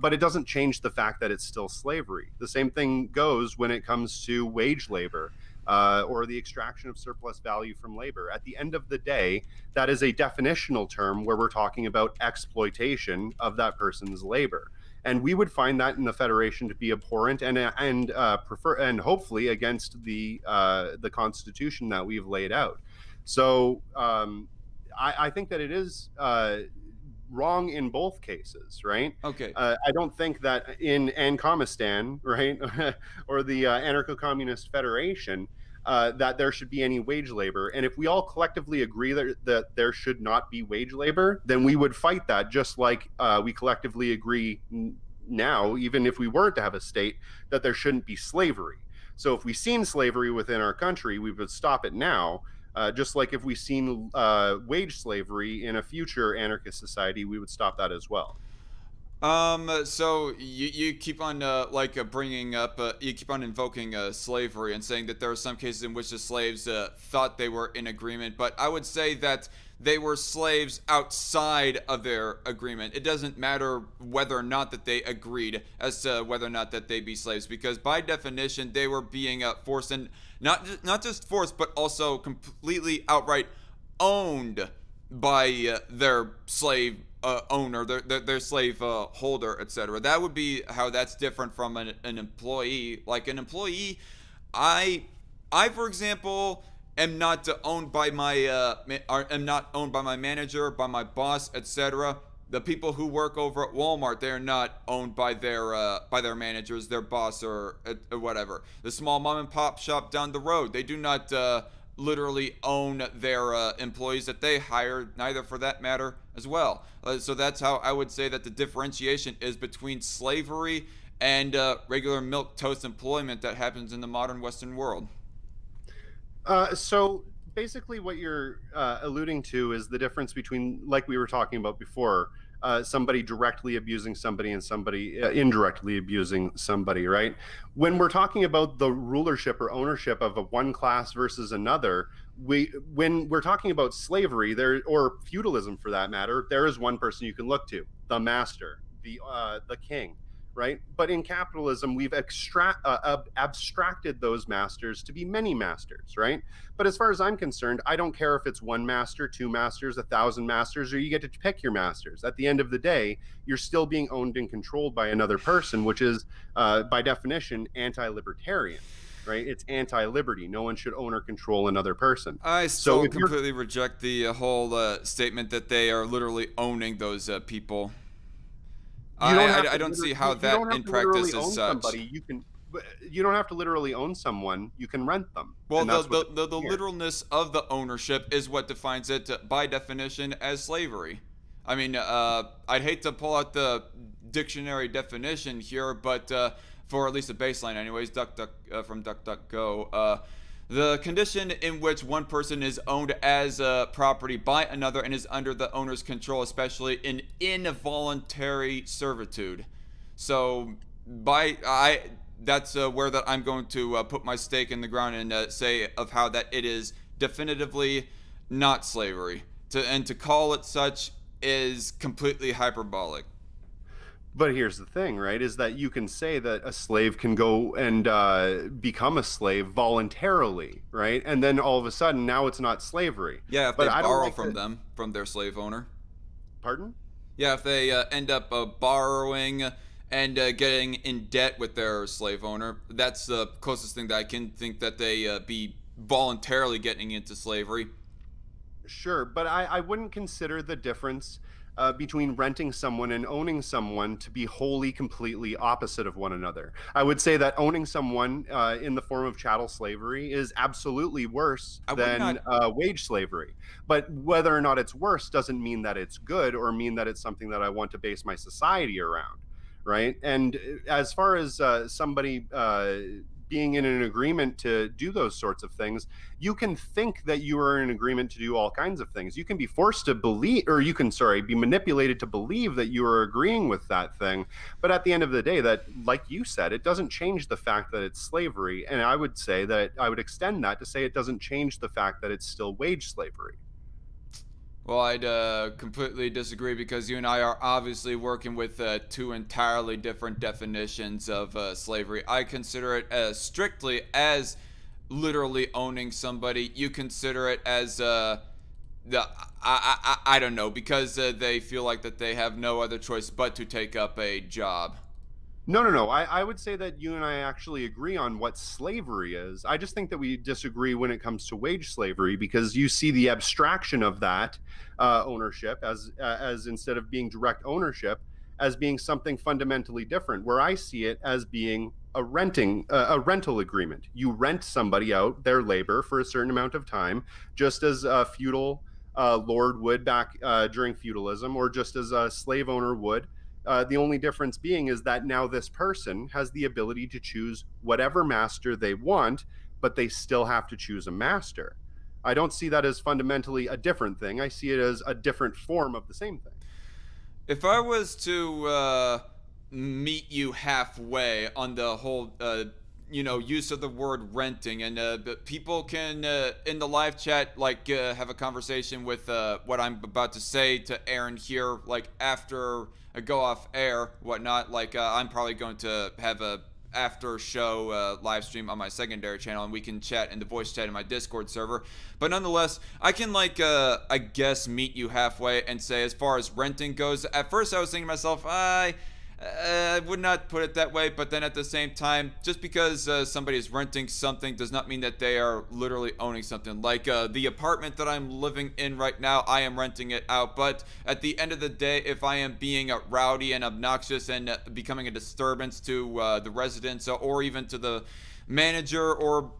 But it doesn't change the fact that it's still slavery. The same thing goes when it comes to wage labor. Or the extraction of surplus value from labor. At the end of the day, that is a definitional term where we're talking about exploitation of that person's labor. And we would find that in the Federation to be abhorrent and prefer, and hopefully against the Constitution that we've laid out. So I think that it is wrong in both cases, right? Okay. I don't think that in Ancomistan, right, or the Anarcho-Communist Federation, that there should be any wage labor. And if we all collectively agree that there should not be wage labor, then we would fight that, just like we collectively agree now, even if we weren't to have a state, that there shouldn't be slavery. So if we seen slavery within our country, we would stop it now. Just like if we seen wage slavery in a future anarchist society, we would stop that as well. So you keep on bringing up, you keep on invoking slavery and saying that there are some cases in which the slaves thought they were in agreement, but I would say that they were slaves outside of their agreement. It doesn't matter whether or not that they agreed as to whether or not that they be slaves, because by definition they were being forced, and not just forced, but also completely outright owned by their slave owner, their slave holder, etc. That would be how that's different from an employee. Like an employee, I for example am not owned by my am not owned by my manager, by my boss, etc. the people who work over at Walmart, they're not owned by their managers, their boss, or whatever. The small mom and pop shop down the road, they do not literally own their employees that they hire, neither for that matter as well. So that's how I would say that the differentiation is between slavery and regular milquetoast employment that happens in the modern Western world. So basically, what you're alluding to is the difference between, like we were talking about before, somebody directly abusing somebody and somebody indirectly abusing somebody, right? When we're talking about the rulership or ownership of a one class versus another, when we're talking about slavery there, or feudalism for that matter, there is one person you can look to, the master, the king, right? But in capitalism, we've abstracted those masters to be many masters, right? But as far as I'm concerned, I don't care if it's one master, two masters, 1,000 masters, or you get to pick your masters. At the end of the day, you're still being owned and controlled by another person, which is, by definition, anti-libertarian, right? It's anti-liberty. No one should own or control another person. I still completely reject the whole statement that they are literally owning those people. I don't see how that in practice is such. You don't have to literally own someone. You can rent them. Well, the literalness of the ownership is what defines it by definition as slavery. I mean, I'd hate to pull out the dictionary definition here, but for at least a baseline anyways, from DuckDuckGo, the condition in which one person is owned as property by another and is under the owner's control, especially in involuntary servitude. So that's where that I'm going to put my stake in the ground and say of how that it is definitively not slavery. To call it such is completely hyperbolic. But here's the thing, right, is that you can say that a slave can go and become a slave voluntarily, right? And then all of a sudden, now it's not slavery. Yeah, if they borrow from them, from their slave owner. Pardon? Yeah, if they end up borrowing and getting in debt with their slave owner, that's the closest thing that I can think that they be voluntarily getting into slavery. Sure, but I wouldn't consider the difference between renting someone and owning someone to be wholly, completely opposite of one another. I would say that owning someone in the form of chattel slavery is absolutely worse than wage slavery. But whether or not it's worse doesn't mean that it's good or mean that it's something that I want to base my society around, right? And as far as somebody being in an agreement to do those sorts of things, you can think that you are in agreement to do all kinds of things. You can be forced to believe, or you can, be manipulated to believe that you are agreeing with that thing. But at the end of the day, that, like you said, it doesn't change the fact that it's slavery. And I would say that I would extend that to say it doesn't change the fact that it's still wage slavery. Well, I'd completely disagree because you and I are obviously working with two entirely different definitions of slavery. I consider it strictly as literally owning somebody. You consider it as I don't know, because they feel like that they have no other choice but to take up a job. No. I would say that you and I actually agree on what slavery is. I just think that we disagree when it comes to wage slavery, because you see the abstraction of that ownership as instead of being direct ownership, as being something fundamentally different, where I see it as being a rental agreement. You rent somebody out their labor for a certain amount of time, just as a feudal lord would back during feudalism, or just as a slave owner would. The only difference being is that now this person has the ability to choose whatever master they want, but they still have to choose a master. I don't see that as fundamentally a different thing. I see it as a different form of the same thing. If I was to meet you halfway on the whole use of the word renting, and people can in the live chat have a conversation with what I'm about to say to Aaron here, after I go off air, whatnot. I'm probably going to have a after show live stream on my secondary channel, and we can chat in the voice chat in my Discord server. But nonetheless, I can I guess meet you halfway and say, as far as renting goes, at first I was thinking to myself, I would not put it that way, but then at the same time, just because somebody is renting something does not mean that they are literally owning something. Like the apartment that I'm living in right now, I am renting it out, but at the end of the day, if I am being rowdy and obnoxious and becoming a disturbance to the residents or even to the manager, or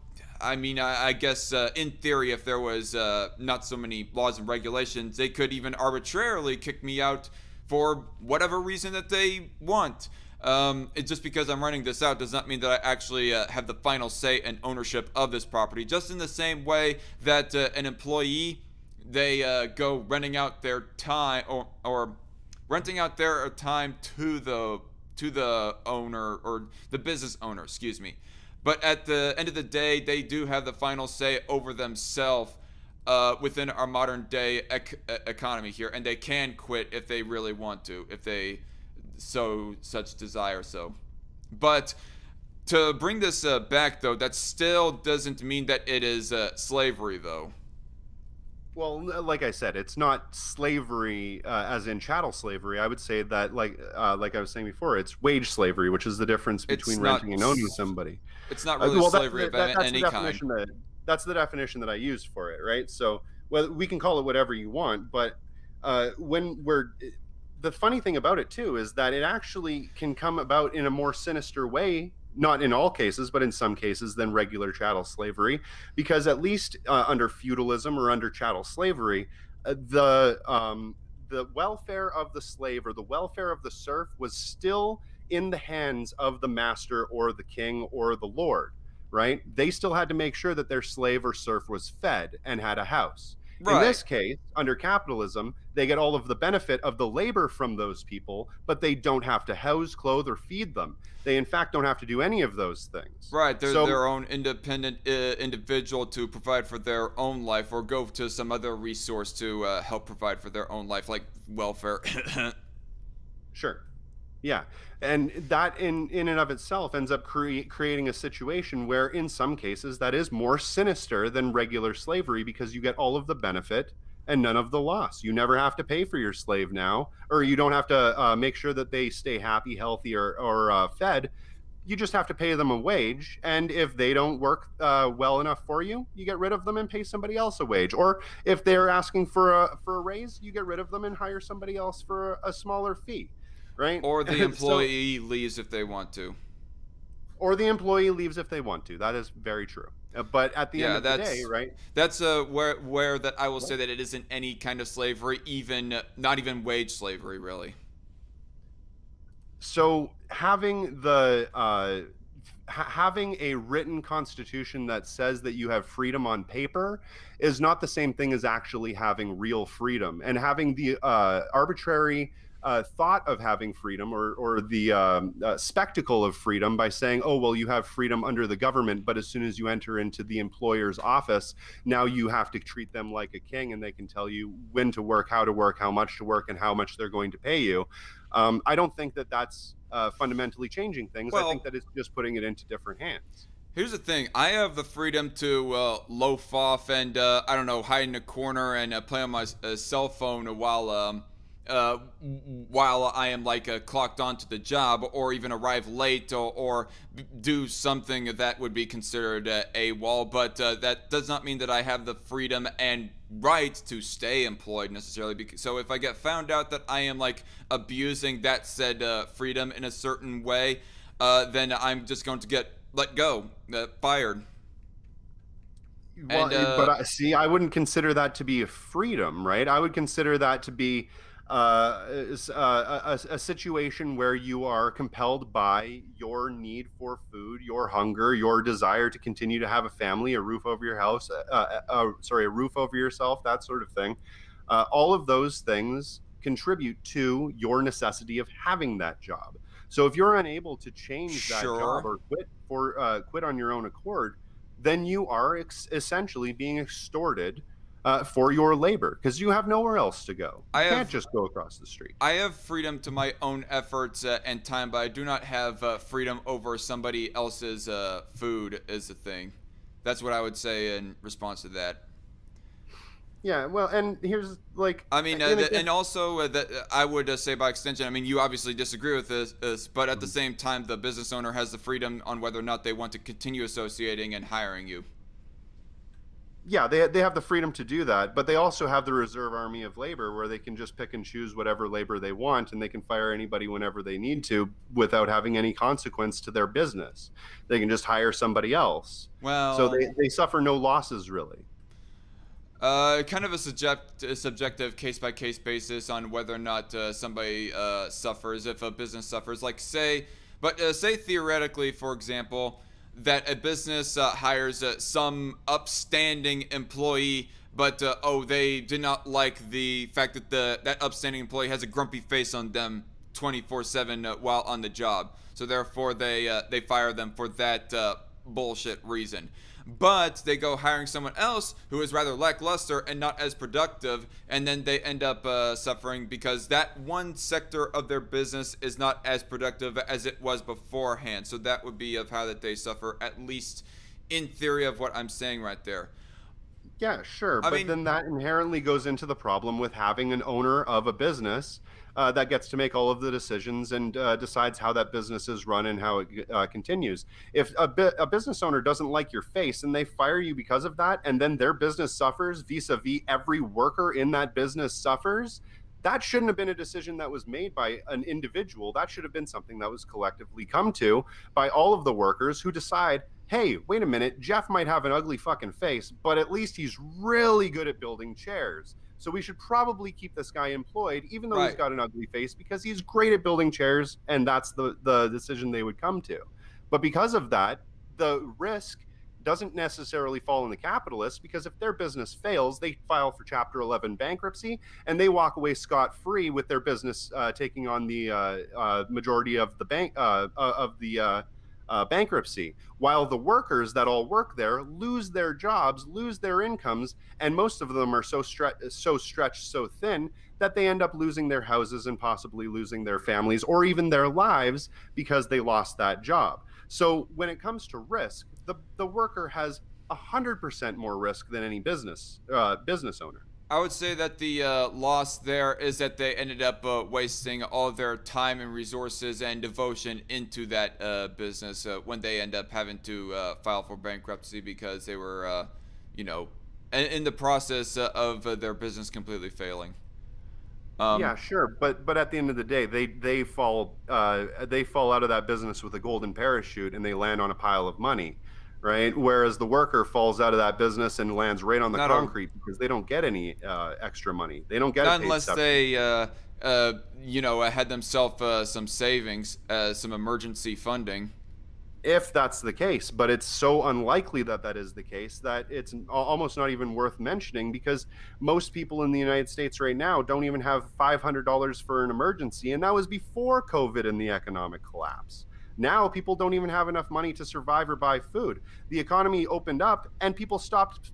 I mean, I guess in theory, if there was not so many laws and regulations, they could even arbitrarily kick me out for whatever reason that they want. It's just because I'm renting this out does not mean that I actually have the final say and ownership of this property. Just in the same way that an employee, they go renting out their time or renting out their time to the owner or the business owner, excuse me. But at the end of the day, they do have the final say over themselves within our modern day economy here, and they can quit if they really want to, if they such desire so. But to bring this back, though, that still doesn't mean that it is slavery, though. Well, like I said, it's not slavery as in chattel slavery. I would say that, like I was saying before, it's wage slavery, which is the difference between renting and owning somebody. It's not really slavery of any kind. That's the definition that I used for it, right? So, well, we can call it whatever you want, but the funny thing about it too is that it actually can come about in a more sinister way, not in all cases, but in some cases, than regular chattel slavery, because at least under feudalism or under chattel slavery, the welfare of the slave or the welfare of the serf was still in the hands of the master or the king or the lord, right? They still had to make sure that their slave or serf was fed and had a house. Right. In this case, under capitalism, they get all of the benefit of the labor from those people, but they don't have to house, clothe, or feed them. They, in fact, don't have to do any of those things. Right. They're their own independent individual to provide for their own life or go to some other resource to help provide for their own life, like welfare. Sure. Yeah. And that in and of itself ends up creating a situation where in some cases that is more sinister than regular slavery because you get all of the benefit and none of the loss. You never have to pay for your slave now, or you don't have to make sure that they stay happy, healthy, or fed. You just have to pay them a wage. And if they don't work well enough for you, you get rid of them and pay somebody else a wage. Or if they're asking for a raise, you get rid of them and hire somebody else for a smaller fee. Right? Or the employee leaves if they want to. Or the employee leaves if they want to. That is very true. But at the end of the day, right? That's where that I will say that it isn't any kind of slavery, even not even wage slavery, really. So having having a written constitution that says that you have freedom on paper is not the same thing as actually having real freedom, and having the arbitrary thought of having freedom or the spectacle of freedom by saying, oh, well, you have freedom under the government, but as soon as you enter into the employer's office, now you have to treat them like a king and they can tell you when to work, how much to work, and how much they're going to pay you. I don't think that that's fundamentally changing things. Well, I think that it's just putting it into different hands. Here's the thing. I have the freedom to loaf off and, I don't know, hide in a corner and play on my cell phone while I am clocked onto the job, or even arrive late, or do something that would be considered AWOL, but that does not mean that I have the freedom and right to stay employed necessarily. So if I get found out that I am abusing that said freedom in a certain way, then I'm just going to get let go, fired. Well, but see, I wouldn't consider that to be a freedom, right? I would consider that to be a situation where you are compelled by your need for food, your hunger, your desire to continue to have a family, a roof over your house, a roof over yourself, that sort of thing. All of those things contribute to your necessity of having that job. So if you're unable to change that job or quit on your own accord, then you are essentially being extorted for your labor, because you have nowhere else to go. You can't just go across the street. I have freedom to my own efforts and time, but I do not have freedom over somebody else's food is the thing. That's what I would say in response to that. Yeah, well, and here's like I mean, in a and also that I would say by extension. I mean, you obviously disagree with this, but at the same time, the business owner has the freedom on whether or not they want to continue associating and hiring you. yeah, they have the freedom to do that, but they also have the reserve army of labor where they can just pick and choose whatever labor they want, and they can fire anybody whenever they need to without having any consequence to their business. They can just hire somebody else, so Well, they suffer no losses really. kind of a subjective case by case basis on whether or not somebody suffers if a business suffers. Like say theoretically, for example, that a business hires some upstanding employee, but oh, they did not like the fact that that upstanding employee has a grumpy face on them 24/7 while on the job. So therefore, they fire them for that bullshit reason. But they go hiring someone else who is rather lackluster and not as productive, and then they end up suffering because that one sector of their business is not as productive as it was beforehand. So that would be of how that they suffer, at least in theory of what I'm saying right there. Yeah, sure. I But mean, then that inherently goes into the problem with having an owner of a business that gets to make all of the decisions and decides how that business is run and how it continues. If a business owner doesn't like your face and they fire you because of that, and then their business suffers vis-a-vis every worker in that business suffers, that shouldn't have been a decision that was made by an individual. That should have been something that was collectively come to by all of the workers who decide, hey, wait a minute, Jeff might have an ugly fucking face, but at least he's really good at building chairs. So we should probably keep this guy employed, even though he's right. got an ugly face, because he's great at building chairs, and that's the decision they would come to. But because of that, the risk doesn't necessarily fall on the capitalists, because if their business fails, they file for Chapter 11 bankruptcy and they walk away scot free with their business taking on the majority of the bankruptcy, while the workers that all work there lose their jobs, lose their incomes, and most of them are so stretched so thin that they end up losing their houses and possibly losing their families or even their lives because they lost that job. So when it comes to risk, the worker has 100% more risk than any business owner. I would say that the loss there is that they ended up wasting all their time and resources and devotion into that business when they end up having to file for bankruptcy because they were, you know, in the process of their business completely failing. Um, Yeah, sure, but at the end of the day, they fall out of that business with a golden parachute and they land on a pile of money, right? Whereas the worker falls out of that business and lands right on the not a concrete because they don't get any extra money. They don't get a Not paid unless step. they, had themselves some savings, some emergency funding. If that's the case, but it's so unlikely that that is the case that it's almost not even worth mentioning, because most people in the United States right now don't even have $500 for an emergency, and that was before COVID and the economic collapse. Now people don't even have enough money to survive or buy food. The economy opened up and people stopped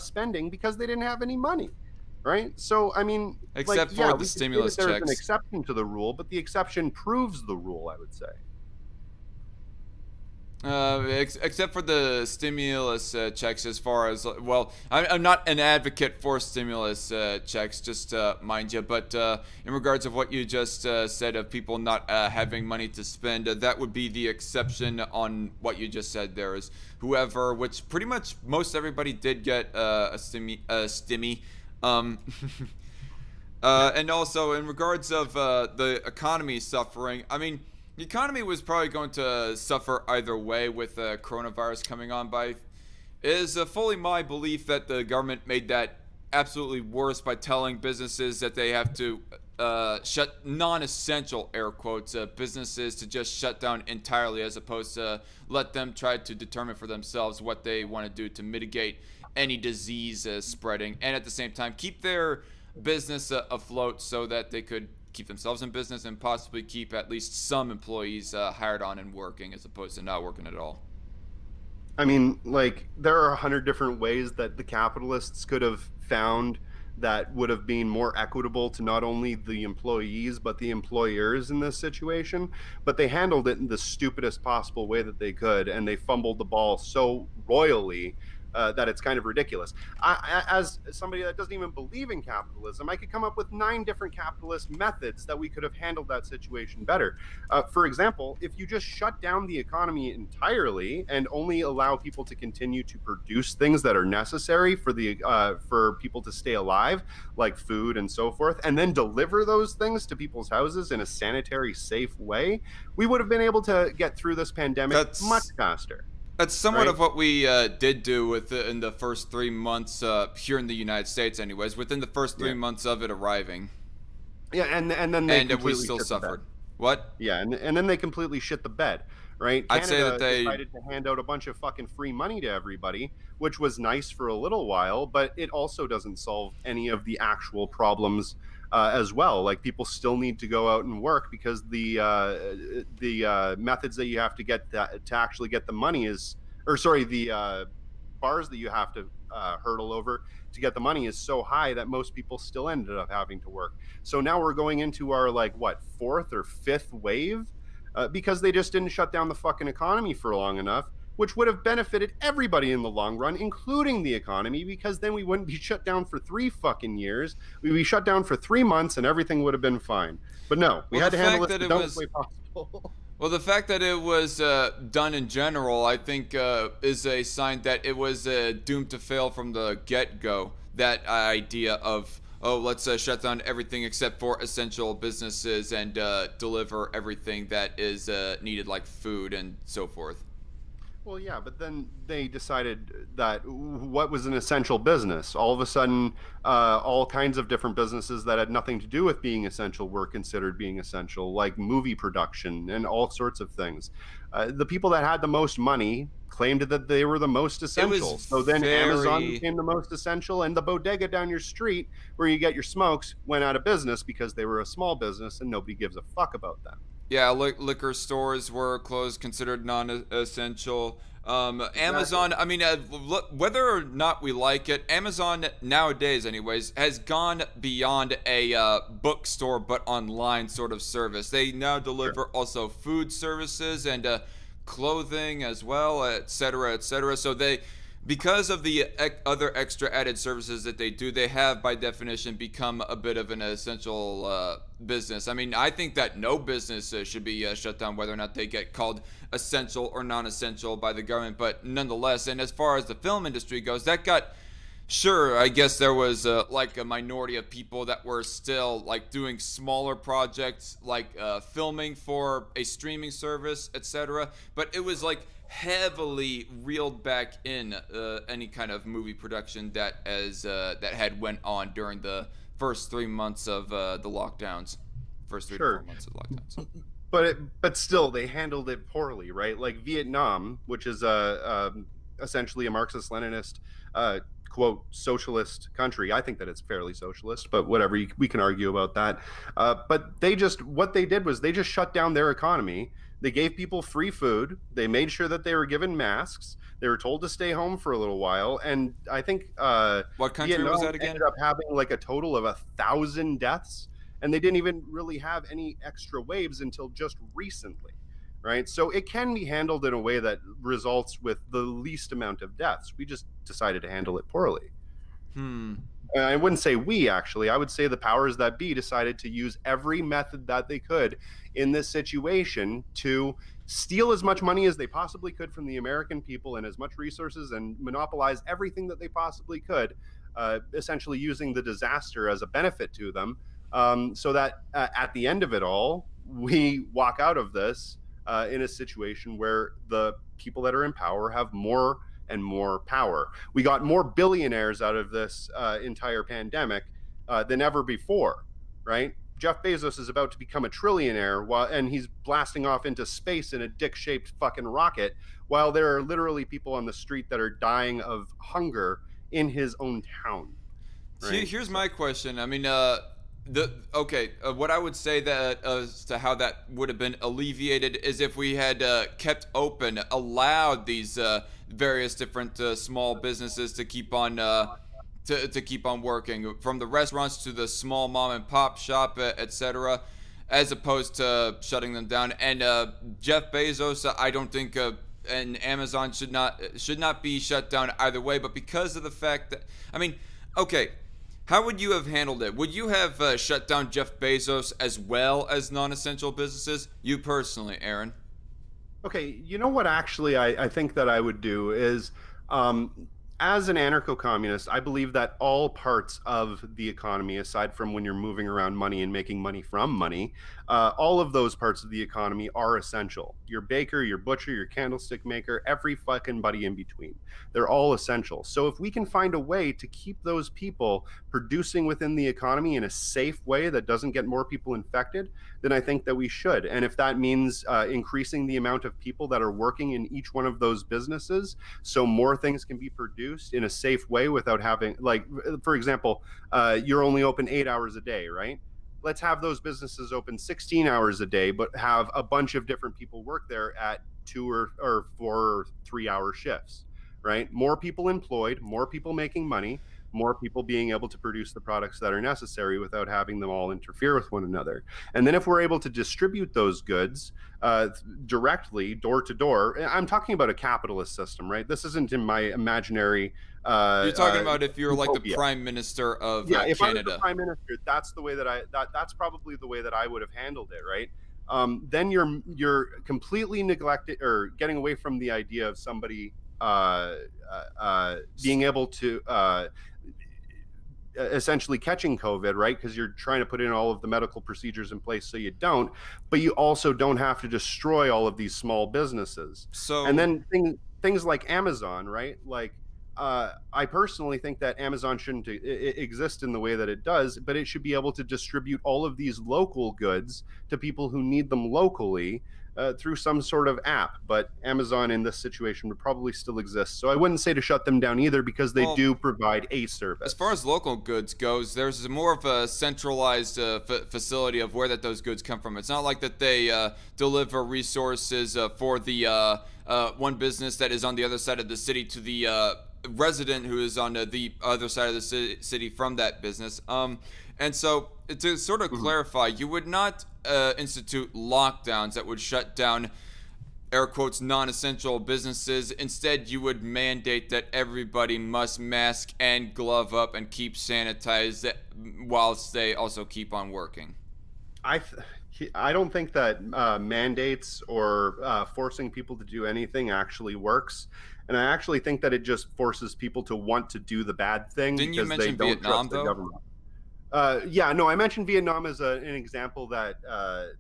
spending because they didn't have any money, right? So I mean, like, Except yeah, for the we could say that stimulus there's an checks. exception to the rule, but the exception proves the rule, I would say. Except for the stimulus checks, as far as well, I'm not an advocate for stimulus checks, just mind you. But in regards of what you just said of people not having money to spend, that would be the exception on what you just said. There is whoever, which pretty much most everybody did get a stimmy. Um, and also in regards of the economy suffering, I mean, the economy was probably going to suffer either way with coronavirus coming on by. It is fully my belief that the government made that absolutely worse by telling businesses that they have to shut non-essential air quotes businesses to just shut down entirely, as opposed to let them try to determine for themselves what they want to do to mitigate any disease spreading, and at the same time keep their business afloat so that they could keep themselves in business and possibly keep at least some employees hired on and working, as opposed to not working at all. I mean, like, there are 100 different ways that the capitalists could have found that would have been more equitable to not only the employees but the employers in this situation. But they handled it in the stupidest possible way that they could, and they fumbled the ball so royally that it's kind of ridiculous. As somebody that doesn't even believe in capitalism, I could come up with 9 different capitalist methods that we could have handled that situation better. For example, if you just shut down the economy entirely and only allow people to continue to produce things that are necessary for people to stay alive, like food and so forth, and then deliver those things to people's houses in a sanitary, safe way, we would have been able to get through this pandemic much faster. That's somewhat Right? of what we did do in the first 3 months here in the United States, anyways. Within the first 3 months of it arriving, Yeah, and then they and we completely still shit the bed. suffered. What? Yeah, and then they completely shit the bed, right? I'd say that they decided to hand out a bunch of fucking free money to everybody, which was nice for a little while, but it also doesn't solve any of the actual problems as well. Like, people still need to go out and work because the methods that you have to get to actually get the money the bars that you have to hurdle over to get the money is so high that most people still ended up having to work. So now we're going into our, like, what, 4th or 5th wave because they just didn't shut down the fucking economy for long enough, which would have benefited everybody in the long run, including the economy, because then we wouldn't be shut down for 3 fucking years. We'd be shut down for 3 months and everything would have been fine. But no, we had to handle it the dumbest way possible. Well, the fact that it was done in general, I think, is a sign that it was doomed to fail from the get-go. That idea of, oh, let's shut down everything except for essential businesses and deliver everything that is needed, like food and so forth. Well, yeah, but then they decided that what was an essential business? All of a sudden, all kinds of different businesses that had nothing to do with being essential were considered being essential, like movie production and all sorts of things. The people that had the most money claimed that they were the most essential. So then Amazon became the most essential, and the bodega down your street where you get your smokes went out of business because they were a small business and nobody gives a fuck about them. Yeah, liquor stores were closed, considered non-essential. Amazon, I mean, whether or not we like it, Amazon nowadays, anyways, has gone beyond a bookstore but online sort of service. They now deliver also food services and clothing as well, etc., etc. So because of the other extra added services that they do, they have by definition become a bit of an essential business. I mean, I think that no business should be shut down, whether or not they get called essential or non-essential by the government, but nonetheless. And as far as the film industry goes, that got, sure, I guess there was like a minority of people that were still like doing smaller projects, like filming for a streaming service, etc. But it was like heavily reeled back in any kind of movie production that had went on during the first 3 months of the lockdowns. First 3 to 4 months of lockdowns. But still, they handled it poorly, right? Like Vietnam, which is essentially a Marxist-Leninist quote socialist country. I think that it's fairly socialist, but whatever, we can argue about that. But what they did was they just shut down their economy. They gave people free food. They made sure that they were given masks. They were told to stay home for a little while. And I think what country was that again? Ended up having like a total of 1,000 deaths, and they didn't even really have any extra waves until just recently, right? So it can be handled in a way that results with the least amount of deaths. We just decided to handle it poorly. I wouldn't say we, actually. I would say the powers that be decided to use every method that they could in this situation to steal as much money as they possibly could from the American people and as much resources and monopolize everything that they possibly could, essentially using the disaster as a benefit to them, so that at the end of it all, we walk out of this in a situation where the people that are in power have more and more power. We got more billionaires out of this entire pandemic than ever before, right? Jeff Bezos is about to become a trillionaire, and he's blasting off into space in a dick-shaped fucking rocket, while there are literally people on the street that are dying of hunger in his own town. Right? Here's my question. I mean, what I would say that as to how that would have been alleviated is if we had kept open, allowed these various different small businesses to keep on to keep on working, from the restaurants to the small mom and pop shop, etc., as opposed to shutting them down. And Jeff Bezos, I don't think and Amazon should not be shut down either way. But because of the fact that, I mean, okay, how would you have handled it? Would you have shut down Jeff Bezos as well as non-essential businesses? You personally, Aaron. Okay, you know what actually I think that I would do is, um, as an anarcho-communist, I believe that all parts of the economy, aside from when you're moving around money and making money from money, all of those parts of the economy are essential. Your baker, your butcher, your candlestick maker, every fucking buddy in between. They're all essential. So if we can find a way to keep those people producing within the economy in a safe way that doesn't get more people infected, then I think that we should. And if that means increasing the amount of people that are working in each one of those businesses, so more things can be produced in a safe way without having, like, for example, you're only open 8 hours a day, right? Let's have those businesses open 16 hours a day, but have a bunch of different people work there at 2 or 4 or 3 hour shifts, right? More people employed, more people making money, more people being able to produce the products that are necessary without having them all interfere with one another. And then if we're able to distribute those goods directly, door to door, I'm talking about a capitalist system, right? This isn't in my imaginary. You're talking about if you're like the utopia. prime minister of Yeah, if I was the Canada. prime minister, that's the way that's probably the way that I would have handled it, right? Then you're completely neglected or getting away from the idea of somebody being able to essentially catching COVID, right? Because you're trying to put in all of the medical procedures in place so you don't, but you also don't have to destroy all of these small businesses. So And then things like Amazon, right? Like, I personally think that Amazon shouldn't exist in the way that it does, but it should be able to distribute all of these local goods to people who need them locally through some sort of app. But Amazon in this situation would probably still exist. So I wouldn't say to shut them down either, because they do provide a service. as far as local goods goes, there's more of a centralized facility of where those goods come from. It's not like that they deliver resources for the one business that is on the other side of the city to the resident who is on the other side of the city from that business. And so to sort of clarify, you would not institute lockdowns that would shut down, air quotes, non-essential businesses. Instead, you would mandate that everybody must mask and glove up and keep sanitized whilst they also keep on working. I don't think that mandates or forcing people to do anything actually works. And I actually think that it just forces people to want to do the bad thing Didn't you because they mention don't Vietnam, trust the though? government. Yeah, no, I mentioned Vietnam as an example that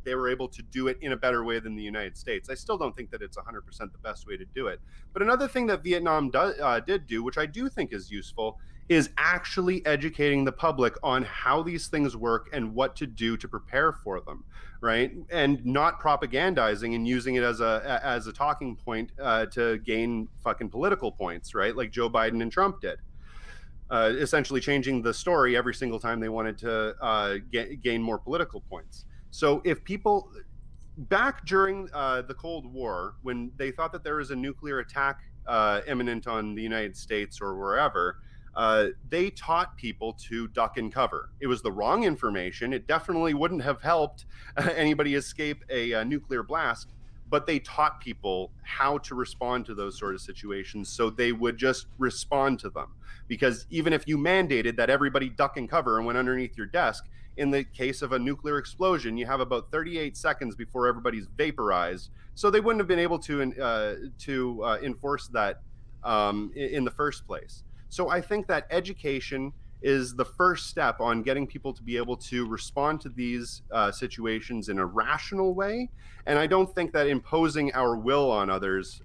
they were able to do it in a better way than the United States. I still don't think that it's 100% the best way to do it. But another thing that Vietnam did do, which I do think is useful, is actually educating the public on how these things work and what to do to prepare for them, right? And not propagandizing and using it as a talking point to gain fucking political points, right? Like Joe Biden and Trump did. Essentially changing the story every single time they wanted to gain more political points. So if people back during the Cold War, when they thought that there was a nuclear attack imminent on the United States or wherever, they taught people to duck and cover. It was the wrong information. It definitely wouldn't have helped anybody escape a nuclear blast, but they taught people how to respond to those sort of situations so they would just respond to them. Because even if you mandated that everybody duck and cover and went underneath your desk, in the case of a nuclear explosion, you have about 38 seconds before everybody's vaporized. So they wouldn't have been able to enforce that in the first place. So I think that education is the first step on getting people to be able to respond to these situations in a rational way. And I don't think that imposing our will on others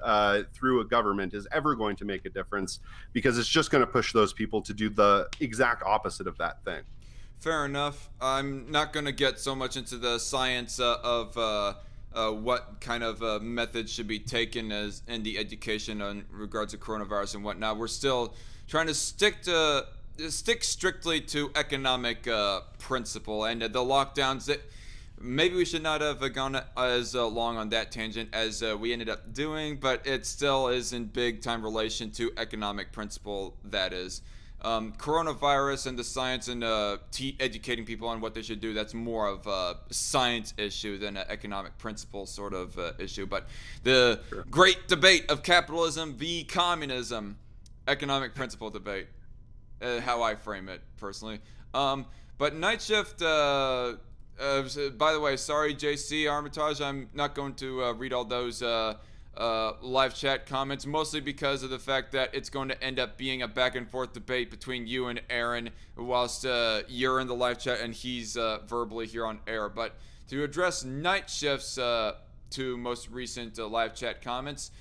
through a government is ever going to make a difference, because it's just going to push those people to do the exact opposite of that thing. Fair enough. I'm not going to get so much into the science of what kind of methods should be taken as in the education in regards to coronavirus and whatnot. We're still trying to stick strictly to economic principle, and the lockdowns that maybe we should not have gone as long on that tangent as we ended up doing, but it still is in big time relation to economic principle, that is. Coronavirus and the science and educating people on what they should do, that's more of a science issue than an economic principle sort of issue. But the Sure. great debate of capitalism v. communism, economic principle debate, how I frame it personally. But night shift, by the way, sorry, JC Armitage, I'm not going to read all those live chat comments, mostly because of the fact that it's going to end up being a back and forth debate between you and Eron, whilst you're in the live chat and he's verbally here on air. But to address night shift's two most recent live chat comments,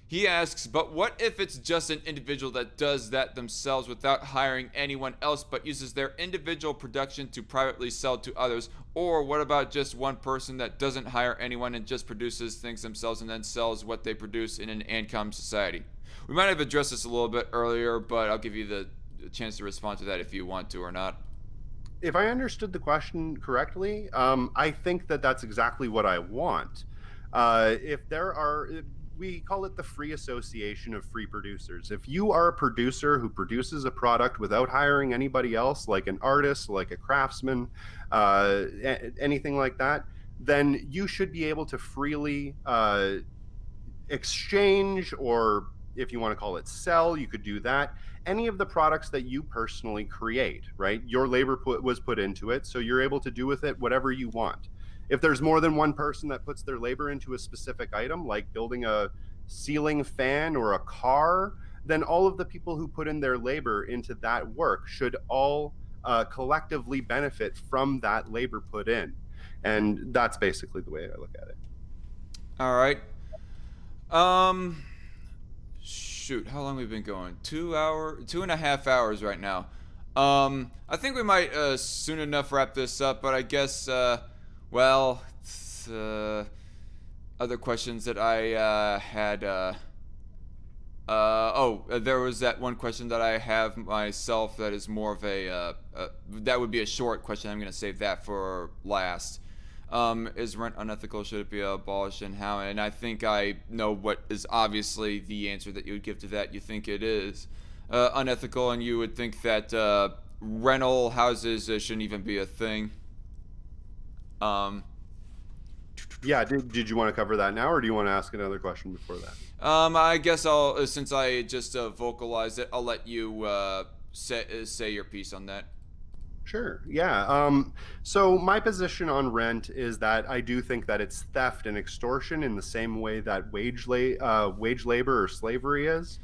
he asks, but what if it's just an individual that does that themselves without hiring anyone else, but uses their individual production to privately sell to others? Or what about just one person that doesn't hire anyone and just produces things themselves and then sells what they produce in an income society? We might have addressed this a little bit earlier, but I'll give you the chance to respond to that if you want to or not. If I understood the question correctly, I think that that's exactly what I want. If there are, we call it the free association of free producers. If you are a producer who produces a product without hiring anybody else, like an artist, like a craftsman, anything like that, then you should be able to freely exchange, or if you want to call it sell, you could do that. Any of the products that you personally create, right? Your labor was put into it, so you're able to do with it whatever you want. If there's more than one person that puts their labor into a specific item, like building a ceiling fan or a car, then all of the people who put in their labor into that work should all collectively benefit from that labor put in. And that's basically the way I look at it. All right. Shoot, how long have we been going? 2.5 hours right now. I think we might soon enough wrap this up, but I guess, well, other questions that I had, there was that one question that I have myself that is more of that would be a short question. I'm going to save that for last. Is rent unethical? Should it be abolished, and how? And I think I know what is obviously the answer that you would give to that. You think it is unethical, and you would think that rental houses shouldn't even be a thing. Yeah, did you want to cover that now, or do you want to ask another question before that? I guess I'll, since I just vocalized it, I'll let you say your piece on that. Sure. Yeah. So my position on rent is that I do think that it's theft and extortion in the same way that wage labor or slavery is.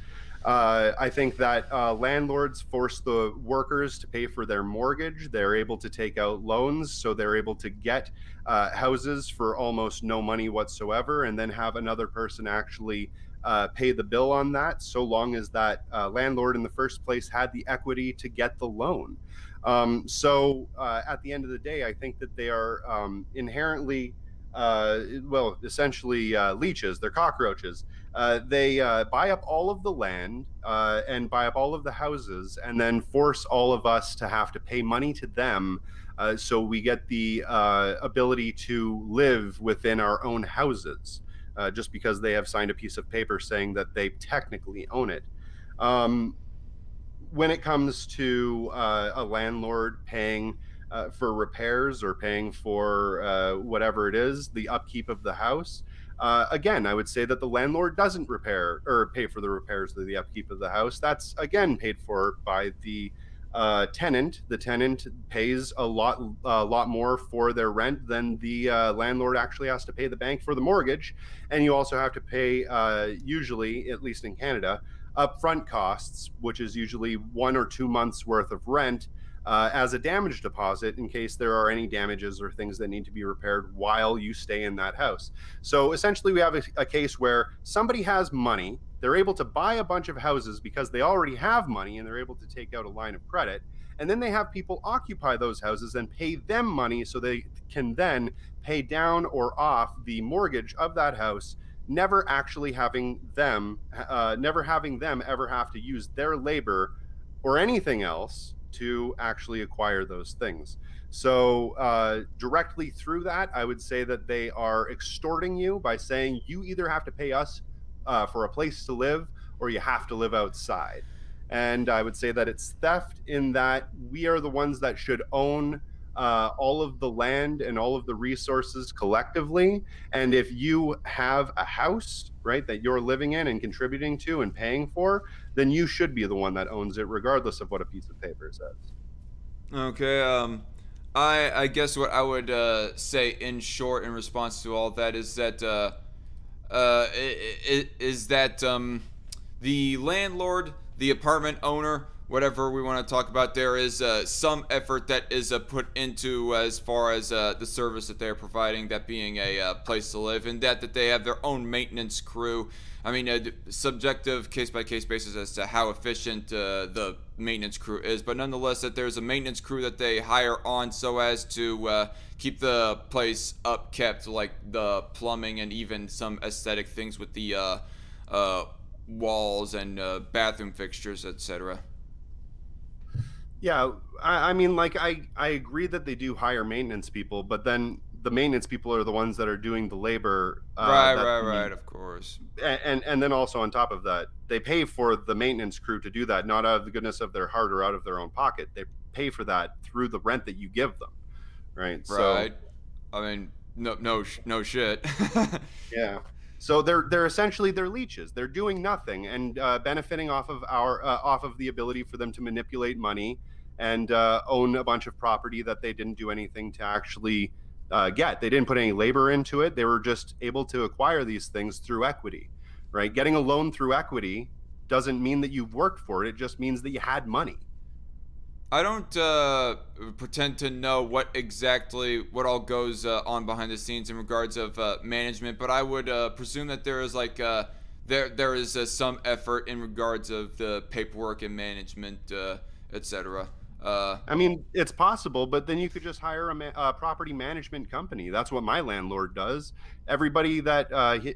I think that landlords force the workers to pay for their mortgage. They're able to take out loans, so they're able to get houses for almost no money whatsoever, and then have another person actually pay the bill on that, so long as that landlord in the first place had the equity to get the loan. So at the end of the day, I think that they are inherently, essentially leeches. They're cockroaches. They buy up all of the land and buy up all of the houses, and then force all of us to have to pay money to them, so we get the ability to live within our own houses, just because they have signed a piece of paper saying that they technically own it. When it comes to a landlord paying for repairs or paying for whatever it is, the upkeep of the house, again, I would say that the landlord doesn't repair or pay for the repairs of the upkeep of the house. That's again paid for by the tenant. The tenant pays a lot more for their rent than the landlord actually has to pay the bank for the mortgage, and you also have to pay, usually, at least in Canada, upfront costs, which is usually 1 or 2 months worth of rent, as a damage deposit in case there are any damages or things that need to be repaired while you stay in that house. So essentially we have a case where somebody has money, they're able to buy a bunch of houses because they already have money and they're able to take out a line of credit, and then they have people occupy those houses and pay them money so they can then pay down or off the mortgage of that house, never having them ever have to use their labor or anything else to actually acquire those things. So directly through that, I would say that they are extorting you by saying you either have to pay us for a place to live or you have to live outside. And I would say that it's theft in that we are the ones that should own all of the land and all of the resources collectively. And if you have a house, right, that you're living in and contributing to and paying for, then you should be the one that owns it, regardless of what a piece of paper says. Okay. I guess what I would say in short in response to all that is that is that the landlord, the apartment owner, whatever we want to talk about, there is some effort that is put into as far as the service that they're providing, that being a place to live, and that they have their own maintenance crew. I mean, subjective case-by-case basis as to how efficient the maintenance crew is, but nonetheless that there's a maintenance crew that they hire on so as to keep the place upkept, like the plumbing and even some aesthetic things with the walls and bathroom fixtures, etc. Yeah, I mean, like I agree that they do hire maintenance people, but then the maintenance people are the ones that are doing the labor. Right, of course. And then also on top of that, they pay for the maintenance crew to do that, not out of the goodness of their heart or out of their own pocket. They pay for that through the rent that you give them, right? So Right. I mean, no shit. yeah. So they're essentially they're leeches. They're doing nothing and benefiting off of our off of the ability for them to manipulate money and own a bunch of property that they didn't do anything to actually get. They didn't put any labor into it. They were just able to acquire these things through equity, right? Getting a loan through equity doesn't mean that you've worked for it. It just means that you had money. I don't pretend to know what all goes on behind the scenes in regards of management, but I would presume that there is like there is some effort in regards of the paperwork and management, etc. I mean, it's possible, but then you could just hire a property management company. That's what my landlord does. Everybody that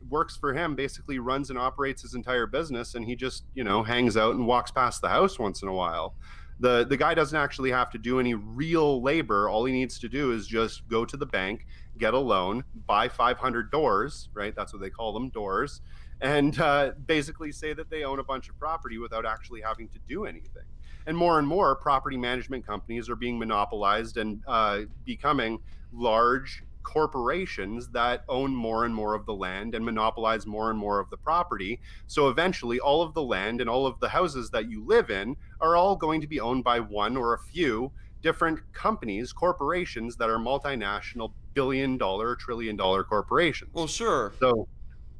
works for him basically runs and operates his entire business, and he just, hangs out and walks past the house once in a while. The guy doesn't actually have to do any real labor. All he needs to do is just go to the bank, get a loan, buy 500 doors, right? That's what they call them, doors, and basically say that they own a bunch of property without actually having to do anything. And more property management companies are being monopolized and becoming large corporations that own more and more of the land and monopolize more and more of the property. So eventually, all of the land and all of the houses that you live in are all going to be owned by one or a few different companies, corporations that are multinational billion-dollar, trillion-dollar corporations. Well, sure. So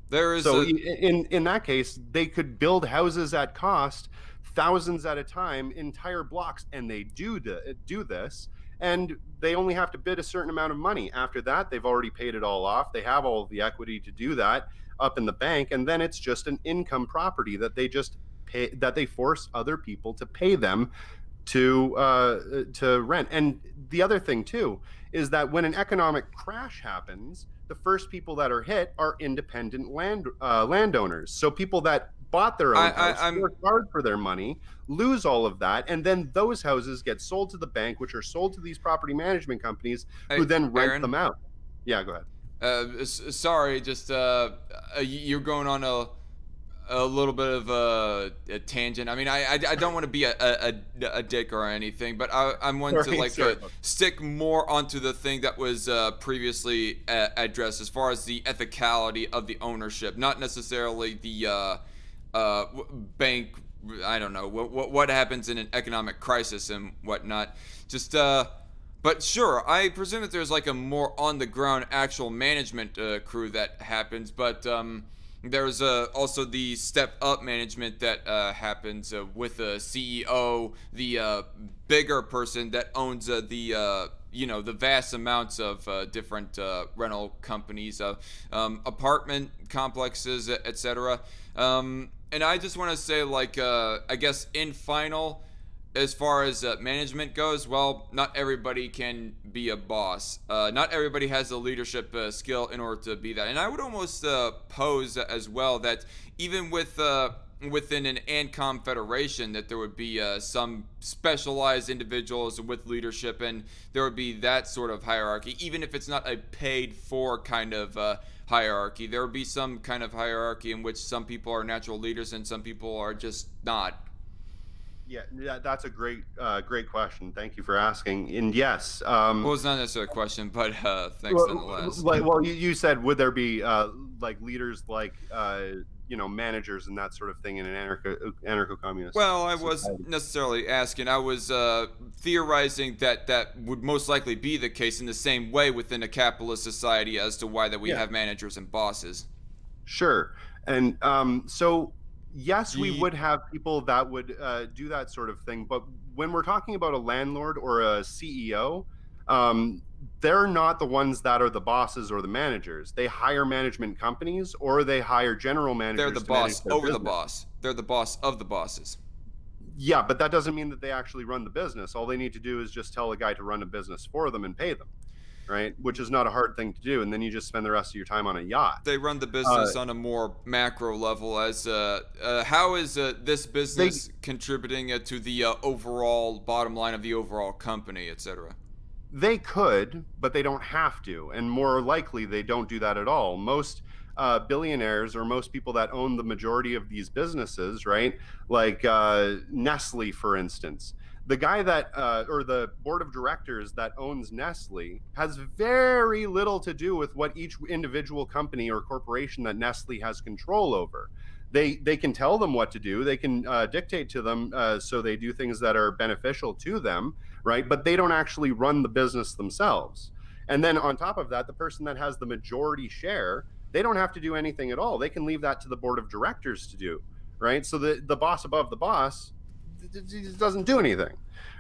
There is so a in that case, they could build houses at cost, thousands at a time, entire blocks, and they do this, and they only have to bid a certain amount of money. After that, they've already paid it all off. They have all of the equity to do that up in the bank, and then it's just an income property that they just pay, that they force other people to pay them to rent. And the other thing too is that when an economic crash happens, the first people that are hit are independent landowners. So people that bought their own house, worked hard for their money, lose all of that, and then those houses get sold to the bank, which are sold to these property management companies, who then rent Aaron, them out. Yeah, go ahead. sorry, just you're going on a little bit of a tangent. I mean, I don't want to be a dick or anything, but I'm one to like stick more onto the thing that was previously addressed as far as the ethicality of the ownership, not necessarily the bank. I don't know what happens in an economic crisis and whatnot. Just but sure, I presume that there's like a more on the ground actual management crew that happens, but there's also the step up management that happens with a CEO, the bigger person that owns the vast amounts of different rental companies, apartment complexes, etc. And I just want to say, like, I guess in final, as far as management goes, well, not everybody can be a boss. Not everybody has the leadership skill in order to be that. And I would almost pose as well that even within an ANCOM federation, that there would be some specialized individuals with leadership, and there would be that sort of hierarchy, even if it's not a paid for kind of hierarchy. There would be some kind of hierarchy in which some people are natural leaders and some people are just not. Yeah, that's a great question. Thank you for asking. And yes, Well, it's not necessarily a question, but thanks well, nonetheless. you said, would there be like leaders, like managers and that sort of thing in an anarcho-communist Well, I wasn't society? necessarily asking. I was theorizing that that would most likely be the case in the same way within a capitalist society as to why that we Yeah, have managers and bosses. sure. And so yes, we Ye- would have people that would do that sort of thing. But when we're talking about a landlord or a CEO, um, they're not the ones that are the bosses or the managers. They hire management companies or they hire general they're the managers to manage boss their over the business. boss. They're the boss of the bosses. Yeah, but that doesn't mean that they actually run the business. All they need to do is just tell a guy to run a business for them and pay them, right? Which is not a hard thing to do. And then you just spend the rest of your time on a yacht. They run the Uh, business on a more macro level. As how is this they business contributing to the overall bottom line of the overall company, etc.? They could, but they don't have to. And more likely, they don't do that at all. Most billionaires or most people that own the majority of these businesses, right? Like Nestle, for instance. The guy that, or the board of directors that owns Nestle has very little to do with what each individual company or corporation that Nestle has control over. They can tell them what to do. They can dictate to them so they do things that are beneficial to them, right? But they don't actually run the business themselves. And then on top of that, the person that has the majority share, they don't have to do anything at all. They can leave that to the board of directors to do, right? So the boss above the boss doesn't do anything,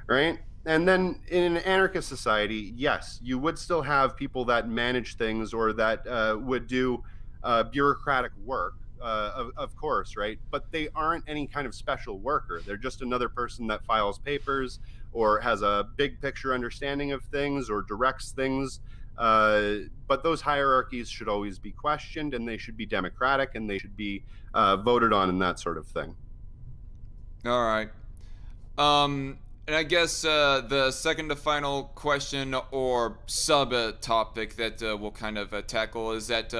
right? And then in an anarchist society, yes, you would still have people that manage things or that would do bureaucratic work, of course, right? But they aren't any kind of special worker. They're just another person that files papers or has a big picture understanding of things or directs things. But those hierarchies should always be questioned and they should be democratic and they should be voted on and that sort of thing. All right. And I guess the second to final question or sub topic that we'll kind of tackle is that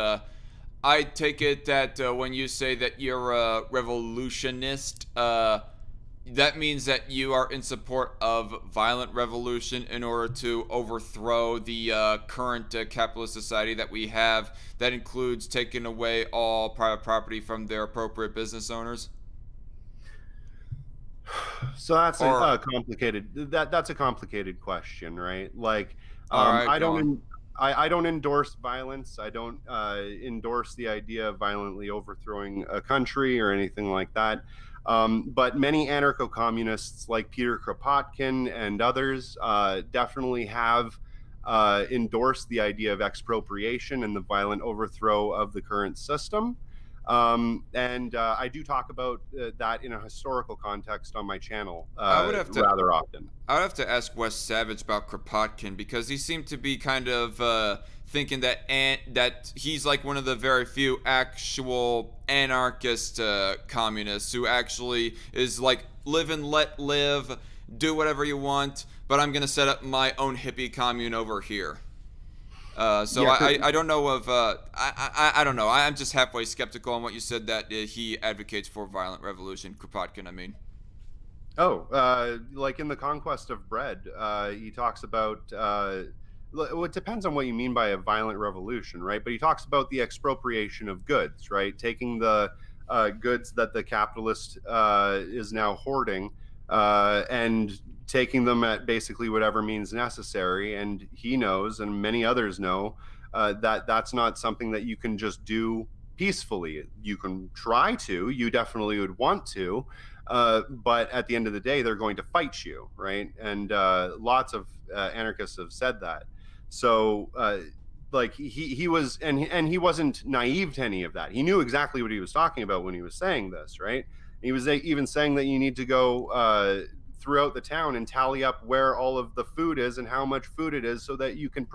I take it that when you say that you're a revolutionist, that means that you are in support of violent revolution in order to overthrow the current capitalist society that we have. That includes taking away all private property from their appropriate business owners. So that's Or, a complicated that's a complicated question, right? Like, all right, I go on. I don't endorse violence. I don't endorse the idea of violently overthrowing a country or anything like that. But many anarcho-communists like Peter Kropotkin and others definitely have endorsed the idea of expropriation and the violent overthrow of the current system. And I do talk about that in a historical context on my channel I would have to rather often. I would have to ask Wes Savage about Kropotkin because he seemed to be kind of thinking that he's like one of the very few actual anarchist communists who actually is like live and let live, do whatever you want, but I'm gonna set up my own hippie commune over here. So Yeah. I don't know of I don't know. I'm just halfway skeptical on what you said that he advocates for violent revolution. Kropotkin, I mean. Oh, like in the Conquest of Bread, he talks about. Well, it depends on what you mean by a violent revolution, right? But he talks about the expropriation of goods, right? Taking the goods that the capitalist is now hoarding and taking them at basically whatever means necessary. And he knows, and many others know, that that's not something that you can just do peacefully. You can try to. You definitely would want to, but at the end of the day, they're going to fight you, right? And lots of anarchists have said that. So, like he was, and he wasn't naive to any of that. He knew exactly what he was talking about when he was saying this, right? He was even saying that you need to go throughout the town and tally up where all of the food is and how much food it is, so that you can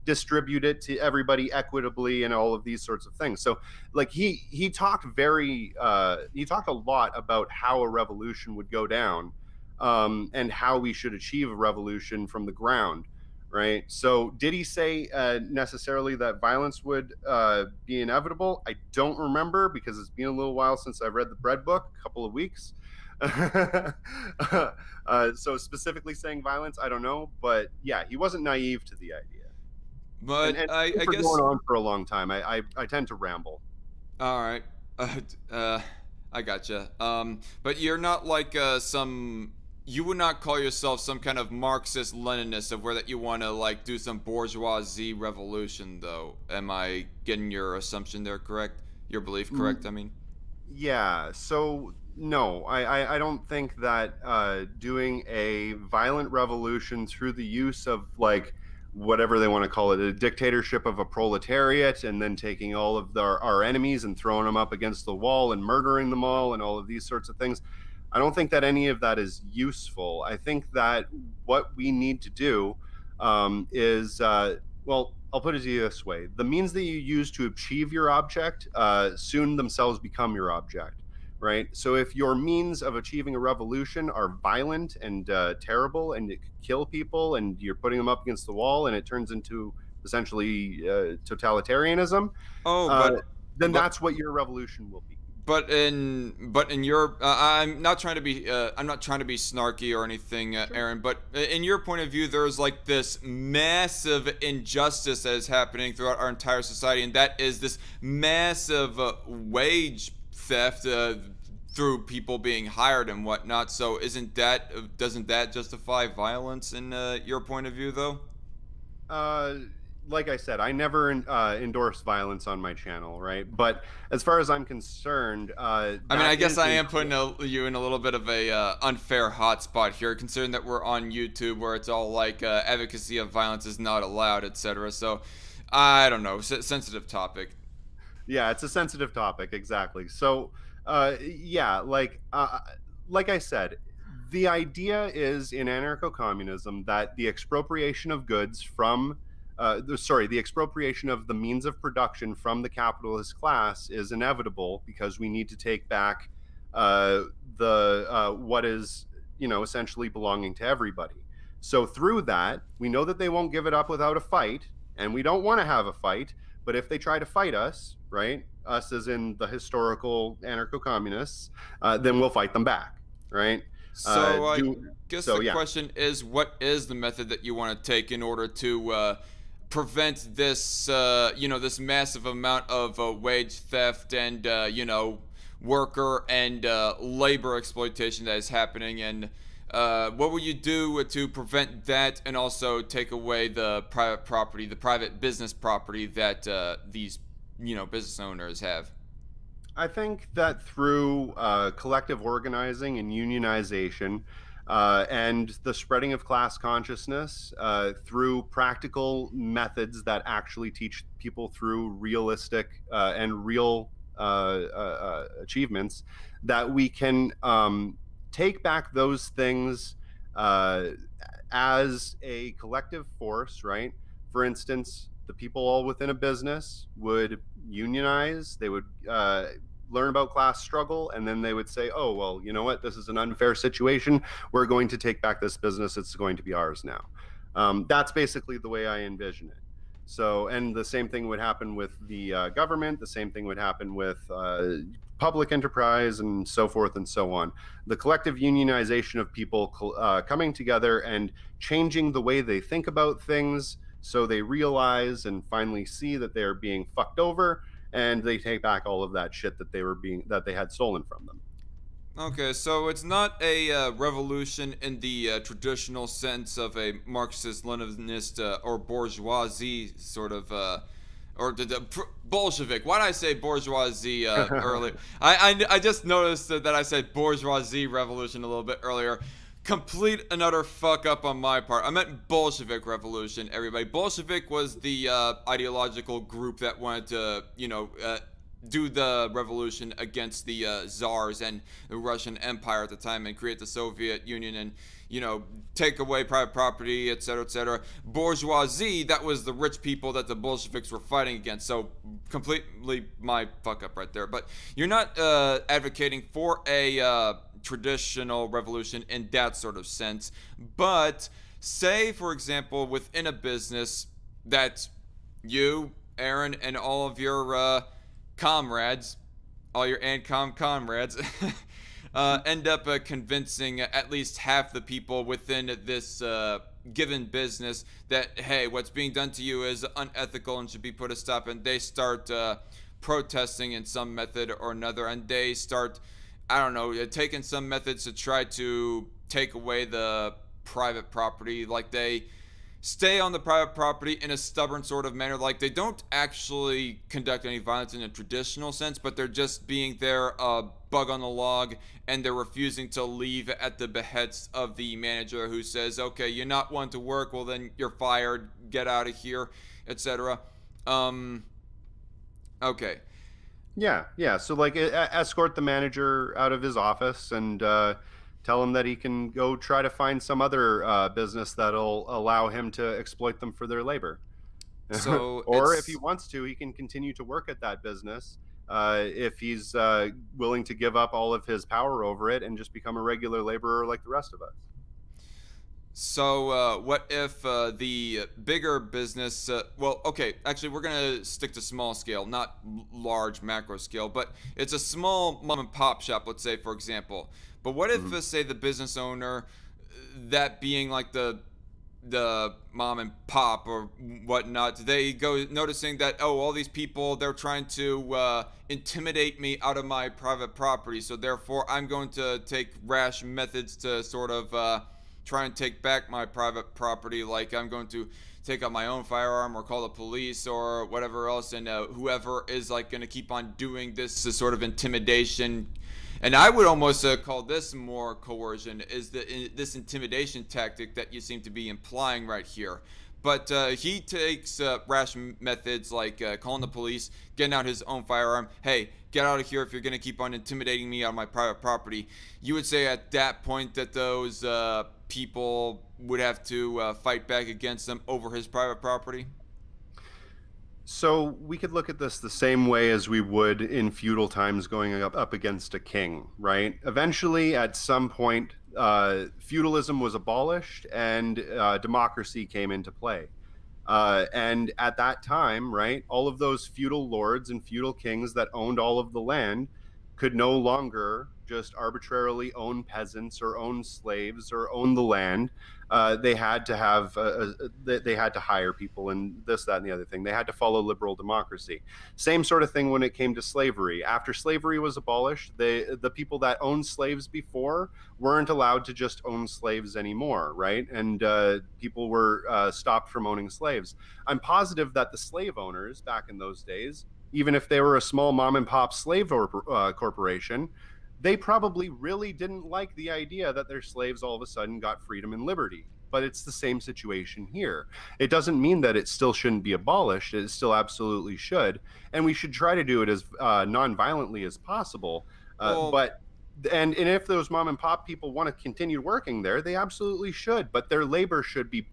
distribute it to everybody equitably and all of these sorts of things. So like he talked he talked a lot about how a revolution would go down, and how we should achieve a revolution from the ground, right? So did he say necessarily that violence would be inevitable? I don't remember because it's been a little while since I read the Bread book, a couple of weeks. So specifically saying violence, I don't know, but yeah, he wasn't naive to the idea. But And I for going guess on for a long time, I tend to ramble. all right. Uh, I gotcha. But you're not like some. You would not call yourself some kind of Marxist Leninist of where that you want to like do some bourgeoisie revolution, though. Am I getting your assumption there correct? Your belief correct? I mean. Yeah, so no, I don't think that doing a violent revolution through the use of like whatever they want to call it, a dictatorship of a proletariat, and then taking all of our enemies and throwing them up against the wall and murdering them all and all of these sorts of things. I don't think that any of that is useful. I think that what we need to do is well, I'll put it to you this way: the means that you use to achieve your object soon themselves become your object, right? So if your means of achieving a revolution are violent and terrible, and it could kill people, and you're putting them up against the wall, and it turns into essentially totalitarianism, Oh, uh, but then but that's what your revolution will be. but in your I'm not trying to be snarky or anything, Sure. Aaron, but in your point of view there's like this massive injustice that is happening throughout our entire society, and that is this massive wage theft through people being hired and whatnot. So isn't that doesn't that justify violence in your point of view, though? uh, like I said, I never endorse violence on my channel, right? But as far as I'm concerned, I mean, I that guess is I a am putting you in a little bit of a unfair hotspot here, considering that we're on YouTube, where it's all like advocacy of violence is not allowed, etc. So, I don't know, sensitive topic. yeah, it's a sensitive topic, exactly. So, yeah, like I said, the idea is in anarcho-communism that the expropriation of goods from the expropriation of the means of production from the capitalist class is inevitable because we need to take back uh, the what is essentially belonging to everybody. So through that, we know that they won't give it up without a fight, and we don't want to have a fight. But if they try to fight us, right, us as in the historical anarcho-communists, then we'll fight them back, right? So, I Do guess so, the yeah. question is, what is the method that you want to take in order to prevent this, this massive amount of wage theft and, worker and labor exploitation that is happening? And what will you do to prevent that and also take away the private property, the private business property that these, business owners have? I think that through collective organizing and unionization, and the spreading of class consciousness through practical methods that actually teach people through realistic and real achievements, that we can take back those things uh, as a collective force, right? For instance, the people all within a business would unionize, they would learn about class struggle, and then they would say, oh, well, you know what? This is an unfair situation. We're going to take back this business. It's going to be ours now. That's basically the way I envision it. So, and the same thing would happen with the government, the same thing would happen with public enterprise, and so forth and so on. The collective unionization of people coming together and changing the way they think about things so they realize and finally see that they're being fucked over, and they take back all of that shit that they had stolen from them. Okay, so it's not a revolution in the traditional sense of a Marxist-Leninist or bourgeoisie sort of, or the Bolshevik. Why did I say bourgeoisie earlier? I just noticed that I said bourgeoisie revolution a little bit earlier. Complete and utter fuck up on my part. I meant Bolshevik revolution, everybody. Bolshevik was the ideological group that wanted to, do the revolution against the czars and the Russian Empire at the time and create the Soviet Union and, take away private property, etc., etc. Bourgeoisie, that was the rich people that the Bolsheviks were fighting against. So completely my fuck up right there. But you're not advocating for a traditional revolution in that sort of sense. But say, for example, within a business that you, Aaron, and all of your comrades, all your ANCOM comrades, end up convincing at least half the people within this given business that, hey, what's being done to you is unethical and should be put a stop, and they start protesting in some method or another, and they start, I don't know, taking some methods to try to take away the private property. Like, they stay on the private property in a stubborn sort of manner. Like, they don't actually conduct any violence in a traditional sense, but they're just being there, bug on the log, and they're refusing to leave at the behest of the manager, who says, okay, you're not one to work, well then you're fired, get out of here, etc. Okay. Yeah. So like, escort the manager out of his office and tell him that he can go try to find some other business that'll allow him to exploit them for their labor. So Or if he wants to, he can continue to work at that business if he's willing to give up all of his power over it and just become a regular laborer like the rest of us. So, what if the bigger business? Well, okay, actually, we're gonna stick to small scale, not large macro scale, but it's a small mom and pop shop, let's say, for example. But what if, say, the business owner, that being like the mom and pop or whatnot, they go noticing that, oh, all these people, they're trying to intimidate me out of my private property, so therefore I'm going to take rash methods to sort of try and take back my private property. Like, I'm going to take out my own firearm or call the police or whatever else, and whoever is like going to keep on doing this sort of intimidation, and I would almost call this more coercion, is this intimidation tactic that you seem to be implying right here. But he takes rash methods like calling the police, getting out his own firearm. Hey, get out of here if you're going to keep on intimidating me on my private property. You would say at that point that those people would have to fight back against them over his private property? So we could look at this the same way as we would in feudal times going up against a king, right? Eventually, at some point, feudalism was abolished and democracy came into play. And at that time, right, all of those feudal lords and feudal kings that owned all of the land could no longer just arbitrarily own peasants or own slaves or own the land. They had to have they had to hire people and this, that, and the other thing. They had to follow liberal democracy. Same sort of thing when it came to slavery. After slavery was abolished, the people that owned slaves before weren't allowed to just own slaves anymore, right? And people were stopped from owning slaves. I'm positive that the slave owners back in those days, even if they were a small mom and pop slave corporation, they probably really didn't like the idea that their slaves all of a sudden got freedom and liberty. But it's the same situation here. It doesn't mean that it still shouldn't be abolished. It still absolutely should. And we should try to do it as non-violently as possible. And if those mom and pop people want to continue working there, they absolutely should. But their labor should be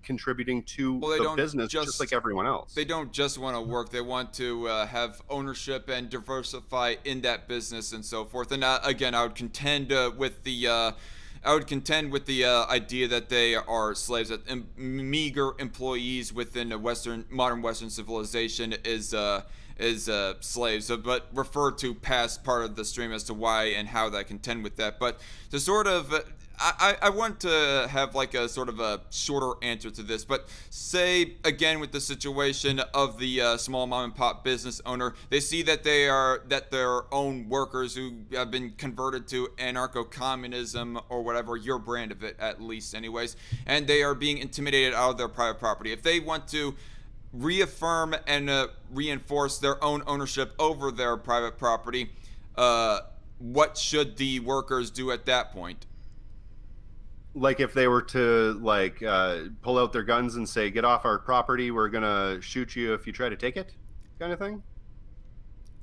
contributing to the business just like everyone else. They don't just want to work. They want to have ownership and diversify in that business and so forth. And again, I would contend with the idea that they are slaves, that meager employees within a modern Western civilization is slaves, but refer to past part of the stream as to why and how that contend with that. But to sort of, I want to have like a sort of a shorter answer to this, but say again with the situation of the small mom and pop business owner, they see that their own workers who have been converted to anarcho-communism or whatever, your brand of it at least anyways, and they are being intimidated out of their private property. If they want to reaffirm and reinforce their own ownership over their private property, what should the workers do at that point? Like if they were to pull out their guns and say, "Get off our property, we're gonna shoot you if you try to take it," kind of thing.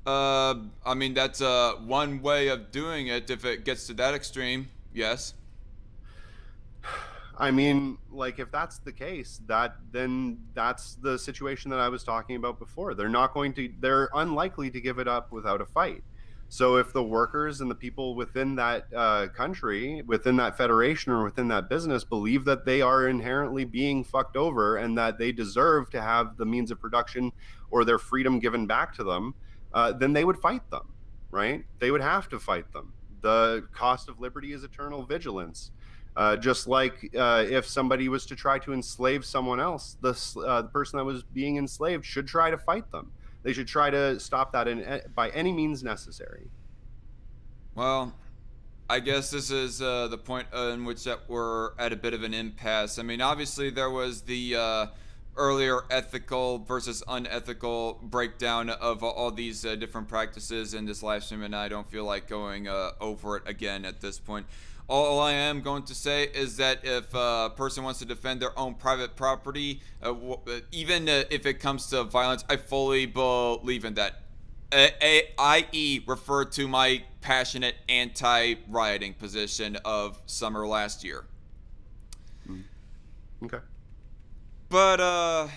I mean, that's one way of doing it. If it gets to that extreme, yes. I mean, like, if that's the case, then that's the situation that I was talking about before. They're unlikely to give it up without a fight. So if the workers and the people within that country, within that federation or within that business believe that they are inherently being fucked over and that they deserve to have the means of production or their freedom given back to them, then they would fight them, right? They would have to fight them. the cost of liberty is eternal vigilance. Just like if somebody was to try to enslave someone else, the person that was being enslaved should try to fight them. They should try to stop that by any means necessary. Well, I guess this is the point in which that we're at a bit of an impasse. I mean, obviously there was the earlier ethical versus unethical breakdown of all these different practices in this live stream, and I don't feel like going over it again at this point. All I am going to say is that if a person wants to defend their own private property, even if it comes to violence, I fully believe in that. I.e., refer to my passionate anti-rioting position of summer last year. Okay. But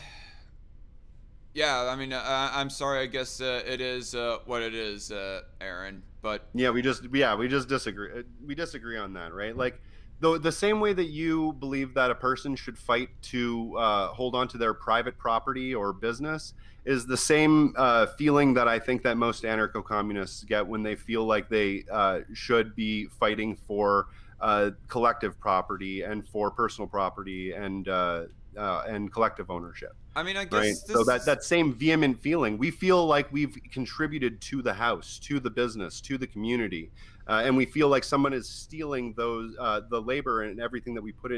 yeah, I mean, I'm sorry. I guess it is what it is, Aaron. But yeah, we just disagree. We disagree on that, right? Like the same way that you believe that a person should fight to hold on to their private property or business is the same feeling that I think that most anarcho-communists get when they feel like they should be fighting for collective property and for personal property and collective ownership. I mean, I guess Right. So that same vehement feeling, we feel like we've contributed to the house, to the business, to the community, and we feel like someone is stealing those the labor and everything that we put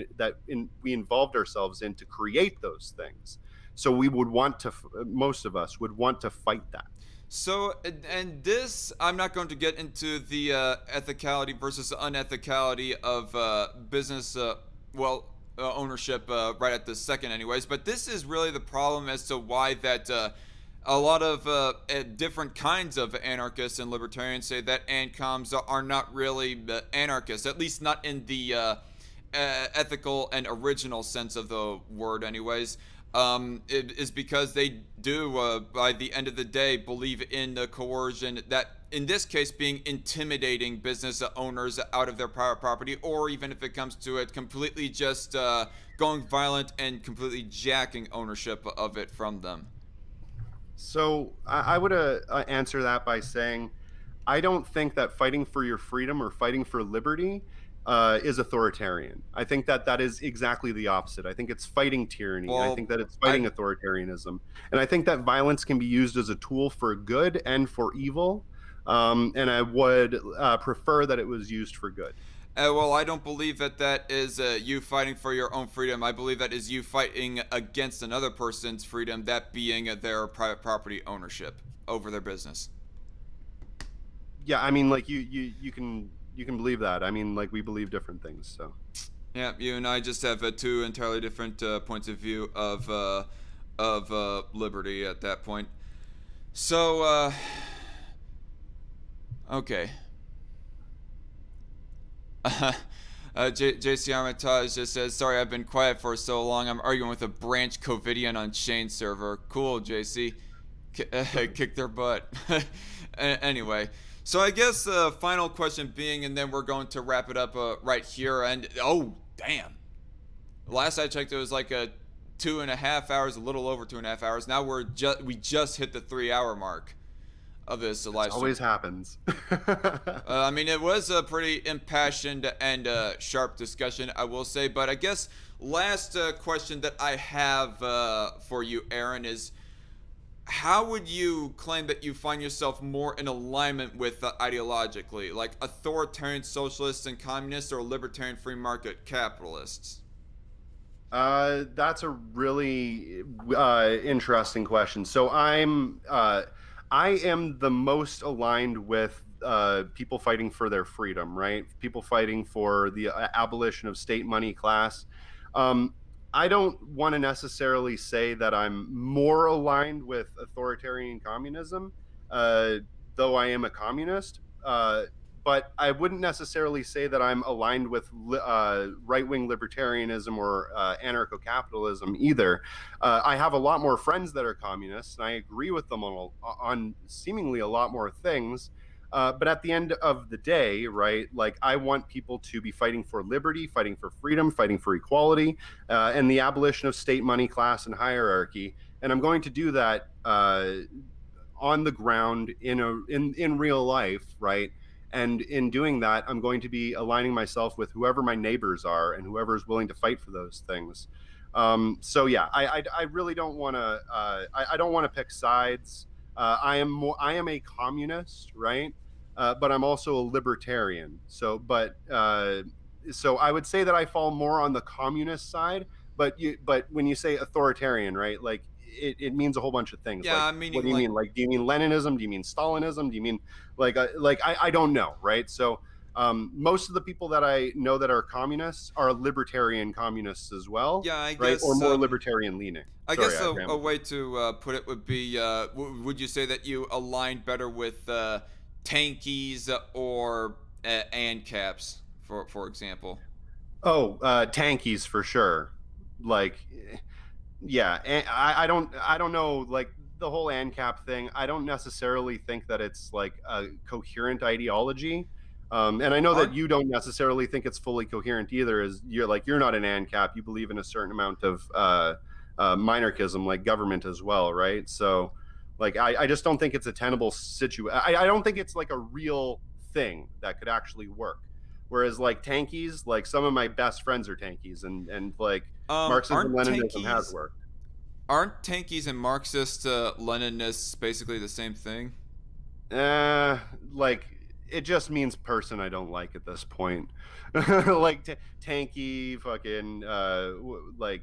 in we involved ourselves in to create those things. So we would want to, most of us would want to fight that. So, and this, I'm not going to get into the ethicality versus unethicality of business, ownership right at this second, anyways. But this is really the problem as to why that a lot of different kinds of anarchists and libertarians say that ANCOMs are not really anarchists, at least not in the ethical and original sense of the word, anyways. It is because they do, by the end of the day, believe in the coercion that, in this case, being intimidating business owners out of their private property, or even if it comes to it, completely just going violent and completely jacking ownership of it from them. So I would answer that by saying, I don't think that fighting for your freedom or fighting for liberty is authoritarian. I think that that is exactly the opposite. I think it's fighting tyranny. Well, I think that it's fighting authoritarianism. And I think that violence can be used as a tool for good and for evil. And I would prefer that it was used for good. Well, I don't believe that that is you fighting for your own freedom. I believe that is you fighting against another person's freedom, that being their private property ownership over their business. Yeah, I mean, like you can believe that. I mean, like we believe different things. So Yeah, you and I just have two entirely different points of view of liberty at that point. So, okay. JC Armitage just says, sorry, I've been quiet for so long. I'm arguing with a branch Covidian on Shane server. Cool, JC. Kick their butt. Anyway, so I guess final question being, and then we're going to wrap it up right here. And oh, damn. Last I checked, it was like 2.5 hours, a little over 2.5 hours. Now we just hit the 3-hour mark of this live stream. always happens. I mean, it was a pretty impassioned and sharp discussion, I will say. But I guess last question that I have for you, Aaron, is how would you claim that you find yourself more in alignment with ideologically, like authoritarian socialists and communists, or libertarian free market capitalists? That's a really interesting question. So I am the most aligned with people fighting for their freedom, right? People fighting for the abolition of state money class. I don't want to necessarily say that I'm more aligned with authoritarian communism, though I am a communist. But I wouldn't necessarily say that I'm aligned with right-wing libertarianism or anarcho-capitalism either. I have a lot more friends that are communists, and I agree with them on seemingly a lot more things. But at the end of the day, right, like I want people to be fighting for liberty, fighting for freedom, fighting for equality, and the abolition of state money, class, and hierarchy. And I'm going to do that on the ground in real life, right? And in doing that, I'm going to be aligning myself with whoever my neighbors are and whoever is willing to fight for those things. So yeah, I really don't want to. I don't want to pick sides. I am a communist, right? But I'm also a libertarian. So I would say that I fall more on the communist side. But when you say authoritarian, right? Like it means a whole bunch of things. Like, Yeah, what meaning do you like mean? Like, do you mean Leninism? Do you mean Stalinism? Do you mean I don't know, right? So most of the people that I know that are communists are libertarian communists as well, yeah, right? Or more libertarian leaning. I Sorry, guess I a rambled. way to put it would be would you say that you align better with tankies or ANCAPs, for example? Oh, tankies for sure. Like, yeah, I don't know, like the whole ANCAP thing. I don't necessarily think that it's like a coherent ideology. And I know that Aren't you don't necessarily think it's fully coherent either. Is you're not an ANCAP. You believe in a certain amount of minarchism, like government as well, right? So, like, I just don't think it's a tenable situation. I don't think it's like a real thing that could actually work. Whereas like tankies, like some of my best friends are tankies, and like Marxism aren't Leninism has tankies worked. aren't tankies and Marxist Leninists basically the same thing? Uh, like it just means person I don't like at this point. Like tanky, fucking like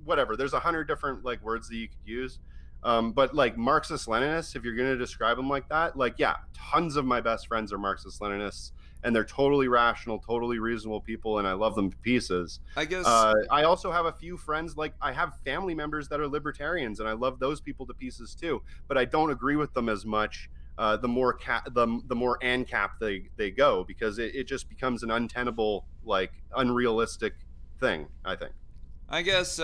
whatever. There's 100 different like words that you could use. But like Marxist Leninists, if you're going to describe them like that, like yeah, tons of my best friends are Marxist Leninists, and they're totally rational, totally reasonable people, and I love them to pieces. I guess I also have a few friends, like I have family members that are libertarians, and I love those people to pieces too. But I don't agree with them as much. The more ANCAP they go, because it just becomes an untenable, like unrealistic thing, I think. I guess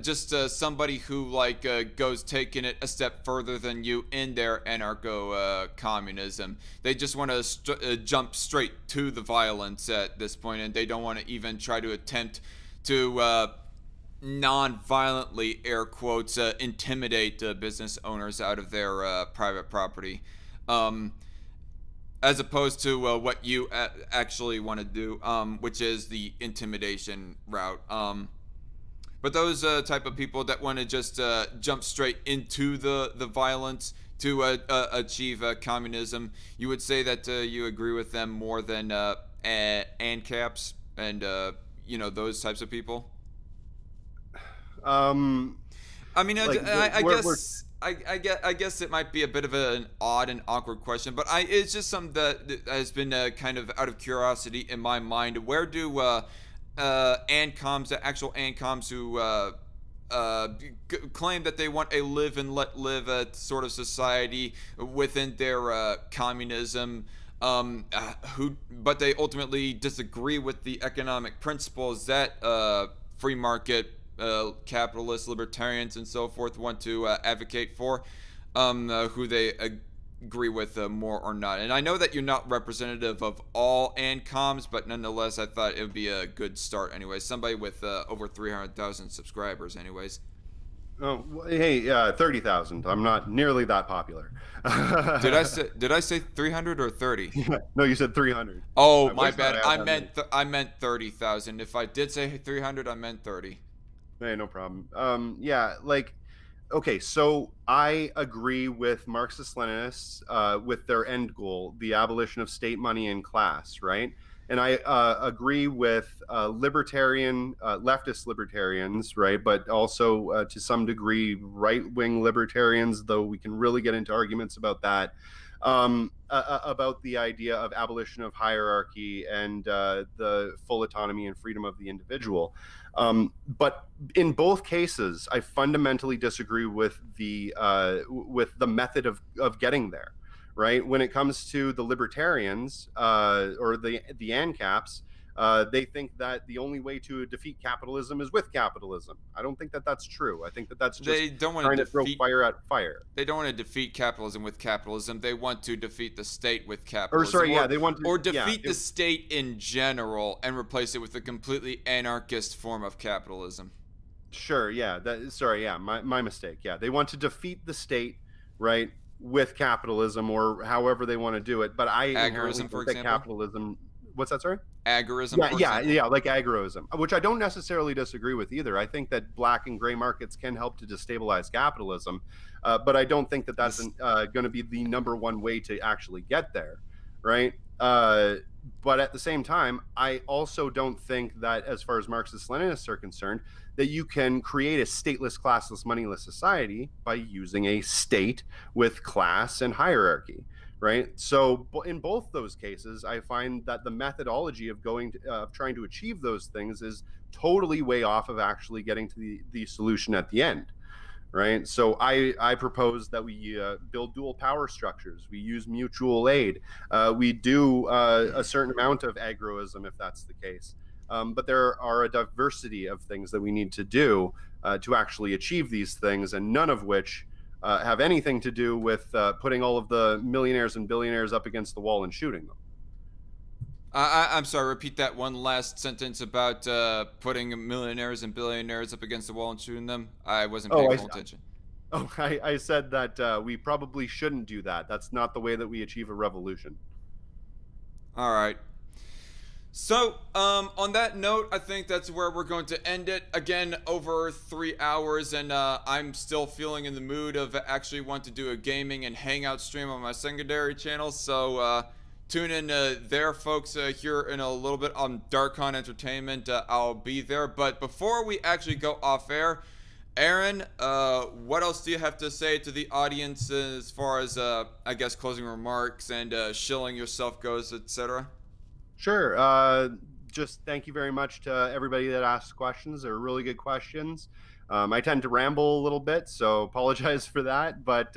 just somebody who like goes taking it a step further than you in their anarcho-communism. They just want to jump straight to the violence at this point, and they don't want to even try to attempt to non-violently, air quotes, intimidate business owners out of their private property. Um, as opposed to what you actually want to do, which is the intimidation route. But those type of people that want to just jump straight into the violence to achieve communism, you would say that you agree with them more than ANCAPs and those types of people. Um, I mean, like I we're guess. I guess it might be a bit of an odd and awkward question, but it's just something that has been kind of out of curiosity in my mind. Where do ANCOMs, the actual ANCOMs who claim that they want a live and let live sort of society within their communism, but they ultimately disagree with the economic principles that free market capitalists, libertarians, and so forth want to advocate for, who they agree with more or not. And I know that you're not representative of all ANCOMs, but nonetheless, I thought it would be a good start. Anyways, somebody with over 300,000 subscribers. Anyways, oh hey 30,000. I'm not nearly that popular. did I say 300 or 30? No, you said 300. Oh, I my wish that bad. I had that many. I meant 30,000. If I did say 300, I meant 30. Hey, no problem. Yeah, like okay, so I agree with Marxist Leninists with their end goal, the abolition of state, money, and class, right? And I agree with leftist libertarians, right? But also to some degree, right wing libertarians, though we can really get into arguments about that, about the idea of abolition of hierarchy and the full autonomy and freedom of the individual. But in both cases, I fundamentally disagree with the method of getting there. Right when it comes to the libertarians or the ANCAPs, they think that the only way to defeat capitalism is with capitalism. I don't think that that's true. I think that that's just They don't want trying to to throw defeat fire at fire. they don't want to defeat capitalism with capitalism. They want to defeat the state with Or capitalism, sorry, yeah, they want to, or yeah, defeat the state in general and replace it with a completely anarchist form of capitalism. sure, yeah. Sorry, yeah, my mistake. Yeah, they want to defeat the state, right? with capitalism or however they want to do it. But I inherently Agorism, for think that example. capitalism. What's that, sorry? Agorism, Yeah, for yeah, example. yeah, like agorism, which I don't necessarily disagree with either. I think that black and gray markets can help to destabilize capitalism, but I don't think that that's This, going to be the number one way to actually get there, right? But at the same time, I also don't think that, as far as Marxist-Leninists are concerned, that you can create a stateless, classless, moneyless society by using a state with class and hierarchy, right? So in both those cases, I find that the methodology of trying to achieve those things is totally way off of actually getting to the solution at the end, right? So I propose that we build dual power structures. We use mutual aid. We do a certain amount of agroism if that's the case. But there are a diversity of things that we need to do to actually achieve these things, and none of which have anything to do with putting all of the millionaires and billionaires up against the wall and shooting them. I'm sorry, repeat that one last sentence about putting millionaires and billionaires up against the wall and shooting them. I wasn't Oh, paying I, full attention. I said that we probably shouldn't do that. That's not the way that we achieve a revolution. All right. So, on that note, I think that's where we're going to end it. Again, over 3 hours, and I'm still feeling in the mood of actually want to do a gaming and hangout stream on my secondary channel. So, tune in there, folks. Here in a little bit on DarkCon Entertainment, I'll be there. But before we actually go off air, Eron, what else do you have to say to the audience as far as, I guess, closing remarks and shilling yourself goes, etc.? Sure. Just thank you very much to everybody that asked questions. They're really good questions. I tend to ramble a little bit, so apologize for that. But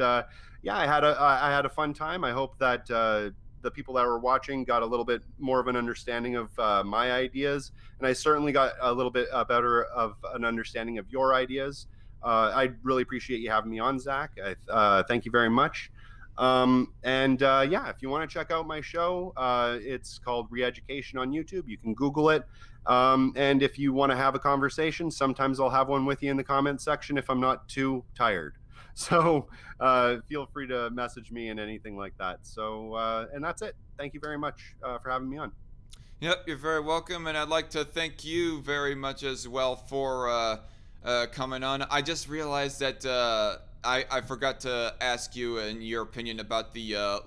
yeah, I had a fun time. I hope that the people that were watching got a little bit more of an understanding of my ideas, and I certainly got a little bit better of an understanding of your ideas. I really appreciate you having me on, Zach. Thank you very much. Yeah, if you want to check out my show, it's called Reeducation on YouTube. You can Google it. And if you want to have a conversation, sometimes I'll have one with you in the comments section if I'm not too tired. So feel free to message me and anything like that. So, and that's it. Thank you very much for having me on. Yep, you're very welcome, and I'd like to thank you very much as well for coming on. I just realized that I forgot to ask you in your opinion about the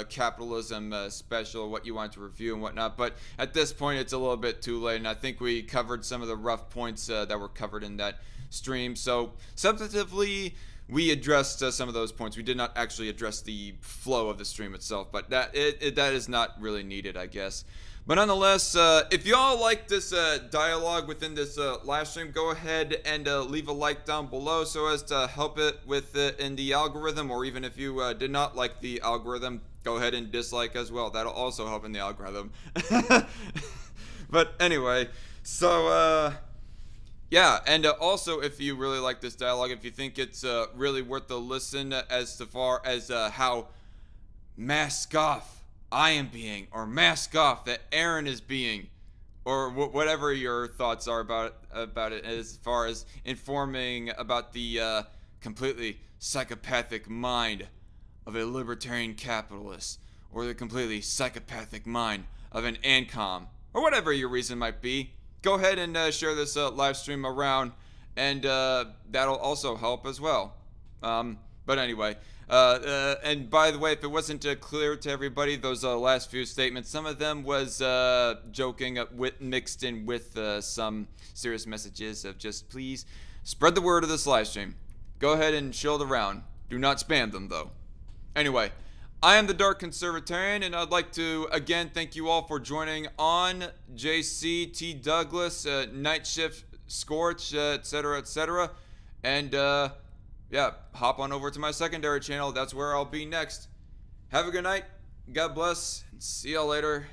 capitalism special, what you wanted to review and whatnot, but at this point it's a little bit too late, and I think we covered some of the rough points that were covered in that stream. So substantively, we addressed some of those points. We did not actually address the flow of the stream itself, but that is not really needed, I guess. But nonetheless, if y'all like this dialogue within this live stream, go ahead and leave a like down below so as to help it with in the algorithm, or even if you did not like the algorithm, go ahead and dislike as well. That'll also help in the algorithm. But anyway, so yeah, and also if you really like this dialogue, if you think it's really worth the listen as far as how mask off I am being, or mask off that Eron is being, or whatever your thoughts are about it as far as informing about the completely psychopathic mind of a libertarian capitalist, or the completely psychopathic mind of an ANCOM, or whatever your reason might be, go ahead and share this live stream around, and that'll also help as well. But anyway, and by the way, if it wasn't clear to everybody, those last few statements, some of them was joking mixed in with some serious messages of just please spread the word of this live stream. Go ahead and shield around. Do not spam them though. Anyway, I am the Dark Conservatarian, and I'd like to again thank you all for joining on JC, T. Douglas, Night Shift, Scorch, etc., etc., and yeah, hop on over to my secondary channel. That's where I'll be next. Have a good night. God bless. And see y'all later.